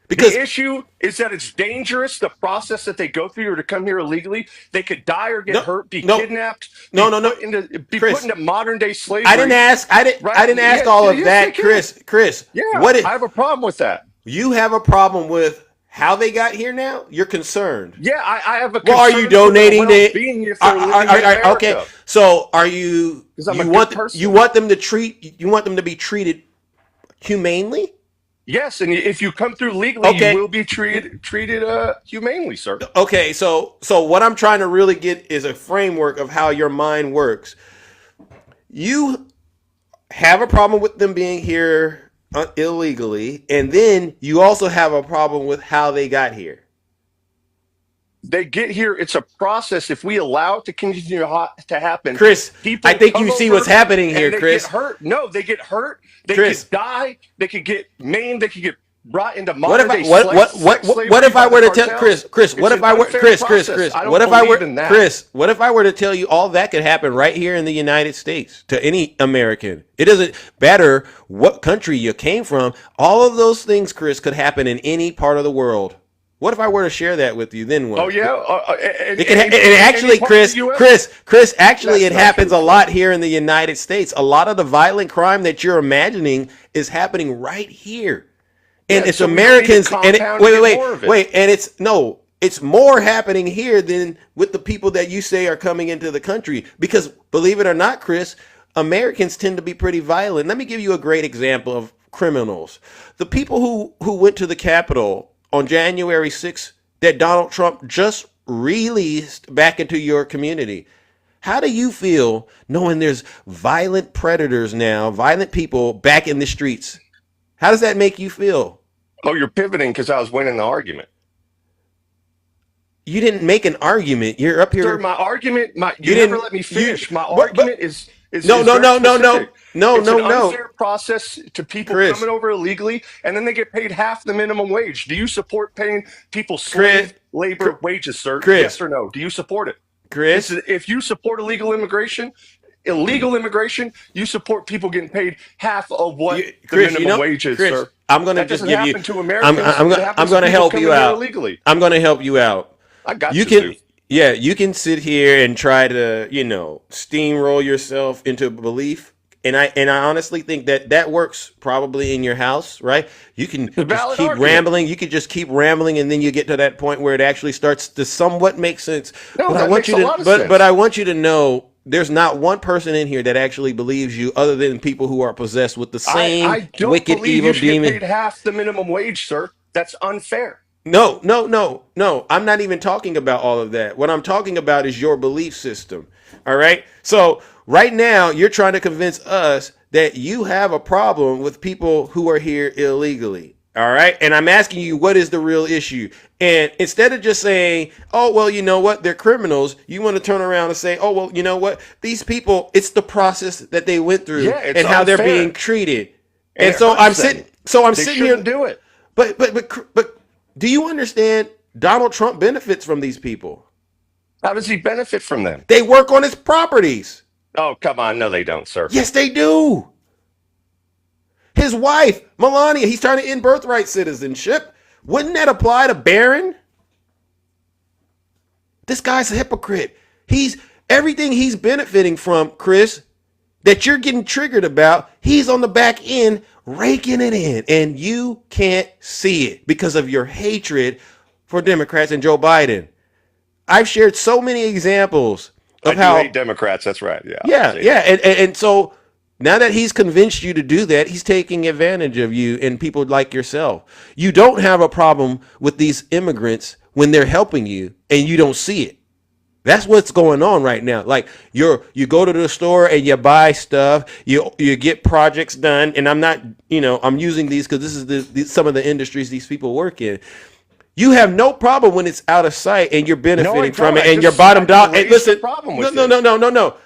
Because the issue is that it's dangerous, the process that they go through or to come here illegally. They could die or get hurt, be kidnapped, no, be Chris, put into modern day slavery. I didn't Right? ask all of Yes, they that, can. Chris. Yeah, I have a problem with that. You have a problem with how they got here now? You're concerned. Yeah, I have a Well, concern are you for their donating well-being if they're living in America. okay. So are you 'Cause I'm a you good want person. you want them to be treated humanely? Yes, and if you come through legally, Okay. you will be treated humanely, sir. Okay, so what I'm trying to really get is a framework of how your mind works. You have a problem with them being here illegally, and then you also have a problem with how they got here. They get here. It's a process. If we allow it to continue to happen, Chris, people I think come you see over what's happening and here, they Chris. get hurt. No, they get hurt. They Chris. could die. They could get maimed. They could get brought into What if modern I day what slavery if I by were the to tell cartels. Chris, what It's if an I were unfair Chris, process. I don't what if I were believe in that. Chris, what if I were to tell you all that could happen right here in the United States to any American? It doesn't matter what country you came from. All of those things, Chris, could happen in any part of the world. What if I were to share that with you? Then what? Oh yeah, And actually, Chris, actually, it happens a lot here in the United States. A lot of the violent crime that you're imagining is happening right here, and Yeah, it's so we don't need to Americans. And compound and get more of it. and it's more happening here than with the people that you say are coming into the country. Because believe it or not, Chris, Americans tend to be pretty violent. Let me give you a great example of criminals. The people who went to the Capitol on January 6th that Donald Trump just released back into your community. How do you feel knowing there's violent predators now, violent people back in the streets? How does that make you feel? Oh, you're pivoting because I was winning the argument. You didn't make an argument. You're up here. Sir, my argument, you didn't never let me finish. My but- argument is No, very specific. It's an no. unfair process to people Chris. coming over illegally, and then they get paid half the minimum wage. Do you support paying people slave labor wages, sir? Chris. Yes or no? Do you support it? Chris, If you support illegal immigration, you support people getting paid half of what the minimum wage is, Chris, sir. I'm going to That just doesn't give you. happen to Americans. I'm It happens going to people help coming you here out. illegally. I'm going to help you out. I got You you, can, Zeus. yeah, you can sit here and try to, steamroll yourself into belief. And I honestly think that works probably in your house, right? You can just valid keep argument. rambling. You can just keep rambling, and then you get to that point where it actually starts to somewhat make sense. No, but that makes a lot of sense. But I want you to know there's not one person in here that actually believes you, other than people who are possessed with the same I don't wicked, believe evil you should demon. get paid half the minimum wage, sir. That's unfair. No. I'm not even talking about all of that. What I'm talking about is your belief system. All right. So right now, you're trying to convince us that you have a problem with people who are here illegally. All right. And I'm asking you, what is the real issue? And instead of just saying, oh, well, you know what? They're criminals. You want to turn around and say, oh, well, you know what? These people, it's the process that they went through Yeah, it's and how they're unfair. being treated. And And it so hurts I'm them. sitting They here. shouldn't do it. But do you understand Donald Trump benefits from these people? How does he benefit from them? They work on his properties. Oh, come on. No, they don't, sir. Yes, they do. His wife, Melania, he's trying to end birthright citizenship. Wouldn't that apply to Barron? This guy's a hypocrite. Everything he's benefiting from, Chris, that you're getting triggered about, he's on the back end raking it in, and you can't see it because of your hatred for Democrats and Joe Biden. I've shared so many examples of I do hate Democrats. That's right. Yeah. And so now that he's convinced you to do that, he's taking advantage of you and people like yourself. You don't have a problem with these immigrants when they're helping you and you don't see it. That's what's going on right now. Like you go to the store and you buy stuff, you get projects done, and I'm not, I'm using these because this is some of the industries these people work in. You have no problem when it's out of sight and you're No, I benefiting from don't. it, and your I bottom just dollar. Hey, raised the listen, problem no, with no, it. no, no, no, no,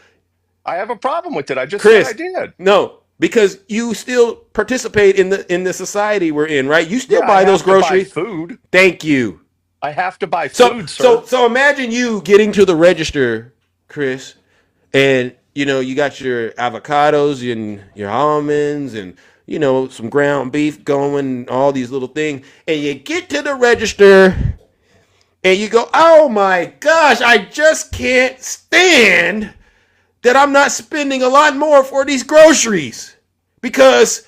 I have a problem with it. I just said I Chris, did. no, because you still participate in the society we're in, right? You still Yeah, I buy those have to buy groceries. food. Thank you. I have to buy So food, so sir. so imagine you getting to the register, Chris, and you got your avocados and your almonds and some ground beef going, all these little things, and you get to the register and you go, "Oh my gosh, I just can't stand that I'm not spending a lot more for these groceries because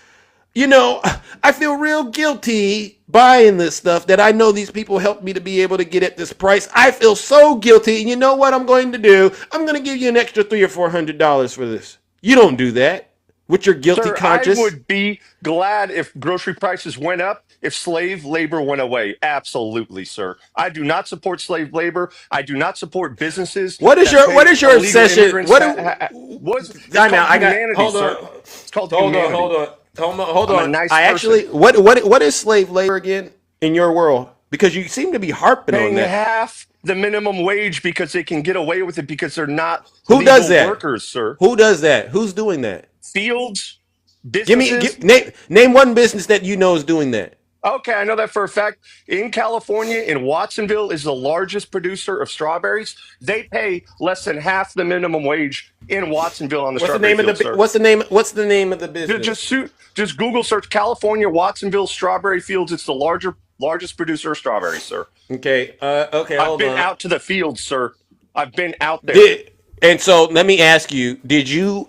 I feel real guilty buying this stuff that I know these people helped me to be able to get at this price. I feel so guilty. And you know what I'm going to do? I'm going to give you an extra $300 or $400 for this. You don't do that with your guilty Sir, I conscience. would be glad if grocery prices went up, if slave labor went away. Absolutely, sir. I do not support slave labor. I do not support businesses What is that your pay illegal obsession? immigrants. What do It's time called out? I got humanity, hold sir. on. It's called Hold on, humanity. hold on. Hold I'm a on. nice I person. actually what is slave labor again in your world? Because you seem to be harping on Paying that. half the minimum wage because they can get away with it because they're not Who does legal that? workers, sir. Who does that? Who's doing that? Fields, Give businesses. name one business that you know is doing that. Okay, I know that for a fact. In California, in Watsonville, is the largest producer of strawberries. They pay less than half the minimum wage in Watsonville on the What's the strawberry name of field, the sir. What's the name of the business? Just Google search California Watsonville strawberry fields. It's the largest producer of strawberries, sir. Okay. Okay. I've Hold been on. out to the fields, sir. I've been out there. And so let me ask you: did you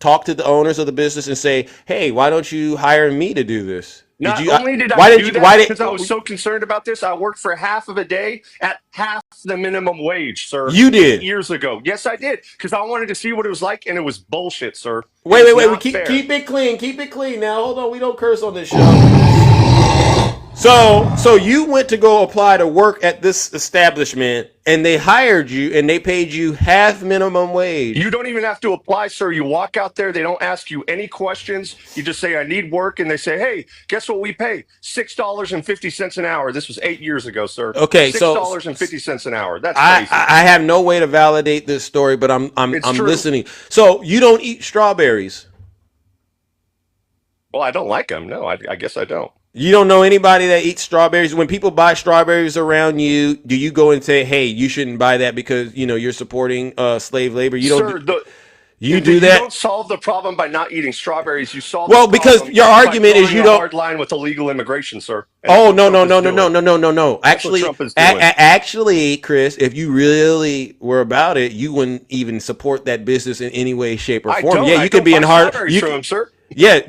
talk to the owners of the business and say, "Hey, why don't you hire me to do this?" Did Not you? only did I Why did do you? that Why because I did was so concerned about this, I worked for half of a day at half the minimum wage, sir. you 8 did? years ago. Yes, I did because I wanted to see what it was like, and it was bullshit, sir. It Wait, was wait, wait. We not keep fair. keep it clean. Keep it clean. Now, hold on. We don't curse on this show. So you went to go apply to work at this establishment, and they hired you, and they paid you half minimum You wage. don't even have to apply, sir. You walk out there. They don't ask you any questions. You just say, I need work. And they say, hey, guess what we pay? $6.50 an hour. This was 8 years ago, sir. Okay, so $6.50 an hour. That's I crazy. I have no way to validate this story, but I'm I'm It's I'm true. listening. So you don't eat strawberries. Well, I don't like them. No, I guess I don't. You don't know anybody that eats strawberries. When people buy strawberries around you, do you go and say, "Hey, you shouldn't buy that because you're supporting slave labor"? You don't. Sir, You do you don't that. solve the problem by not eating strawberries. You solve the Well, because problem your by argument is drawing you a don't. hard line with illegal immigration, sir. And that's Oh what no Trump no is no no no doing. no no no no! That's what Actually, Trump is doing. actually, Chris, if you really were about it, you wouldn't even support that business in any way, shape, or I form. don't. Yeah, I you could don't be in buy hard. strawberries from him, sir. Yeah,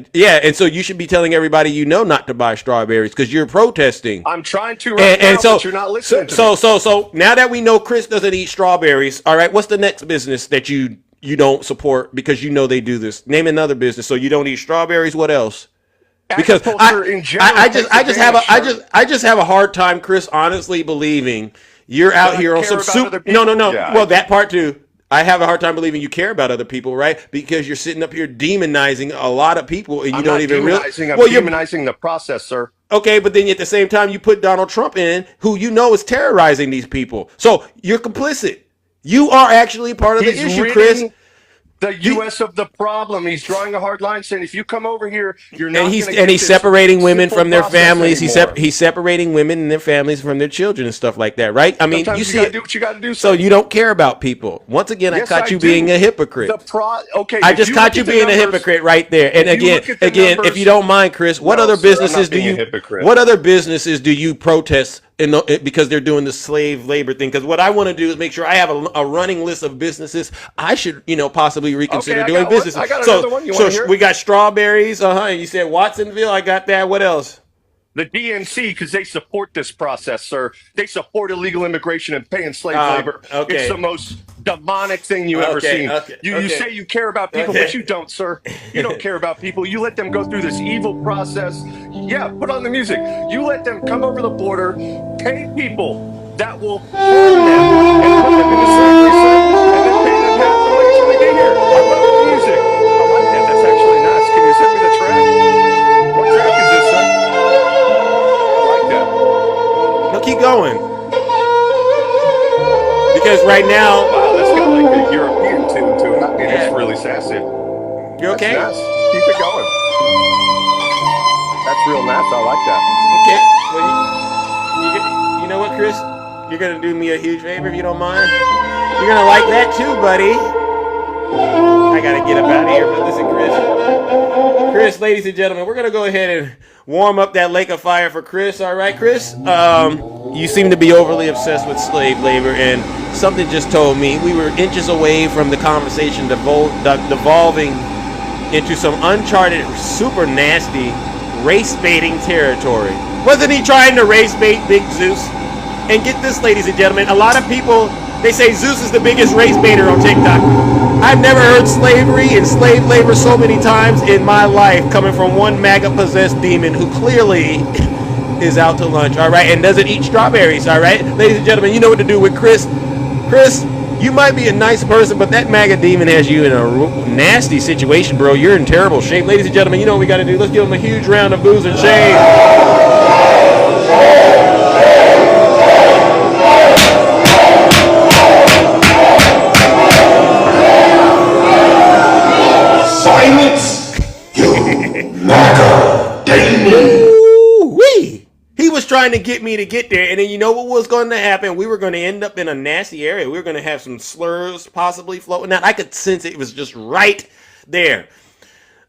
and so you should be telling everybody not to buy strawberries because you're protesting. I'm trying to right And now, so, but you're not so, listening to me. so, so, so now that we know Chris doesn't eat strawberries, all right, what's the next business that you don't support because they do this? Name another business. So you don't eat strawberries. What else? Because Agriculture in general takes advantage, sir. I just have a hard time, Chris, honestly believing you're That out I here on care some about soup. other No, no, people? no. Yeah, I Well, do. that part too. I have a hard time believing you care about other people, right? Because you're sitting up here demonizing a lot of people, and you I'm don't not even real. demonizing. I'm Well, you're demonizing the process, sir. okay, but then at the same time, you put Donald Trump in, who is terrorizing these people. So you're complicit. You are actually part of the He's issue, Chris. ridding the You, U.S. of the problem. He's drawing a hard line, saying if you come over here, you're and not he's going to and get he's this separating women simple from their process families. anymore. He's separating women and their families from their children and stuff like that, right? I mean, you Sometimes you see got to it. do what you got to do, So sir. you don't care about people. Once again, I Yes, I caught you being do. a hypocrite. Okay, I if just you caught look you at the being a numbers, hypocrite right there. And if you again, look at the if you numbers, don't mind, Chris, what no, other sir, I'm businesses not do being a you? hypocrite. What other businesses do you protest because they're doing the slave labor thing? Because what I want to do is make sure I have a running list of businesses I should possibly Okay, reconsider I doing got one. business. I got So another one. You want so to hear it? we got strawberries. And you said Watsonville. I got that. What else? The DNC, because they support this process, sir. They support illegal immigration and paying slave labor. It's the Okay. most demonic thing you ever Okay. seen. Okay. You Okay. say you care about people, but you don't, sir. You don't care about people. You let them go through this evil process. Yeah, put on the music. You let them come over the border, pay people that will harm them and put them into slavery, sir, and then pay them half the wage when they get here. I love the music. I like that. That's actually nice. Can you send me the track? What track is this, sir? I like that. No, keep going. Because right now, Wow, that's got like a European tune to it. I mean, it's really sassy. you That's okay? nice. Keep it going. That's real nice. I like that. Okay. Well, you know what, Chris? You're gonna do me a huge favor if you don't mind. You're gonna like that too, buddy. I gotta get up out of here, but listen, Chris, ladies and gentlemen, we're gonna go ahead and warm up that lake of fire for Chris. All right, Chris. You seem to be overly obsessed with slave labor, and something just told me we were inches away from the conversation devolving into some uncharted, super nasty race baiting territory. Wasn't he trying to race bait Big Zeus? And get this, ladies and gentlemen, a lot of people, they say Zeus is the biggest race baiter on TikTok. I've never heard slavery and slave labor so many times in my life coming from one MAGA-possessed demon who clearly is out to lunch, all right, and doesn't eat strawberries, all right? Ladies and gentlemen, you know what to do with Chris. Chris, you might be a nice person, but that MAGA demon has you in a nasty situation, bro. You're in terrible shape. Ladies and gentlemen, you know what we got to do. Let's give him a huge round of booze and shame. Silence, you MAGA demon. Woo-wee. He was trying to get me to get there, and then you know what was going to happen? We were going to end up in a nasty area. We were going to have some slurs possibly floating out. I could sense it was just right there.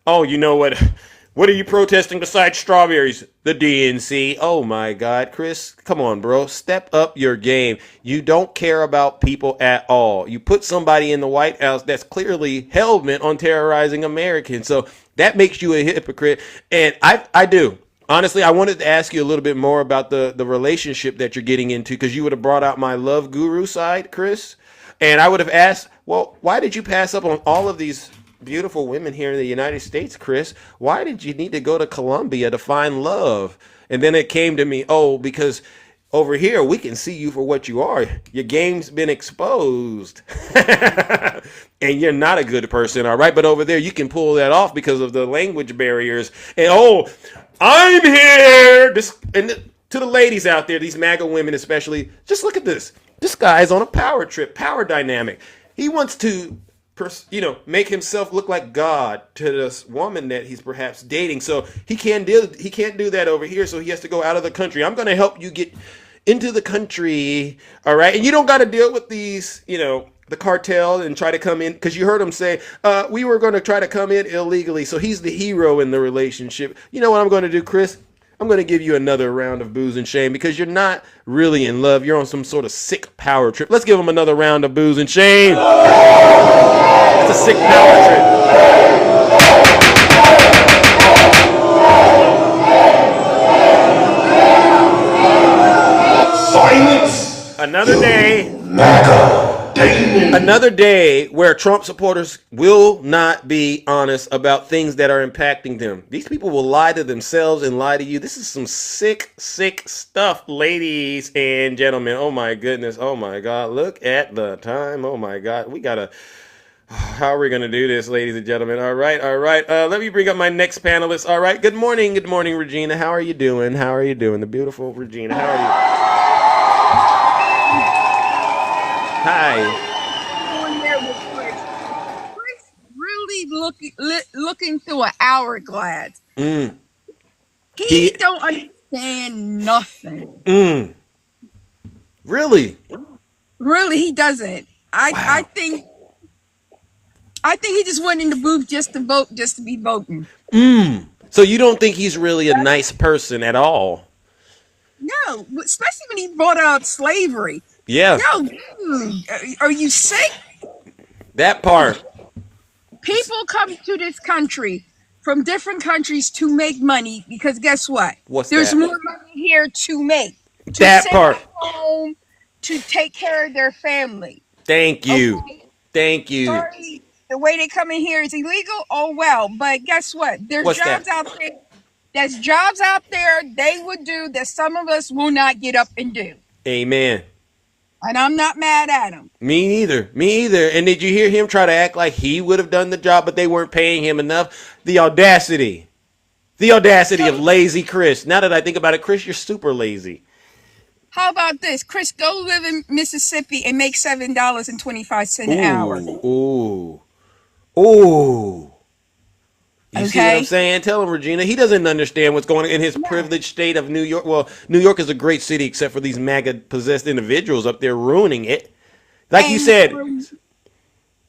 Oh, you know what? What are you protesting besides strawberries? The DNC. Oh my God, Chris, come on, bro. Step up your game. You don't care about people at all. You put somebody in the White House that's clearly hell-bent on terrorizing Americans. So that makes you a hypocrite. And I do. Honestly, I wanted to ask you a little bit more about the relationship that you're getting into, because you would have brought out my love guru side, Chris. And I would have asked, well, why did you pass up on all of these beautiful women here in the United States, Chris? Why did you need to go to Colombia to find love? And then it came to me, oh, because over here we can see you for what you are. Your game's been exposed. And you're not a good person, all right? But over there you can pull that off because of the language barriers. And oh, I'm here. To the ladies out there, these MAGA women especially, just look at this. This guy's on a power trip, power dynamic. He wants to make himself look like God to this woman that he's perhaps dating. So he can't do that over here. So he has to go out of the country. I'm going to help you get into the country, all right? And you don't got to deal with these, the cartel and try to come in, because you heard him say, we were going to try to come in illegally. So he's the hero in the relationship. You know what I'm going to do, Chris? I'm going to give you another round of booze and shame, because you're not really in love. You're on some sort of sick power trip. Let's give him another round of booze and shame. That's a sick power trip. Silence. Another day. MAGA demon. Another day where Trump supporters will not be honest about things that are impacting them. These people will lie to themselves and lie to you. This is some sick, sick stuff, ladies and gentlemen. Oh my goodness. Oh my God. Look at the time. Oh my God. How are we going to do this, ladies and gentlemen? All right. Let me bring up my next panelist. All right. Good morning, Regina. How are you doing? The beautiful Regina. How are you? Hi. Chris really looking through an hourglass. He don't understand nothing. Really? Really, he doesn't. I think he just went in the booth just to vote, just to be voting. So you don't think he's really a nice person at all? No, especially when he brought out slavery. Yeah. Yo, dude, are you sick? That part. People come to this country from different countries to make money, because guess what? There's that? more money here to make. To That send part. home, to take care of their family. Thank you. Okay? Thank you. Sorry, the way they come in here is illegal. Oh well, but guess what? There's jobs out there. There's jobs out there they would do that some of us will not get up and do. Amen. And I'm not mad at him. Me either. Me either. And did you hear him try to act like he would have done the job, but they weren't paying him enough? The audacity. The audacity of lazy Chris. Now that I think about it, Chris, you're super lazy. How about this? Chris, go live in Mississippi and make $7.25 an hour. Ooh. Ooh. You see what I'm Okay? saying? Tell him, Regina. He doesn't understand what's going on in his privileged state of New York. Well, New York is a great city except for these MAGA-possessed individuals up there ruining it. Like you said.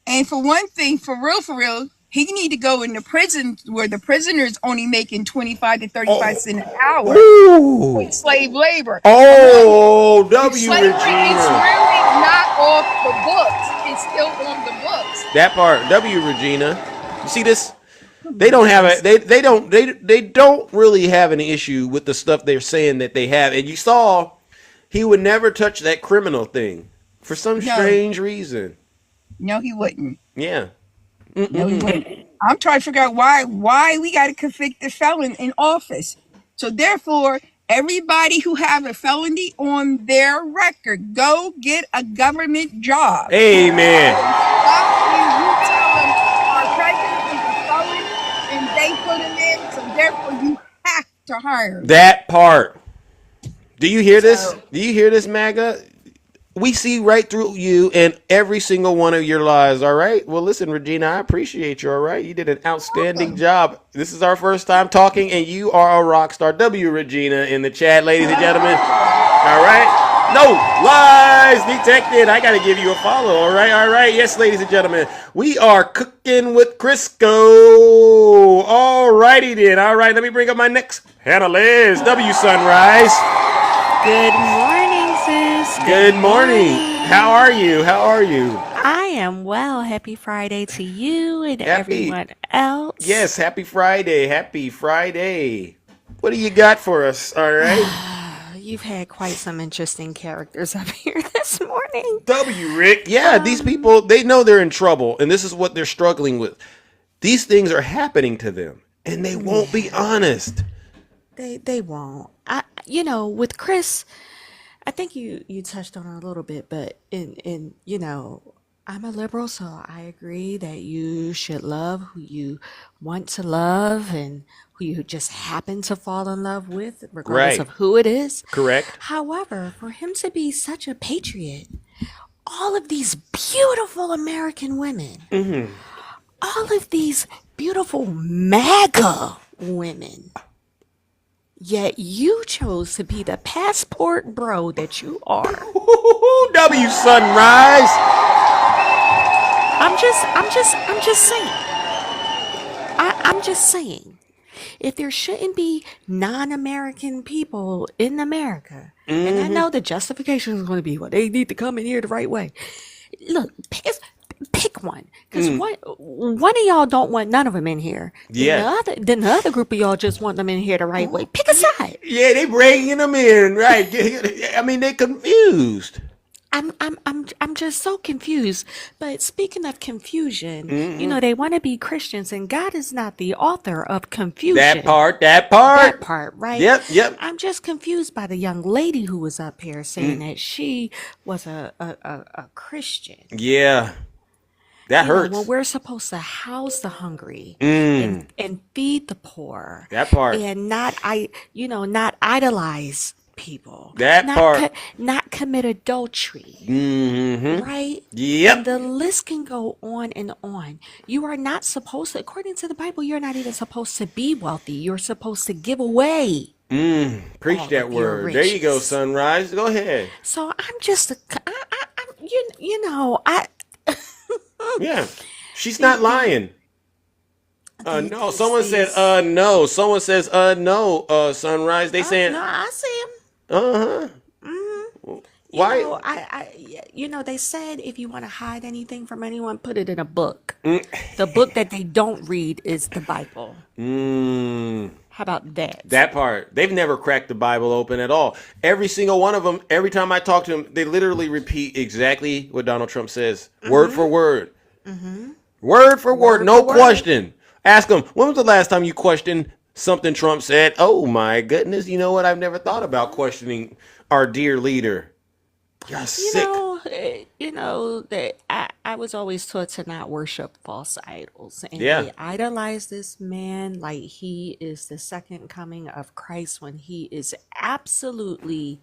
And for one thing, for real, he need to go into prison where the prisoners only making 25 to 35 cents an hour with slave labor. Oh, W. Slavery is Regina. really not off the books. It's still on the books. That part, W. Regina. You see this? They don't have a they don't really have an issue with the stuff they're saying that they have. And you saw he would never touch that criminal thing for some strange reason. No, he wouldn't. Yeah. No, he wouldn't. I'm trying to figure out why we got a convicted felon in office. So therefore, everybody who have a felony on their record, go get a government job. Amen. You tell them our president is a felon and they put him in, so therefore you have to hire him. That part. Do you hear this? Do you hear this, MAGA? We see right through you and every single one of your lies, all right? Well, listen, Regina, I appreciate you, all right? You did an outstanding job. This is our first time talking, and you are a rock star. W. Regina in the chat, ladies and gentlemen. All right? No lies detected. I got to give you a follow, all right? All right. Yes, ladies and gentlemen, we are cooking with Crisco. All righty then. All right, let me bring up my next panelist, W. Sunrise. Good morning, sis. Good morning. How are you? How are you? I am well. Happy Friday to you and everyone else. Yes, happy Friday. Happy Friday. What do you got for us? All right. You've had quite some interesting characters up here this morning. W. Rick. Yeah, these people, they know they're in trouble, and this is what they're struggling with. These things are happening to them, and they won't be honest. They won't. With Chris, I think you touched on it a little bit, but I'm a liberal, so I agree that you should love who you want to love and who you just happen to fall in love with, regardless of who it is. Correct. However, for him to be such a patriot, all of these beautiful American women, all of these beautiful MAGA women, yet you chose to be the passport bro that you are. W. Sunrise. I'm just saying. I'm just saying. If there shouldn't be non-American people in America, and I know the justification is going to be, well, they need to come in here the right way. Look, pick one, because one of y'all don't want none of them in here. Yeah. Then the other group of y'all just want them in here the right way. Pick a side. Yeah, they bringing them in, right? I mean, they confused. I'm just so confused. But speaking of confusion, they want to be Christians, and God is not the author of confusion. That part, right? Yep. I'm just confused by the young lady who was up here saying that she was a Christian. Yeah. That hurts. Well, we're supposed to house the hungry and feed the poor. That part. And not idolize people. Not commit adultery. Right? Yep. And the list can go on and on. You are not supposed to, according to the Bible, you're not even supposed to be wealthy. You're supposed to give away. Preach that word. There you go, Sunrise. Go ahead. So I'm just, Yeah. She's not lying. No. Someone said, no. Someone says, no, Sunrise. They saying. No, I see him. Why? They said if you want to hide anything from anyone, put it in a book. The book that they don't read is the Bible. How about that? That part. They've never cracked the Bible open at all. Every single one of them, every time I talk to them, they literally repeat exactly what Donald Trump says. Word for word. Word for word. No question. Ask them, when was the last time you questioned something Trump said? Oh my goodness. You know what? I've never thought about questioning our dear leader. You're sick. you know that I was always taught to not worship false idols, and Yeah. they idolize this man like he is the second coming of Christ when he is absolutely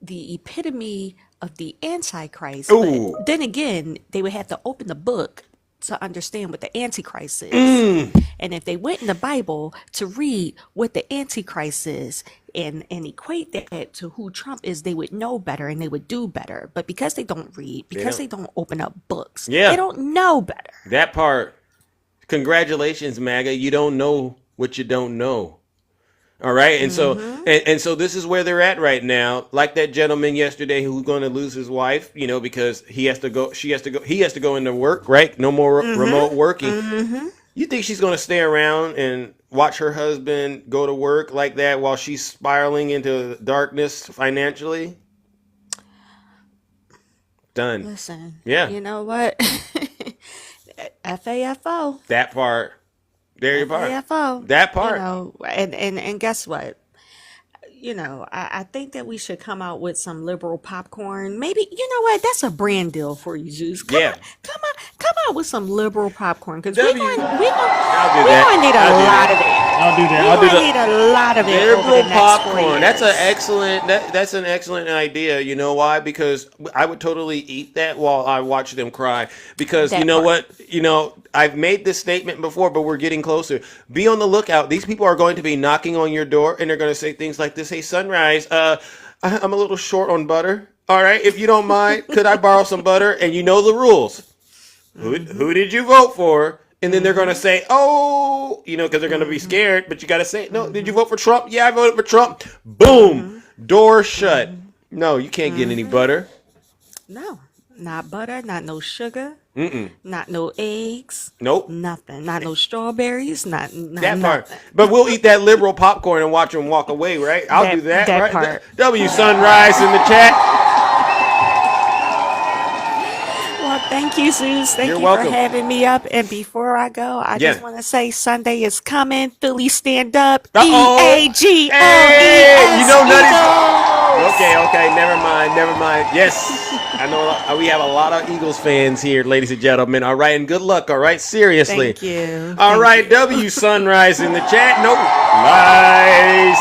the epitome of the Antichrist. But Ooh. then again, they would have to open the book to understand what the Antichrist is. Mm. And if they went in the Bible to read what the Antichrist is and equate that to who Trump is, they would know better and they would do better. But because they don't read, because they don't open up books, Yeah. they don't know better. That part. Congratulations, MAGA. You don't know what you don't know. All right, and so and so this is where they're at right now. Like that gentleman yesterday who's going to lose his wife, you know, because he has to go, she has to go, he has to go into work, right? No more remote working. You think she's going to stay around and watch her husband go to work like that while she's spiraling into darkness financially? Done. Listen, Yeah. you know what? FAFO. That part. There your part. FAFO. That part. You know, and guess what? You know, I think that we should come out with some liberal popcorn. Maybe, you know what? That's a brand deal for you, Zeus. Come out with some liberal popcorn because we're going to need a lot of it. I'll do that. We're going to need a lot of it. Liberal Over the next 4 popcorn. That's years. that's an excellent idea. You know why? Because I would totally eat that while I watch them cry. Because That you know part. what? You know, I've made this statement before, but we're getting closer. Be on the lookout. These people are going to be knocking on your door, and they're going to say things like this: "Hey, Sunrise, I'm a little short on butter. All right, if you don't mind, could I borrow some butter?" And you know the rules. Who did you vote for? And then they're going to say, oh, you know, because they're going to be scared. But you got to say, no, did you vote for Trump? Yeah, I voted for Trump. Boom. Door shut. No, you can't get any butter. No, not butter, not no sugar, Mm-mm. not no eggs. Nope. Nothing. Not no strawberries. Not That nothing. part. But we'll eat that liberal popcorn and watch them walk away, right? I'll do that, that right? part. W Sunrise in the chat. Well, thank you, Zeus. Thank You're you welcome. for having me up. And before I go, I Yeah. just want to say Sunday is coming. Philly stand up. Uh-oh. EAGLES. Hey, you know Nutty's. Eagles. Okay, never mind. Yes, I know we have a lot of Eagles fans here, ladies and gentlemen. All right, and good luck. All right, seriously. Thank you. All Thank right, you. W Sunrise in the chat. No lies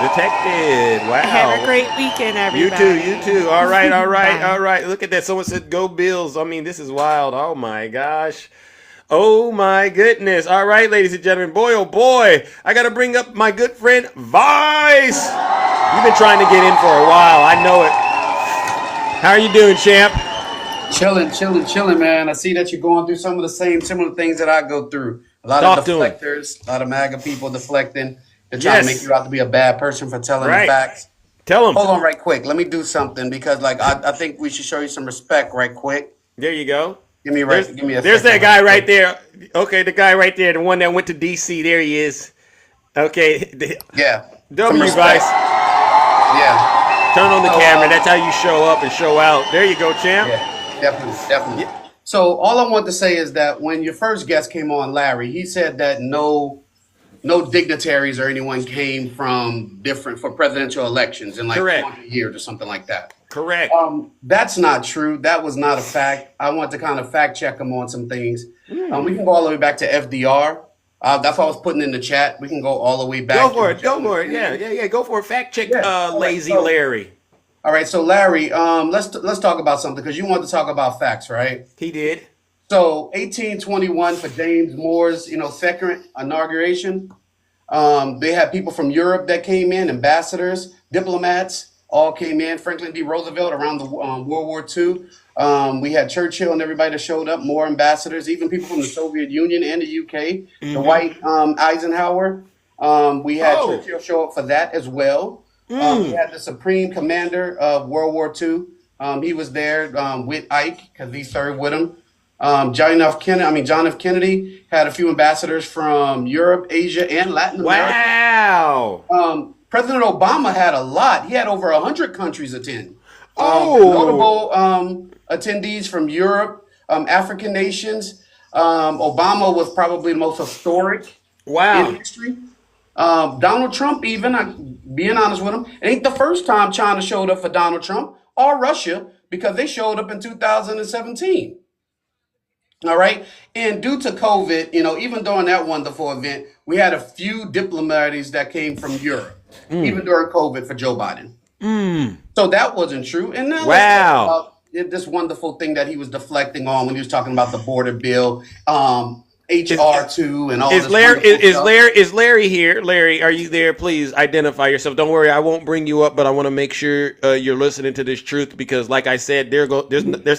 detected. Wow. Have a great weekend, everybody. You too. All right. Bye. Look at that. Someone said go Bills. I mean, this is wild. Oh my gosh. Oh my goodness. All right, ladies and gentlemen. Boy, oh boy. I got to bring up my good friend Vice. You've been trying to get in for a while. I know it. How are you doing, champ? Chilling, man. I see that you're going through some of the same similar things that I go through. A lot Talk of to 'em. deflectors, a lot of MAGA people deflecting. They're trying to make you out to be a bad person for telling Right. the facts. Tell them. Hold on right quick. Let me do something because I think we should show you some respect right quick. There you go. Give me a There's second. that guy right there. Okay, the guy right there, the one that went to DC. There he is. Okay. Yeah. W Some Vice. respect. Yeah. Turn on the camera. That's how you show up and show out. There you go, champ. Yeah, definitely. So all I want to say is that when your first guest came on, Larry, he said that no dignitaries or anyone came from different for presidential elections in like Correct. 200 years or something like that. Correct. That's not true. That was not a fact. I want to kind of fact check him on some things. We can go all the way back to FDR. That's what I was putting in the chat. We can go all the way back. Go for it. Yeah. Go for it. Fact check, lazy Larry. All right. So Larry, let's talk about something because you wanted to talk about facts, right? He did. So 1821 for James Moore's, second inauguration. They had people from Europe that came in, ambassadors, diplomats, all came in. Franklin D. Roosevelt around the World War II. We had Churchill and everybody that showed up, more ambassadors, even people from the Soviet Union and the UK. The white Eisenhower. We had Churchill show up for that as well. We had the Supreme Commander of World War II. He was there with Ike because he served with him. John F. Kennedy had a few ambassadors from Europe, Asia, and Latin America. Wow. President Obama had a lot. He had over 100 countries attend. Oh. Notable attendees from Europe, African nations. Obama was probably the most historic in history. Donald Trump, even, being honest with him, it ain't the first time China showed up for Donald Trump or Russia because they showed up in 2017. All right. And due to COVID, even during that wonderful event, we had a few diplomats that came from Europe, even during COVID for Joe Biden. So that wasn't true. And now let's talk about this wonderful thing that he was deflecting on when he was talking about the border bill, HR2 and all Is this Larry wonderful stuff. Is Larry here? Larry, are you there? Please identify yourself. Don't worry, I won't bring you up, but I want to make sure you're listening to this truth because, like I said, there's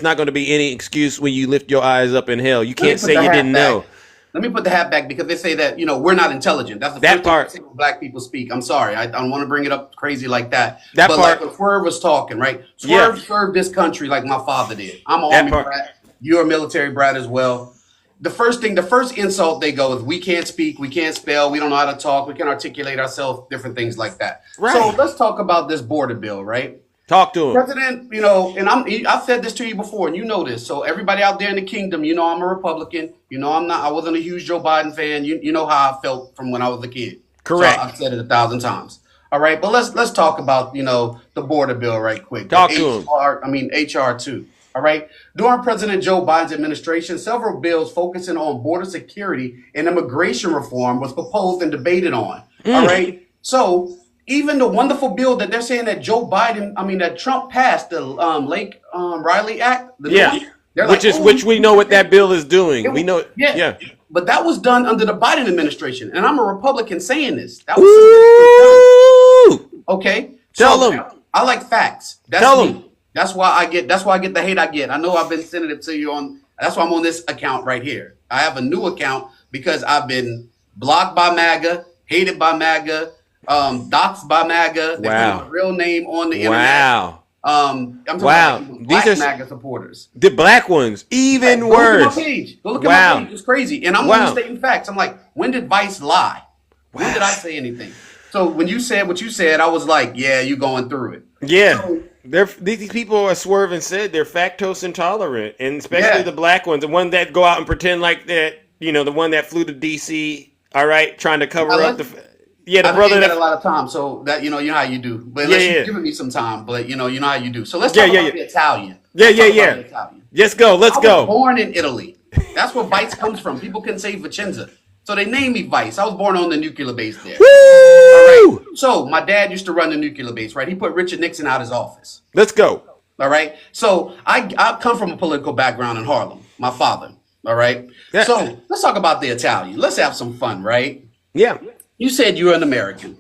not going to be any excuse when you lift your eyes up in hell. You Let me can't put say the you hat didn't back. know. Let me put the hat back because they say that, we're not intelligent. That's the That first time I part. say when black people speak. I'm sorry. I don't want to bring it up crazy like that. That But part. like when Swerve was talking, right? Yeah. Swerve served this country like my father did. I'm an That Army part. brat. You're a military brat as well. The first insult they go is we can't speak, we can't spell, we don't know how to talk, we can't articulate ourselves, different things like that. Right. So let's talk about this border bill, right? Talk to him. President, and I've said this to you before, and you know this. So everybody out there in the kingdom, I'm a Republican. I wasn't a huge Joe Biden fan. You know how I felt from when I was a kid. Correct. So I've said it 1,000 times. All right, but let's talk about the border bill right quick. Talk to him. HR2. All right. During President Joe Biden's administration, several bills focusing on border security and immigration reform was proposed and debated on. All right. So even the wonderful bill that they're saying that that Trump passed, the Lake Riley Act. Which we know what that bill is doing. We know. Yeah. But that was done under the Biden administration, and I'm a Republican saying this. That was done. Okay. Tell them. I like facts. Tell them. That's why I get the hate I get. I know I've been sending it to you that's why I'm on this account right here. I have a new account because I've been blocked by MAGA, hated by MAGA, doxed by MAGA. They put my real name on the internet. Wow. I'm talking about black These are MAGA supporters. The black ones, even Go worse. look at my page. Go look at my page. It's crazy. And I'm only stating facts. I'm like, when did Vice lie? When did I say anything? So when you said what you said, I was like, yeah, you're going through it. Yeah. These people are swerving said they're lactose intolerant, and especially the black ones, the one that go out and pretend like that, the one that flew to DC, all right, trying to cover up the brother that that a lot of time, so that you know how you do. But unless you're giving me some time, but you know how you do. So let's talk about the Italian. Let's talk about the Italian. Let's go. I was born in Italy. That's where Vice comes from. People can say Vicenza. So they named me Vice. I was born on the nuclear base there. Woo! All right. So my dad used to run the nuclear base, right? He put Richard Nixon out of his office. Let's go. All right. So I come from a political background in Harlem. My father. All right. Yeah. So let's talk about the Italian. Let's have some fun, right? Yeah. You said you're an American.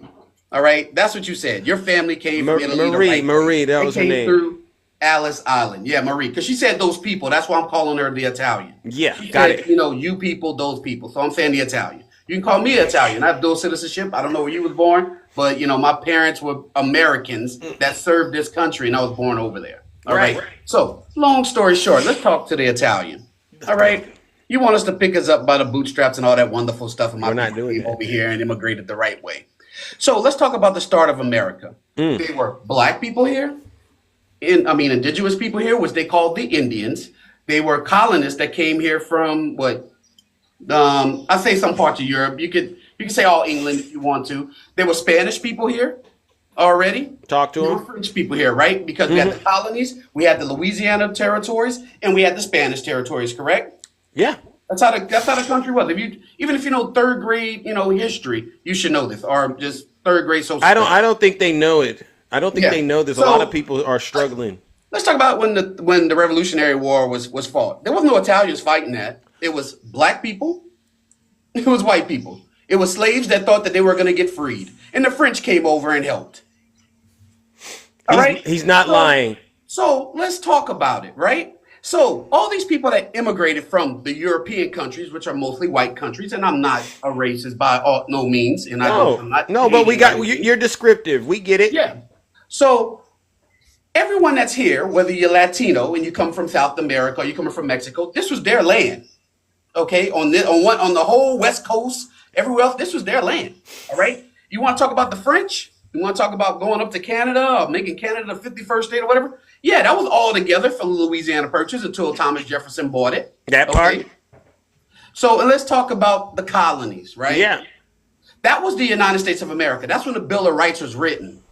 All right. That's what you said. Your family came from Italy. Marie, that was her name. Through Alice Island. Yeah, Marie. Because she said those people. That's why I'm calling her the Italian. Yeah, she got said, it. You people, those people. So I'm saying the Italian. You can call me Italian. I have dual citizenship. I don't know where you was born, but my parents were Americans that served this country, and I was born over there. All right. So long story short, let's talk to the Italian. All right. You want us to pick us up by the bootstraps and all that wonderful stuff, and my people came over here and immigrated the right way. So let's talk about the start of America. They were black people here, indigenous people here, which they called the Indians. They were colonists that came here from I say some parts of Europe. You could say all England if you want to. There were Spanish people here already. Talk to there them. were French people here, right? Because we had the colonies, we had the Louisiana territories, and we had the Spanish territories. Correct? Yeah. That's how the country was. Even if you know third grade, history, you should know this, or just third grade social. I don't think they know it. I don't think they know this. A lot of people are struggling. Let's talk about when the Revolutionary War was fought. There was no Italians fighting that. It was black people. It was white people. It was slaves that thought that they were going to get freed. And the French came over and helped. All right? He's not lying. So let's talk about it, right? So all these people that immigrated from the European countries, which are mostly white countries, and I'm not a racist by no means. And but you're descriptive. We get it. Yeah. So everyone that's here, whether you're Latino and you come from South America or you come from Mexico, this was their land. Okay, on the whole West Coast, everywhere else, this was their land. All right. You want to talk about the French? You want to talk about going up to Canada or making Canada the 51st state or whatever? Yeah, that was all together for the Louisiana Purchase until Thomas Jefferson bought it. That part. So and let's talk about the colonies, right? Yeah. That was the United States of America. That's when the Bill of Rights was written.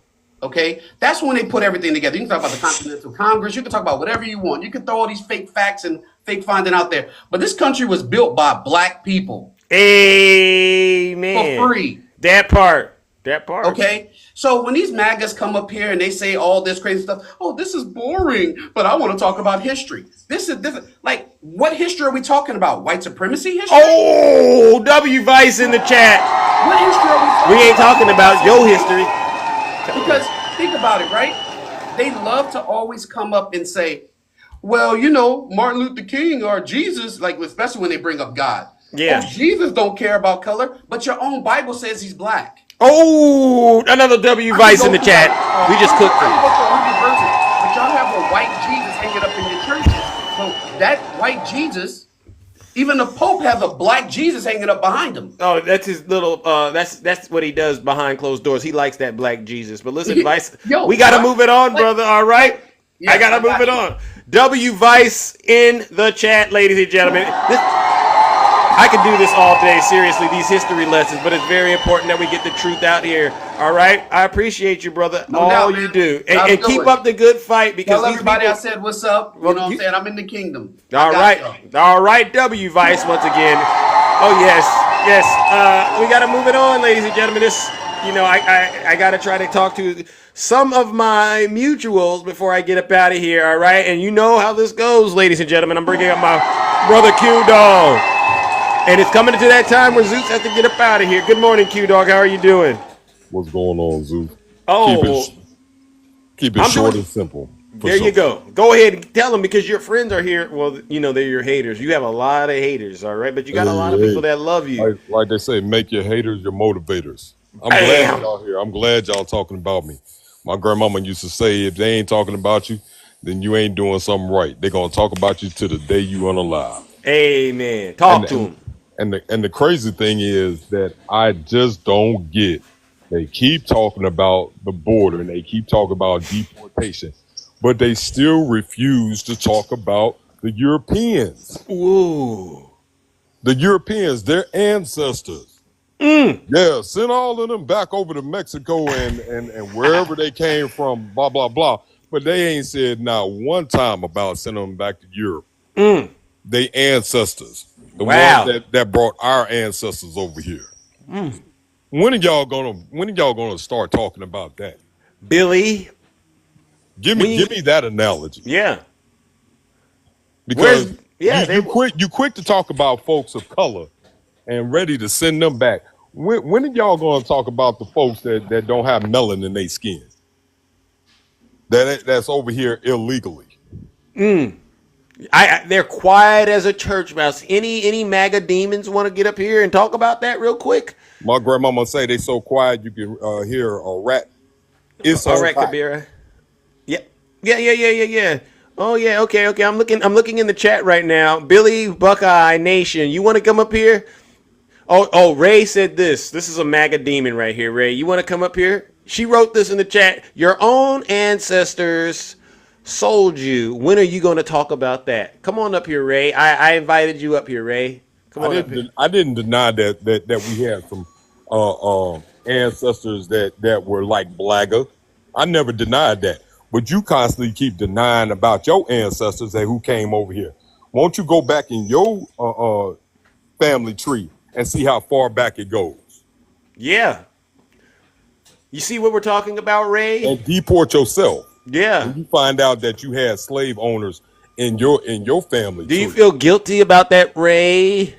Okay, that's when they put everything together. You can talk about the Continental Congress. You can talk about whatever you want. You can throw all these fake facts and fake finding out there. But this country was built by black people for Amen. free. That part. That part. Okay, so when these MAGAs come up here and they say all this crazy stuff, oh, this is boring, but I want to talk about history. This is like, what history are we talking about? White supremacy history? Oh, W Vice in the chat. What history are We ain't talking about your history. Because think about it, right? They love to always come up and say, well, you know, Martin Luther King or Jesus, like especially when they bring up God. Yeah. Oh, Jesus don't care about color, but your own Bible says he's black. Oh, another W Vice in the chat. We just cooked I him. can go through 100 verses, but y'all have a white Jesus hanging up in your churches. So that white Jesus, even the Pope has a black Jesus hanging up behind him. Oh, that's his little. That's what he does behind closed doors. He likes that black Jesus. But listen, Vice, we gotta move it on, brother. All right, yes, I gotta move it on. W Vice in the chat, ladies and gentlemen. I could do this all day, seriously, these history lessons, but it's very important that we get the truth out here. All right, I appreciate you, brother. No doubt, you man. do, Have a and good keep one. up the good fight because Tell these everybody people. I said what's up. You know what I'm saying? I'm in the kingdom. All right, W Vice once again. Oh yes. We got to move it on, ladies and gentlemen. This, I got to try to talk to some of my mutuals before I get up out of here. All right, and you know how this goes, ladies and gentlemen. I'm bringing up my brother Q Dog, and it's coming to that time where Zeus has to get up out of here. Good morning, Q Dog. How are you doing? What's going on, Zeus? Oh, keep it short and simple. There you go. Go ahead and tell them because your friends are here. Well, they're your haters. You have a lot of haters, all right? But you got a lot of people that love you. Like they say, make your haters your motivators. I'm glad y'all here. I'm glad y'all talking about me. My grandmama used to say, if they ain't talking about you, then you ain't doing something right. They're going to talk about you to the day you unalive. Amen. Talk to them. And the crazy thing is that I just don't get. They keep talking about the border and they keep talking about deportation, but they still refuse to talk about the Europeans. Ooh. The Europeans, their ancestors. Yeah, send all of them back over to Mexico and wherever they came from, blah, blah, blah. But they ain't said not one time about sending them back to Europe. They ancestors. The ones that brought our ancestors over here. When are y'all gonna start talking about that? Billy? Give me that analogy. Yeah. Because you quick to talk about folks of color and ready to send them back. When are y'all gonna talk about the folks that don't have melanin in their skin? That's over here illegally. They're quiet as a church mouse. Any MAGA demons want to get up here and talk about that real quick? My grandmama say they so quiet you can hear a rat. It's all on right, fire. Kabira. Yeah. Oh yeah, okay. I'm looking in the chat right now. Billy Buckeye Nation, you want to come up here? Oh, Ray said this. This is a MAGA demon right here, Ray. You want to come up here? She wrote this in the chat. Your own ancestors sold you. When are you going to talk about that? Come on up here, Ray. I invited you up here, Ray. Come on up here. I didn't deny that we had some ancestors that were like Blagger. I never denied that. But you constantly keep denying about your ancestors and who came over here. Won't you go back in your family tree and see how far back it goes? Yeah. You see what we're talking about, Ray? And deport yourself. Yeah. When you find out that you had slave owners in your family Do tree. you feel guilty about that, Ray?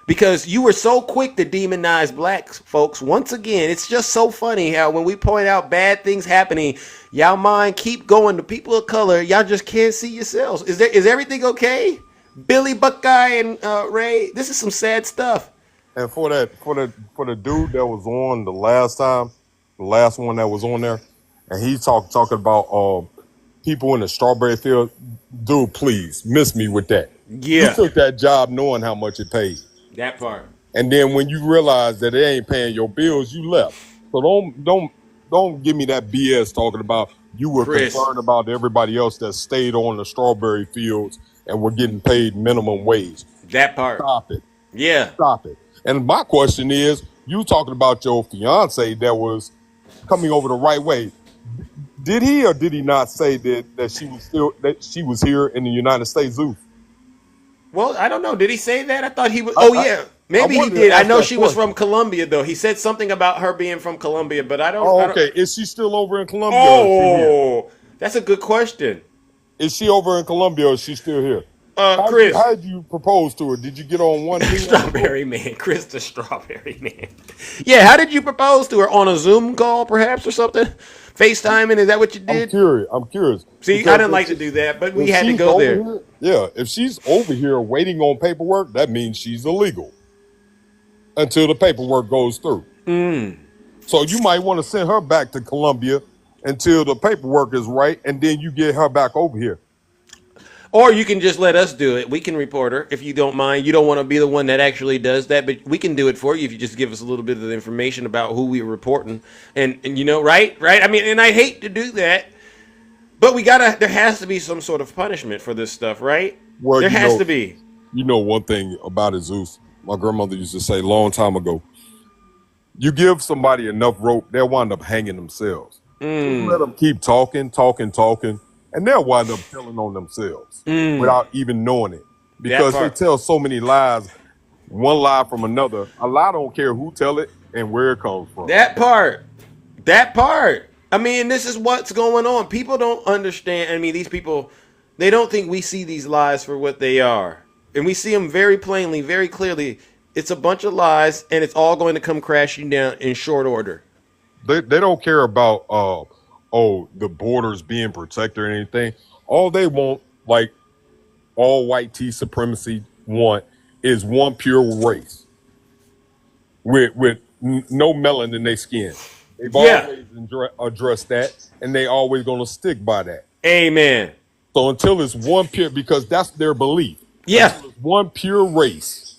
Because you were so quick to demonize black folks. Once again, it's just so funny how when we point out bad things happening, y'all mind keep going. The people of color, y'all just can't see yourselves. Is everything okay? Billy Buckeye and Ray, this is some sad stuff. And for the dude that was on the last one that was on there, and he talking about people in the strawberry field. Dude, please miss me with that. Yeah. You took that job knowing how much it paid. That part. And then when you realize that it ain't paying your bills, you left. So don't give me that BS talking about you were concerned about everybody else that stayed on the strawberry fields and were getting paid minimum wage. That part. Stop it. Yeah. Stop it. And my question is, you talking about your fiance that was coming over the right way. Did he or did he not say that she was here in the United States Zoo? Well, I don't know. Did he say that? I thought he was. I, Oh I, yeah, I maybe he wanted to did. I ask know that she was from question. Colombia though. He said something about her being from Colombia, but I don't. Oh, I don't. okay. Is she still over in Colombia or is she here? Oh, that's a good question. Is she over in Colombia or is she still here? Chris, How'd you propose to her? Did you get on one knee on the floor? Strawberry Man, Chris the Strawberry Man. Yeah, how did you propose to her on a Zoom call, perhaps, or something? FaceTime, and is that what you I'm did? curious. I'm curious See, I because didn't like to do that, but we if had to she's go over there. here, yeah, if she's over here waiting on paperwork, that means she's illegal until the paperwork goes through. So you might want to send her back to Colombia until the paperwork is right, and then you get her back over here. Or you can just let us do it. We can report her if you don't mind. You don't want to be the one that actually does that, but we can do it for you if you just give us a little bit of the information about who we're reporting. And you know, right? I mean, and I hate to do that, but there has to be some sort of punishment for this stuff, right? Well, There has to be. one thing about it, Zeus. My grandmother used to say a long time ago, you give somebody enough rope, they'll wind up hanging themselves. Just let them keep talking, and they'll wind up telling on themselves without even knowing it. That Because they part. tell so many lies, one lie from another. A lie don't care who tell it and where it comes from. That part. That part. I mean, this is what's going on. People don't understand. I mean, these people, they don't think we see these lies for what they are. And we see them very plainly, very clearly. It's a bunch of lies, and it's all going to come crashing down in short order. They don't care about the borders being protected or anything. All they want, like all white tea supremacy want, is one pure race with no melanin in their skin. They've Yeah. always addressed that, and they always gonna stick by that. Amen. So until it's one pure, because that's their belief. Yeah. Until it's one pure race,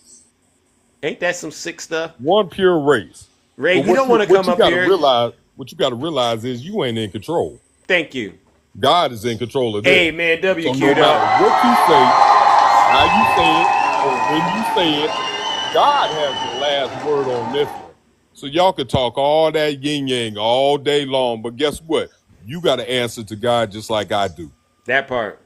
Ain't that some sick stuff? one pure race. Ray, But you don't want to come up here. what you gotta realize is you ain't in control. Thank you. God is in control of this. Amen. So WQ, no matter dog. what you say, how you say it, or when you say it, God has the last word on this one. So y'all could talk all that yin yang all day long, but guess what? You got to answer to God just like I do. That part.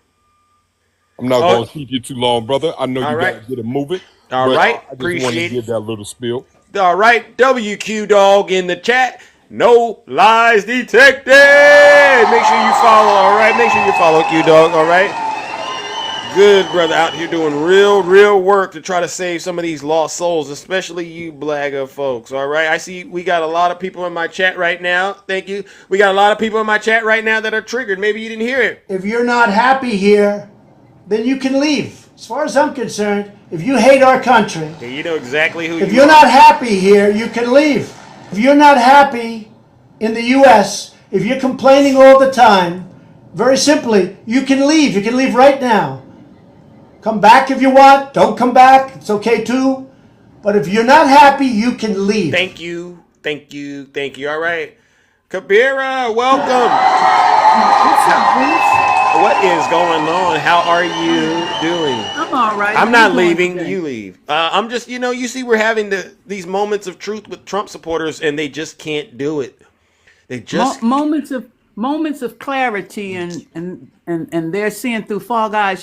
I'm not Oh, going to keep you too long, brother. I know all you got right. to get it moving, All but right. I just wanted to Appreciate give it. that little spiel. All right. WQ dog in the chat. No lies detected. Make sure you follow. All right. Make sure you follow Q dog. All right. Good brother out here doing real work to try to save some of these lost souls, especially you blagger folks. All right. I see we got a lot of people in my chat right now. Thank you. We got a lot of people in my chat right now that are triggered. Maybe you didn't hear it. If you're not happy here, then you can leave. As far as I'm concerned, if you hate our country, Yeah, you know exactly who if you you're are. not happy here, you can leave. If you're not happy in the U.S., if you're complaining all the time, very simply, you can leave. You can leave right now. Come back if you want. Don't come back. It's okay too. But if you're not happy, you can leave. Thank you. Thank you. Thank you. All right. Kabira, welcome. What is going on? How are you doing? I'm all right. I'm How not you doing leaving. today? You leave. I'm just, you see, we're having these moments of truth with Trump supporters, and they just can't do it. They just Moments of clarity and they're seeing through fog eyes.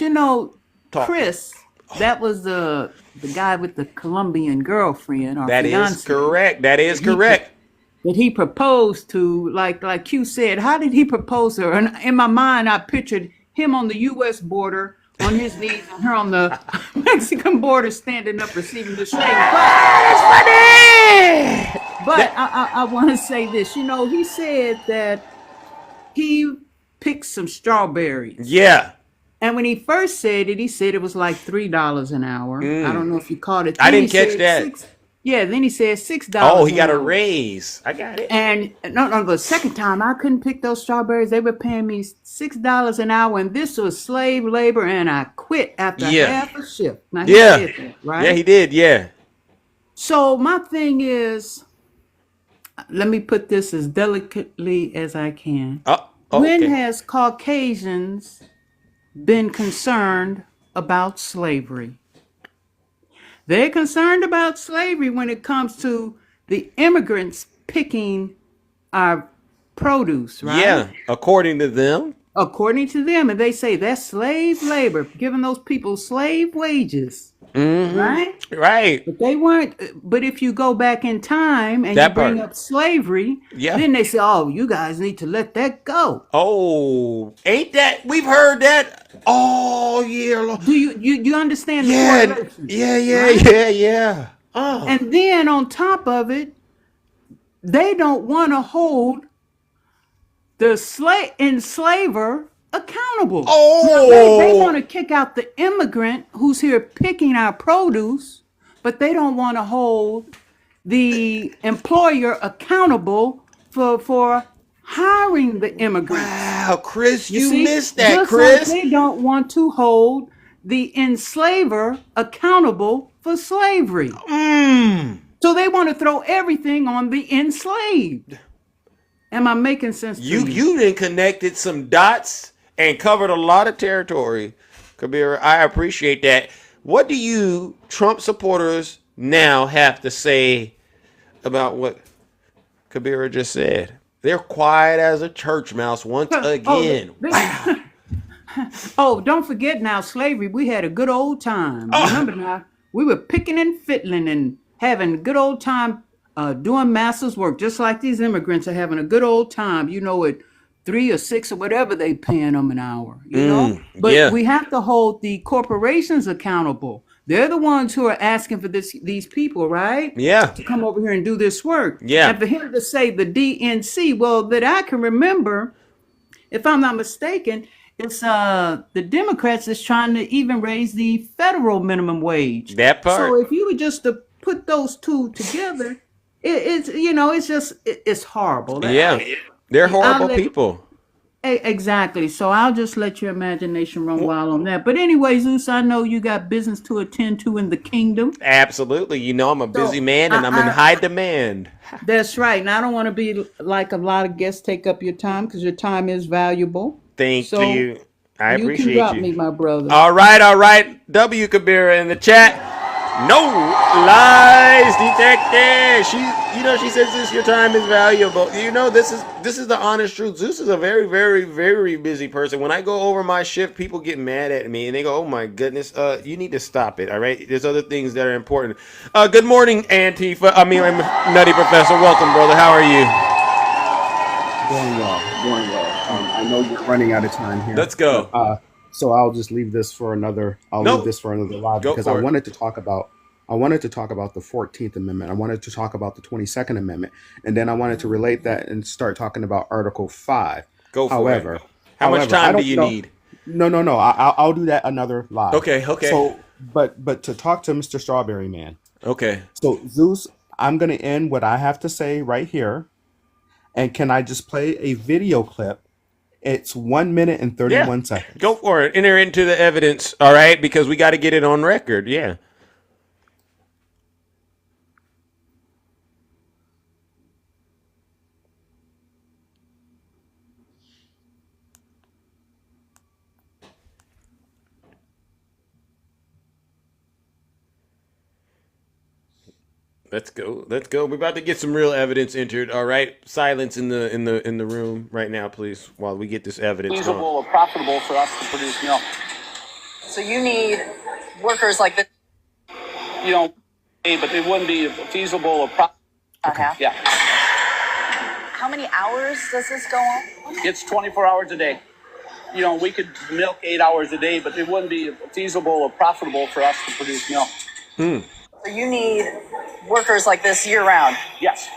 talk. Chris, that was the guy with the Colombian girlfriend or That is fiance correct. That is that he correct. that he proposed to. Like Q said, how did he propose to her? And in my mind, I pictured him on the U.S. border on his knees and her on the Mexican border standing up receiving the string. That's funny. But I want to say this. He said that he picked some strawberries. Yeah. And when he first said it, he said it was like $3 an hour. I don't know if you caught it. I Then didn't he catch said that. then he said $6 Oh, he an got a hour. raise. I got it. And no, the second time I couldn't pick those strawberries. They were paying me $6 an hour, and this was slave labor, and I quit after Yeah. half a shift. Now he Yeah. said that, right? Yeah, he did. Yeah. So my thing is, let me put this as delicately as I can. When Okay. has Caucasians been concerned about slavery? They're concerned about slavery when it comes to the immigrants picking our produce, right? Yeah, according to them. According to them, and they say that's slave labor, giving those people slave wages, right? Right. But they weren't. But if you go back in time and you That bring part. up slavery, Yeah. then they say, "Oh, you guys need to let that go." Oh, ain't that we've heard that all year long. Do you understand the Yeah, correlation? Right? yeah. Oh. And then on top of it, they don't want to hold the enslaver accountable. Now, they want to kick out the immigrant who's here picking our produce, but they don't want to hold the employer accountable for hiring the immigrants. Wow, Chris, you see, missed that, just like Chris. they don't want to hold the enslaver accountable for slavery. So they want to throw everything on the enslaved. Am I making sense to you? You done connected some dots and covered a lot of territory, Kabira. I appreciate that. What do you Trump supporters now have to say about what Kabira just said? They're quiet as a church mouse once again. Wow. Oh, don't forget now, slavery. We had a good old time. Remember now, we were picking and fiddling and having a good old time doing master's work, just like these immigrants are having a good old time, you know, at 3 or 6 or whatever they paying them an hour, you know? But we have to hold the corporations accountable. They're the ones who are asking for these people, right? Yeah. To come over here and do this work. Yeah. And for him to say the DNC, well, that I can remember, if I'm not mistaken, it's the Democrats is trying to even raise the federal minimum wage. That part. So if you were just to put those two together, it's horrible. Yeah, they're horrible people. Exactly. So I'll just let your imagination run wild on that. But anyway, Zeus, I know you got business to attend to in the kingdom. Absolutely. You know I'm a busy man and I'm in high demand. That's right. And I don't want to be like a lot of guests take up your time because your time is valuable. Thank you. I appreciate you. You can drop me, my brother. All right. W. Kabira in the chat. No lies detected. She says this. Your time is valuable. You know, this is the honest truth. Zeus is a very, very, very busy person. When I go over my shift, people get mad at me and they go, "Oh my goodness, you need to stop it." All right. There's other things that are important. Good morning, Antifa. I'm Nutty Professor. Welcome, brother. How are you? Going well. I know you're running out of time here. Let's go. But, so I'll just leave this for another. Leave this for another live because I wanted to talk about. I wanted to talk about the 14th Amendment. I wanted to talk about the 22nd Amendment, and then I wanted to relate that and start talking about Article 5. However, how much time do you need? No. I'll do that another live. Okay. So, but to talk to Mr. Strawberry Man. Okay. So Zeus, I'm gonna end what I have to say right here, and can I just play a video clip? It's 1 minute and 31 seconds. Go for it. Enter into the evidence, all right? Because we got to get it on record. Yeah. Let's go. We're about to get some real evidence entered. All right. Silence in the room right now, please, while we get this evidence. Feasible or profitable for us to produce milk. So you need workers like this. You know, but it wouldn't be feasible or profitable. Yeah. How many hours does this go on? It's 24 hours a day. You know, we could milk 8 hours a day, but it wouldn't be feasible or profitable for us to produce milk. So you need workers like this year round. Yes.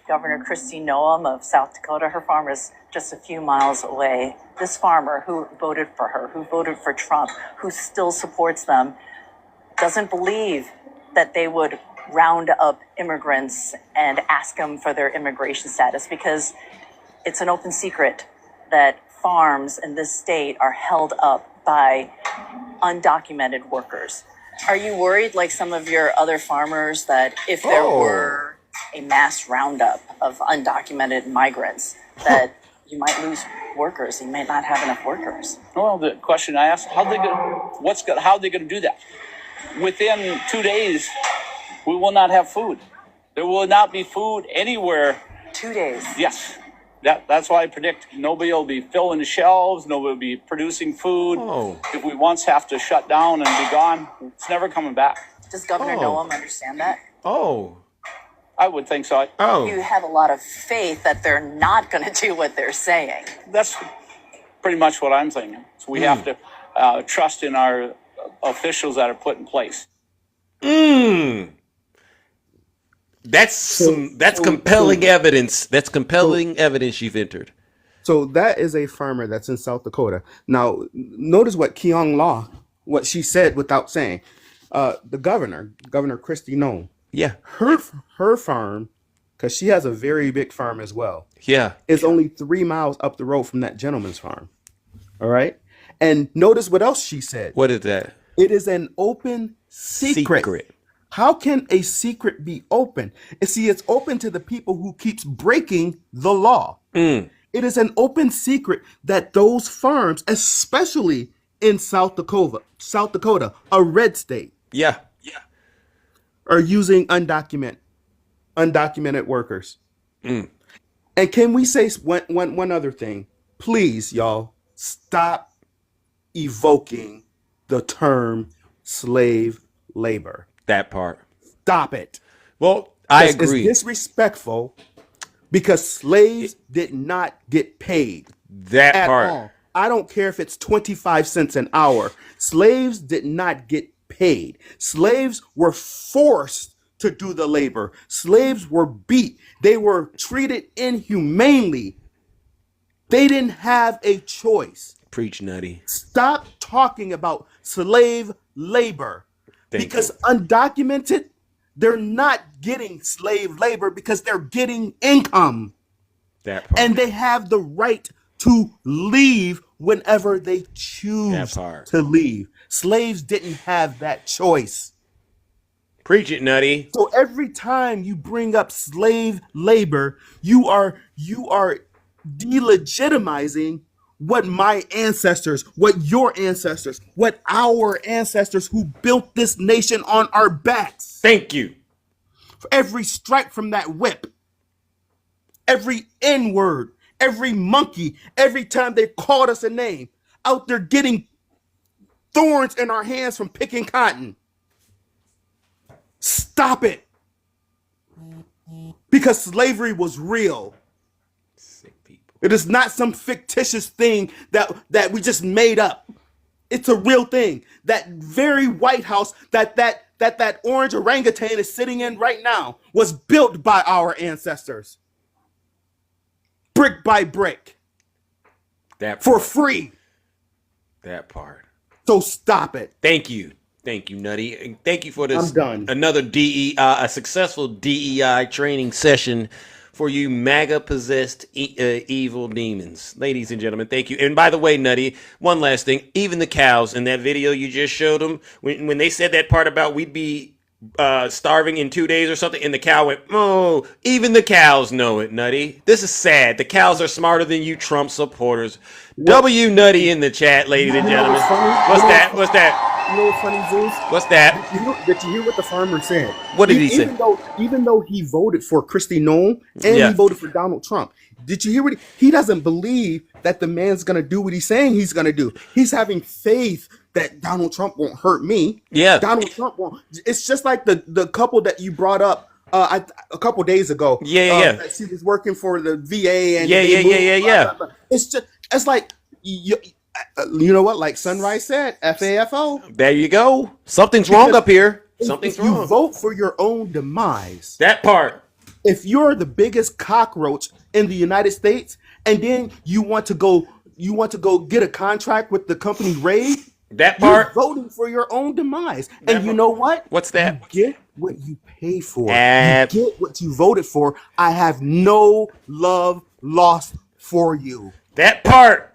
Governor Kristi Noem of South Dakota, her farm is just a few miles away. This farmer who voted for her, who voted for Trump, who still supports them, doesn't believe that they would round up immigrants and ask them for their immigration status because it's an open secret that farms in this state are held up by undocumented workers. Are you worried, like some of your other farmers, that if there were a mass roundup of undocumented migrants, that you might lose workers? You might not have enough workers. Well, the question I asked, how are they going to do that? Within 2 days, we will not have food. There will not be food anywhere. 2 days? Yes. That's why I predict nobody will be filling the shelves, nobody will be producing food. Oh. If we once have to shut down and be gone, it's never coming back. Does Governor Noam understand that? Oh. I would think so. You have a lot of faith that they're not going to do what they're saying. That's pretty much what I'm thinking. So we have to trust in our officials that are put in place. That's compelling evidence. That's compelling evidence you've entered. So that is a farmer that's in South Dakota. Now, notice what Keong Law, what she said without saying. The Governor Kristi Noem. Yeah. Her farm, because she has a very big farm as well. Yeah. Is only 3 miles up the road from that gentleman's farm. All right. And notice what else she said. What is that? It is an open secret. How can a secret be open? See, it's open to the people who keeps breaking the law. It is an open secret that those farms, especially in South Dakota, a red state, are using undocumented workers. And can we say one other thing? Please, y'all, stop evoking the term slave labor. That part. Stop it. Well, I agree. It's disrespectful because slaves did not get paid. That at part. all. I don't care if it's 25 cents an hour. Slaves did not get paid. Slaves were forced to do the labor. Slaves were beat. They were treated inhumanely. They didn't have a choice. Preach, Nutty. Stop talking about slave labor. Because undocumented, they're not getting slave labor because they're getting income. That part. And they have the right to leave whenever they choose to leave. Slaves didn't have that choice. Preach it, Nutty. So every time you bring up slave labor, you are delegitimizing what my ancestors, what your ancestors, what our ancestors who built this nation on our backs. Thank you. For every strike from that whip, every N-word, every monkey, every time they called us a name, out there getting thorns in our hands from picking cotton. Stop it. Because slavery was real. It is not some fictitious thing that we just made up. It's a real thing. That very White House that orange orangutan is sitting in right now was built by our ancestors. Brick by brick. For free. That part. So stop it. Thank you. Thank you, Nutty. And thank you for this. I'm done. Another a successful DEI training session for you MAGA-possessed evil demons. Ladies and gentlemen, thank you. And by the way, Nutty, one last thing. Even the cows in that video you just showed them, when they said that part about we'd be starving in 2 days or something, and the cow went, oh, even the cows know it, Nutty. This is sad. The cows are smarter than you Trump supporters. W Nutty in the chat, ladies and gentlemen. What's that? You know what's funny, Zeus? What's that? Did you hear what the farmer said? What did he say? Even though he voted for Kristi Noem and he voted for Donald Trump, did you hear what he doesn't believe that the man's going to do what he's saying he's going to do. He's having faith that Donald Trump won't hurt me. Yeah. Donald Trump won't. It's just like the couple that you brought up a couple days ago. Yeah. She was working for the VA and yeah. It's like you know what? Like Sunrise said, FAFO. There you go. Something's wrong up here. Something's wrong. You vote for your own demise. That part. If you're the biggest cockroach in the United States, and then you want to go get a contract with the company Raid. That part. You're voting for your own demise. And you know what? What's that? You get what you pay for. You get what you voted for. I have no love lost for you. That part.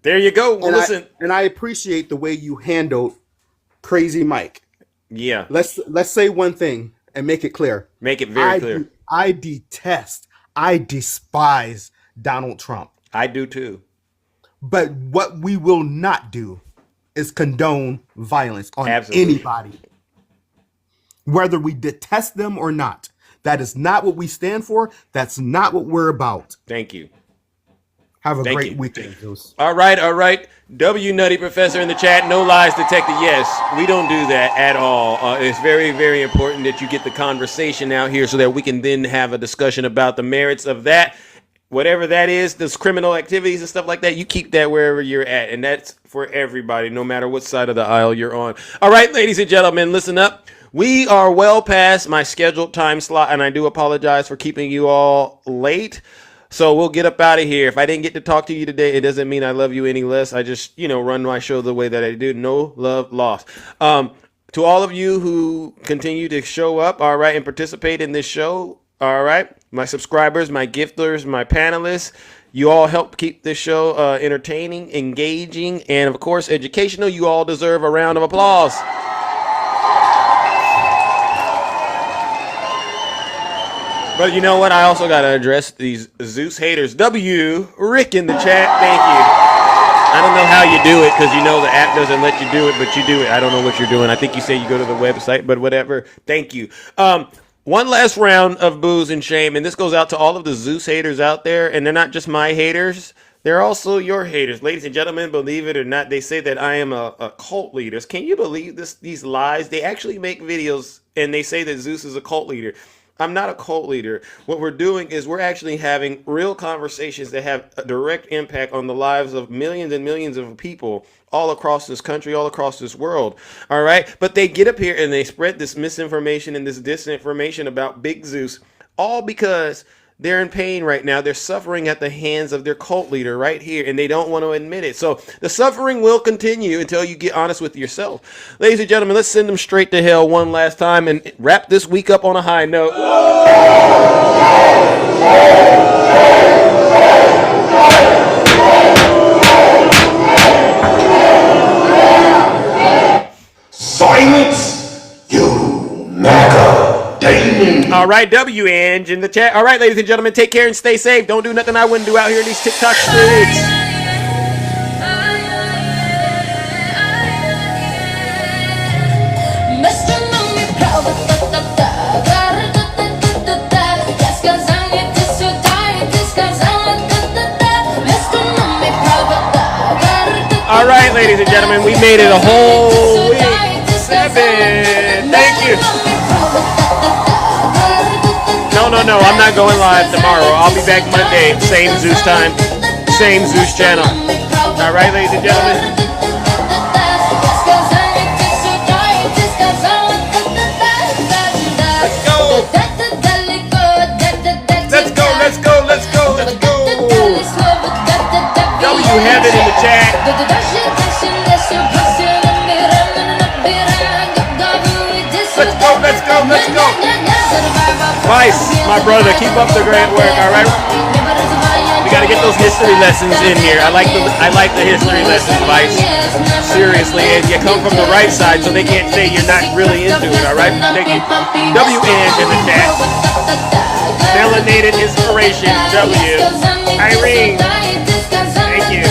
There you go. And Listen. I appreciate the way you handled Crazy Mike. Yeah. Let's say one thing and make it clear. Make it very clear. I despise Donald Trump. I do too. But what we will not do is condone violence on anybody. Whether we detest them or not. That is not what we stand for. That's not what we're about. Thank you. Have a Thank great you. weekend, Zeus. All right. W Nutty Professor in the chat. No lies detected. Yes, we don't do that at all. It's very, very important that you get the conversation out here so that we can then have a discussion about the merits of that. Whatever that is, those criminal activities and stuff like that, you keep that wherever you're at. And that's for everybody, no matter what side of the aisle you're on. All right, ladies and gentlemen, listen up. We are well past my scheduled time slot, and I do apologize for keeping you all late. So we'll get up out of here. If I didn't get to talk to you today, it doesn't mean I love you any less. I just, run my show the way that I do. No love lost. To all of you who continue to show up, all right, and participate in this show, all right, my subscribers, my gifters, my panelists, you all help keep this show entertaining, engaging, and of course, educational. You all deserve a round of applause. But you know what? I also got to address these Zeus haters. Rick in the chat. Thank you. I don't know how you do it because the app doesn't let you do it, but you do it. I don't know what you're doing. I think you say you go to the website, but whatever. Thank you. One last round of booze and shame, and this goes out to all of the Zeus haters out there, and they're not just my haters. They're also your haters. Ladies and gentlemen, believe it or not, they say that I am a cult leader. Can you believe these lies? They actually make videos, and they say that Zeus is a cult leader. I'm not a cult leader. What we're doing is we're actually having real conversations that have a direct impact on the lives of millions and millions of people all across this country, all across this world. All right. But they get up here and they spread this misinformation and this disinformation about Big Zeus, all because they're in pain right now. They're suffering at the hands of their cult leader right here, and they don't want to admit it. So the suffering will continue until you get honest with yourself. Ladies and gentlemen, let's send them straight to hell one last time and wrap this week up on a high note. Silence, you MAGA demon. All right, W-Ange in the chat. All right, ladies and gentlemen, take care and stay safe. Don't do nothing I wouldn't do out here in these TikTok streets. All right, ladies and gentlemen, we made it a whole week. 7. Thank you. No, I'm not going live tomorrow. I'll be back Monday, same Zeus time, same Zeus channel. All right, ladies and gentlemen. Let's go. W Heaven in the chat. Let's go. Vice, my brother, keep up the great work, all right? We got to get those history lessons in here. I like the history lessons, Vice. Seriously, and you come from the right side so they can't say you're not really into it, all right? Thank you. W-Ange in the chat. Melanated Inspiration, W. Irene, thank you.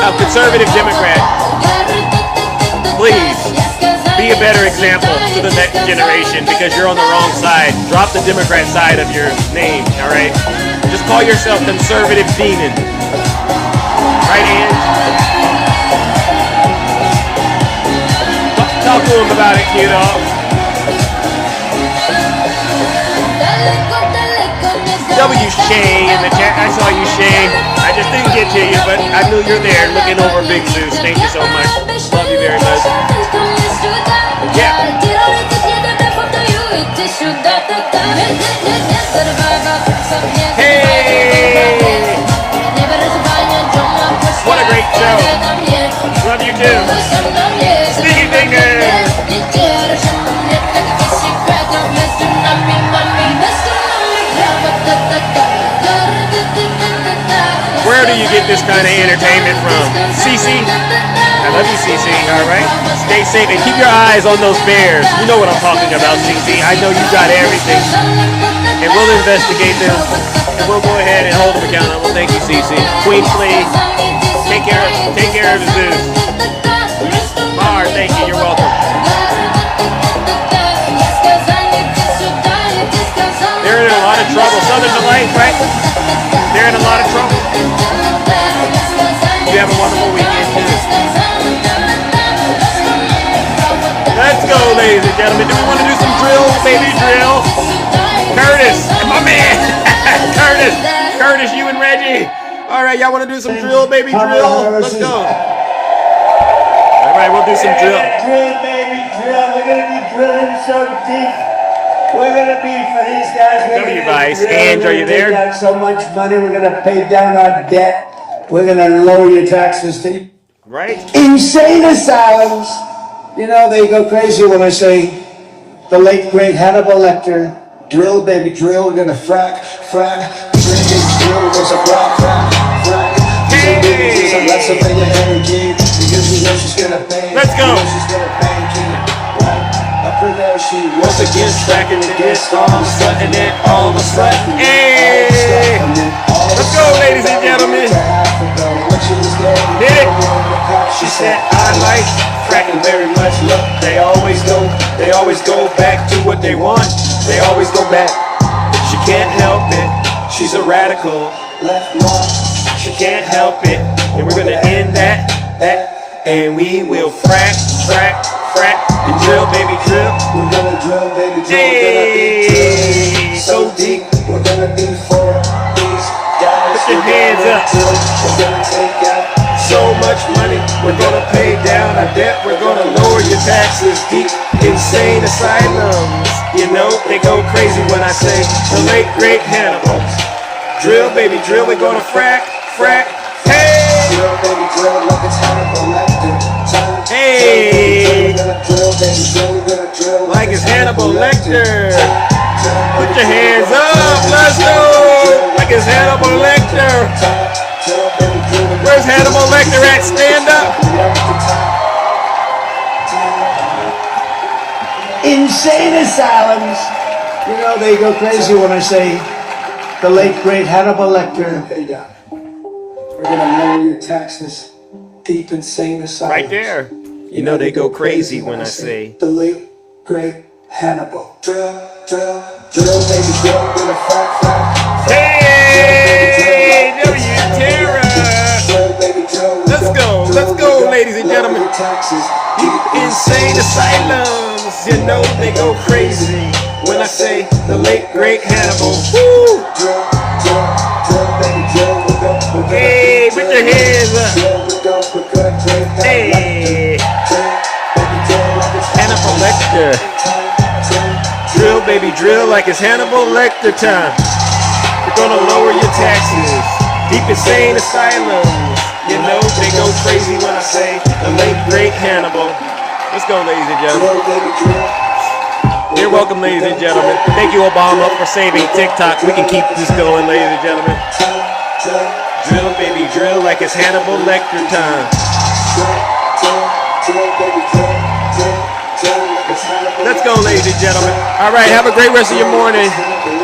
A conservative Democrat, please be a better example to the next generation because you're on the wrong side. Drop the Democrat side of your name, all right? Just call yourself conservative demon. Right, Ange? Talk to him about it, Q-Dog. W. Shay in the chat. I saw you, Shay. I just didn't get to you, but I knew you're there looking over Big Zeus. Thank you so much. Love you very much. Yeah. Hey! What a great show. Love you too. Sticky fingers. Where do you get this kind of entertainment from? CC? I love you, CC, all right? Stay safe and keep your eyes on those bears. You know what I'm talking about, CC. I know you got everything. And we'll investigate them. And we'll go ahead and hold them accountable. Thank you, CC. Queen Flea, take care of the Zeus. Mar, thank you. You're welcome. They're in a lot of trouble. Southern Delight, right? They're in a lot of trouble. Just you and Reggie. All right, y'all want to do some drill, baby, drill? Let's go. All right, we'll do some drill. Drill, baby, drill. We're going to be drilling so deep. We're going to be, for these guys, we're going to Vice. drill. Ange, are you there? We got so much money, we're going to pay down our debt. We're going to lower your taxes to right. Insane asylums. You know, they go crazy when I say the late, great Hannibal Lecter. Drill, baby, drill. We're going to frack. Drill, there's a frack. Let's go. She was against fracking against all of a sudden and all of a sudden. Hey! Let's go, ladies and gentlemen. Hit it. She said, I like fracking very much. Look, they always go back to what they want. They always go back. She can't help it. She's a radical. She can't help it. And we're gonna end that. And we will frack, and drill, baby, drill. We're gonna drill, baby, drill. Hey, so deep. We're gonna do for these guys. Put your hands up. We're gonna take out so much money. We're gonna pay down our debt. We're gonna lower your taxes. Deep insane asylums. You know they go crazy when I say the late great Hannibal. Drill, baby, drill. We're gonna frack. Hey. Drill, baby, drill, like it's Hannibal Lecter. Hey. We're gonna drill. Like it's Hannibal Lecter. Put your hands up. Let's go. Like it's Hannibal Lecter. Where's Hannibal Lecter at? Stand up. Insane asylums. You know, they go crazy when I say the late, great Hannibal Lecter. We're gonna lower your taxes. Deep insane asylums. Right there. You know they go crazy when I say the late, great Hannibal. Drill, baby, drill. We're gonna frack. Hey, W-Terra. Let's go, ladies and gentlemen. Deep insane asylums. You know they go crazy when I say the late great Hannibal. Woo! Hey, put your hands up. Hey, Hannibal Lecter. Drill, baby, drill like it's Hannibal Lecter time. We're gonna lower your taxes. Deep insane asylums. You know they go crazy when I say the late great Hannibal. let's go, ladies and gentlemen. You're welcome, ladies and gentlemen. Thank you, Obama, for saving TikTok. We can keep this going, ladies and gentlemen. Drill, baby, drill like it's Hannibal Lecter time. Let's go, ladies and gentlemen. All right, have a great rest of your morning.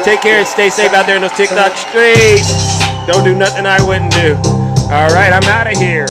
Take care and stay safe out there in those TikTok streets. Don't do nothing I wouldn't do. All right, I'm out of here.